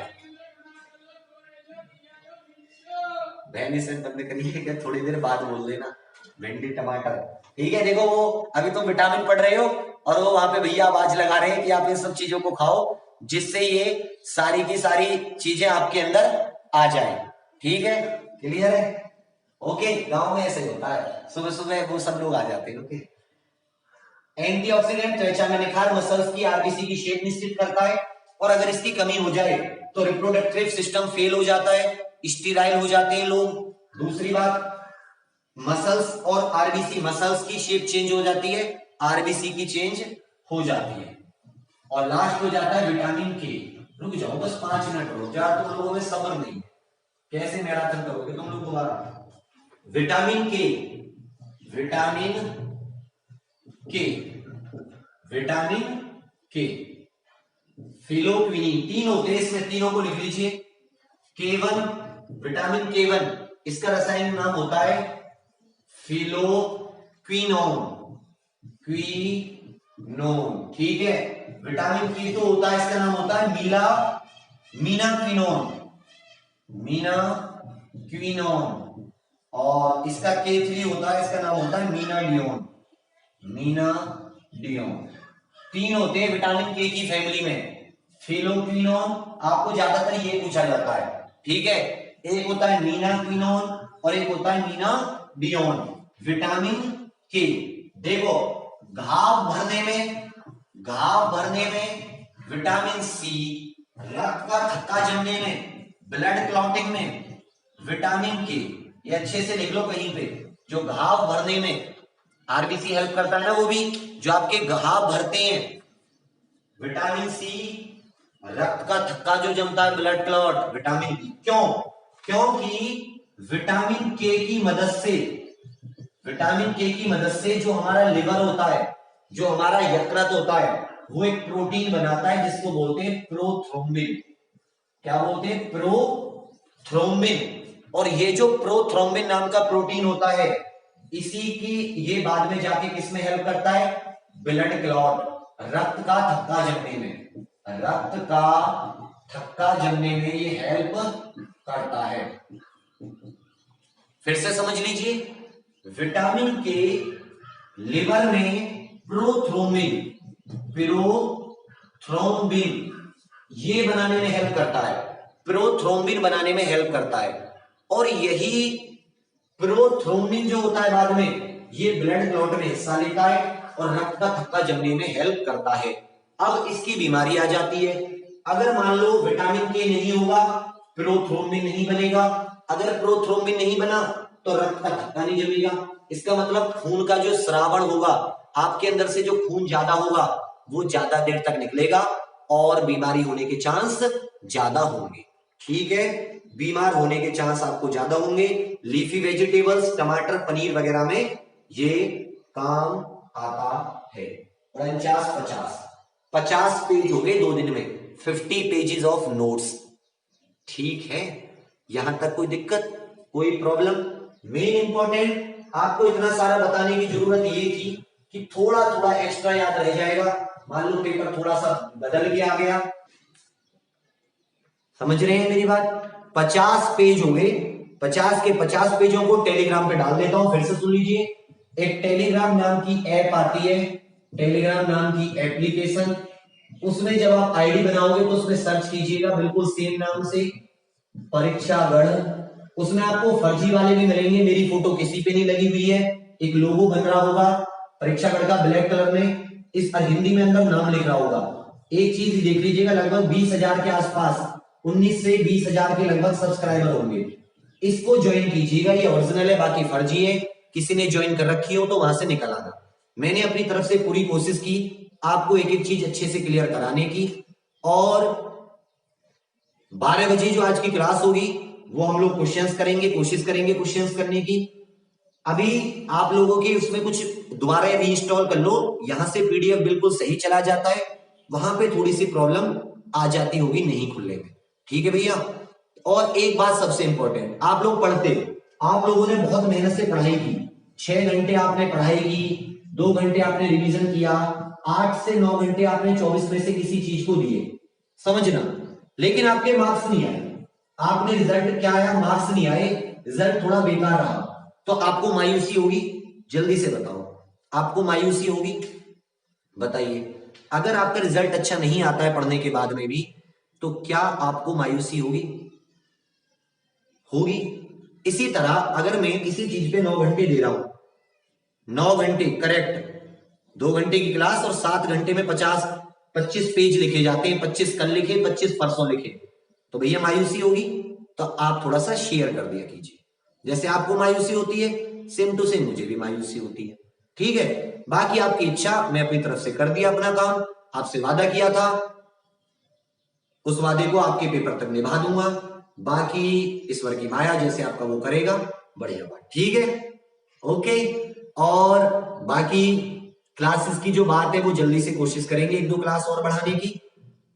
बहने से बंद करिए क्या, थोड़ी देर बाद बोल देना भिंडी टमाटर, ठीक है। देखो वो अभी तुम विटामिन पढ़ रहे हो और वो वहां पे भैया आवाज लगा रहे हैं कि आप इन सब चीजों को खाओ जिससे ये सारी की सारी चीजें आपके अंदर आ जाए, ठीक है, क्लियर है, ओके। गांव में ऐसे होता है, सुबह सुबह वो सब लोग आ जाते हैं, ओके। एंटीऑक्सीडेंट त्वचा में निखार, मसल्स की आरबीसी की शेप निश्चित करता है, और अगर इसकी कमी हो जाए तो रिप्रोडक्टिव सिस्टम फेल हो जाता है, स्टेराइल हो जाते हैं लोग। दूसरी बात, मसल्स और आरबीसी, मसल्स की शेप चेंज हो जाती है, आरबीसी की चेंज हो जाती है, और लास्ट हो जाता है विटामिन के। रुक जाओ बस 5 मिनट रुक जाओ, तुम लोगों में सब्र नहीं, कैसे मैराथन करोगे तुम लोग दोबारा। विटामिन के, विटामिन के, विटामिन के, फिलोक्विनिन, 3 होते हैं इसमें, तीनों को लिख लीजिए। K1, विटामिन K1, इसका रासायनिक नाम होता है फिलोक्विनोन, क्विनोन, ठीक है। विटामिन की तो होता है, इसका नाम होता है मीनाक्विनोन, मीनाक्विनोन, और इसका K3 होता है, इसका नाम होता है मीनाडियोन, मीनाडियोन। 3 होते हैं विटामिन के की फैमिली में, फिलोक्विनोन, आपको ज्यादातर ये पूछा जाता है, ठीक है। एक होता है मीनाक्विनोन और एक होता है मीनाडियोन। विटामिन के, देखो घाव भरने में, घाव भरने में, विटामिन सी, रक्त का थक्का जमने में, ब्लड क्लॉटिंग में, विटामिन के, ये अच्छे से लिख लो कहीं पे, जो घाव भरने में आरबीसी हेल्प करता है ना, वो भी जो आपके घाव भरते हैं, विटामिन सी, रक्त का थक्का जो जमता है, ब्लड क्लॉट, विटामिन बी। क्यों? क्योंकि विटामिन के की मदद से, विटामिन के की मदद से जो हमारा लिवर होता है, जो हमारा यकृत होता है, वो एक प्रोटीन बनाता है जिसको बोलते हैं प्रोथ्रोम्बिन। क्या बोलते हैं? प्रोथ्रोम्बिन। और ये जो प्रोथ्रोम्बिन नाम का प्रोटीन होता है, इसी की ये बाद में जाके किसमें हेल्प करता है? ब्लड क्लॉट, रक्त का थक्का जमने में, रक्त का थक्का जमने में ये हेल्प करता है। फिर से समझ लीजिए, विटामिन के लिवर में प्रोथ्रोम्बिन, प्रोथ्रोम्बिन ये बनाने में हेल्प करता है, प्रोथ्रोम्बिन बनाने में हेल्प करता है। और यही प्रोथ्रोम्बिन जो होता है बाद में, ये ब्लड क्लॉट में हिस्सा लेता है और रक्त का थक्का जमने में हेल्प करता है। अब इसकी बीमारी आ जाती है, अगर मान लो विटामिन के नहीं होगा, प्रोथ्रोम्बिन नहीं बनेगा, अगर प्रोथ्रोम्बिन नहीं बना तो रक्त का थक्का नहीं जमेगा। इसका मतलब खून का जो स्रावण होगा, आपके अंदर से जो खून ज्यादा होगा वो ज्यादा देर तक निकलेगा और बीमारी होने के चांस ज्यादा होंगे, ठीक है, बीमार होने के चांस आपको ज्यादा होंगे। लीफी वेजिटेबल्स, टमाटर, पनीर वगैरह में ये काम आता है। 50 पेज हो गए 2 दिन में, 50 पेजेस ऑफ नोट्स, ठीक है। यहां तक कोई दिक्कत, कोई प्रॉब्लम? मेन इंपॉर्टेंट आपको इतना सारा बताने की जरूरत ये थी कि थोड़ा थोड़ा एक्स्ट्रा याद रह जाएगा। मान लो पेपर थोड़ा सा बदल के आ गया, समझ रहे हैं मेरी बात? 50 पेज हो गए, 50 के 50 पेजों को टेलीग्राम पे डाल देता हूं, फिर से सुन लीजिए। एक टेलीग्राम नाम की ऐप आती है, टेलीग्राम नाम की एप्लीकेशन, उसमें जब आप आईडी बनाओगे तो उसमें सर्च कीजिएगा बिल्कुल सेम नाम से, परीक्षागढ़। उसमें आपको फर्जी वाले भी मिलेंगे, मेरी फोटो किसी पे नहीं लगी हुई है, एक लोगो बन रहा होगा परीक्षागढ़ का ब्लैक कलर में, इस हिंदी में अंदर नाम लिख रहा होगा। एक चीज देख लीजिएगा, लगभग 20,000 के आसपास, 19 से 20,000 के लगभग सब्सक्राइबर होंगे। इसको ज्वाइन कीजिएगा, ये ओरिजिनल है, बाकी फर्जी है, किसी ने ज्वाइन कर रखी हो तो वहां से निकल आना। मैंने अपनी तरफ से पूरी कोशिश की आपको एक एक चीज अच्छे से क्लियर कराने की। और 12 बजे जो आज की क्लास होगी वो हम लोग क्वेश्चंस करेंगे, कोशिश करेंगे क्वेश्चंस करने की। अभी आप लोगों के उसमें कुछ दोबारा रीइंस्टॉल कर लो, यहां से पीडीएफ बिल्कुल सही चला जाता है, वहां पे थोड़ी सी प्रॉब्लम आ जाती होगी नहीं खुलने में। ठीक है भैया। और एक बात सबसे इंपॉर्टेंट, आप लोग पढ़ते हो, आप लोगों ने बहुत मेहनत से पढ़ाई की, 6 घंटे आपने पढ़ाई की, 2 घंटे आपने रिवीजन किया, 8 से 9 घंटे आपने 24 में से किसी चीज को दिए, समझना, लेकिन आपके मार्क्स नहीं आए। आपने रिजल्ट क्या आया, मार्क्स नहीं आए, रिजल्ट थोड़ा बेकार रहा, तो आपको मायूसी होगी। जल्दी से बताओ, आपको मायूसी होगी? बताइए, अगर आपका रिजल्ट अच्छा नहीं आता है पढ़ने के बाद में भी, तो क्या आपको मायूसी होगी? होगी। इसी तरह अगर मैं किसी चीज पे 9 घंटे दे रहा हूं, 9 घंटे करेक्ट, 2 घंटे की क्लास और 7 घंटे में 25 पेज लिखे जाते हैं, 25 कल लिखे, 25 परसों लिखे, तो भैया मायूसी होगी। तो आप थोड़ा सा शेयर कर दिया कीजिए, जैसे आपको मायूसी होती है सेम टू सेम मुझे भी मायूसी होती है। ठीक है, बाकी आपकी इच्छा, मैं अपनी तरफ से कर दिया अपना काम, आपसे वादा किया था, उस वादे को आपके पेपर तक निभा दूंगा। बाकी ईश्वर की माया जैसे आपका वो करेगा, बढ़िया बात, ठीक है, ओके। और बाकी क्लासेस की जो बात है वो जल्दी से कोशिश करेंगे 1-2 क्लास और बढ़ाने की,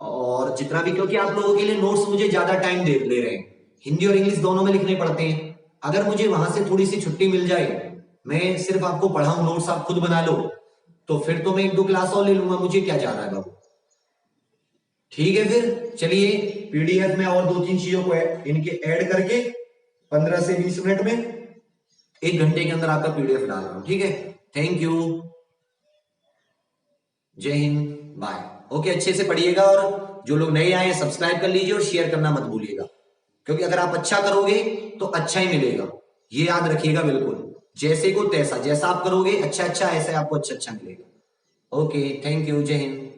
और जितना भी, क्योंकि आप लोगों के लिए नोट्स मुझे ज्यादा टाइम दे ले रहे हैं, हिंदी और इंग्लिश दोनों में लिखने पड़ते हैं। अगर मुझे वहां से थोड़ी सी छुट्टी मिल जाए, मैं सिर्फ आपको पढ़ाऊं, नोट्स आप खुद बना लो, तो फिर तो मैं 1-2 क्लास और ले लूंगा, मुझे क्या जा रहा है बाबू। ठीक है, फिर चलिए पीडीएफ में और 2-3 चीजों को इनके ऐड करके 15 से 20 मिनट में, 1 घंटे के अंदर आपका पीडीएफ डाल रहा हूं। ठीक है, थैंक यू, जय हिंद, बाय। ओके, अच्छे से पढ़िएगा, और जो लोग नए आए हैं सब्सक्राइब कर लीजिए और शेयर करना मत भूलिएगा, क्योंकि अगर आप अच्छा करोगे तो अच्छा ही मिलेगा, ये याद रखिएगा बिल्कुल, जैसे को तैसा, जैसा आप करोगे अच्छा अच्छा, ऐसे आपको अच्छा अच्छा मिलेगा। ओके, थैंक यू, जय हिंद।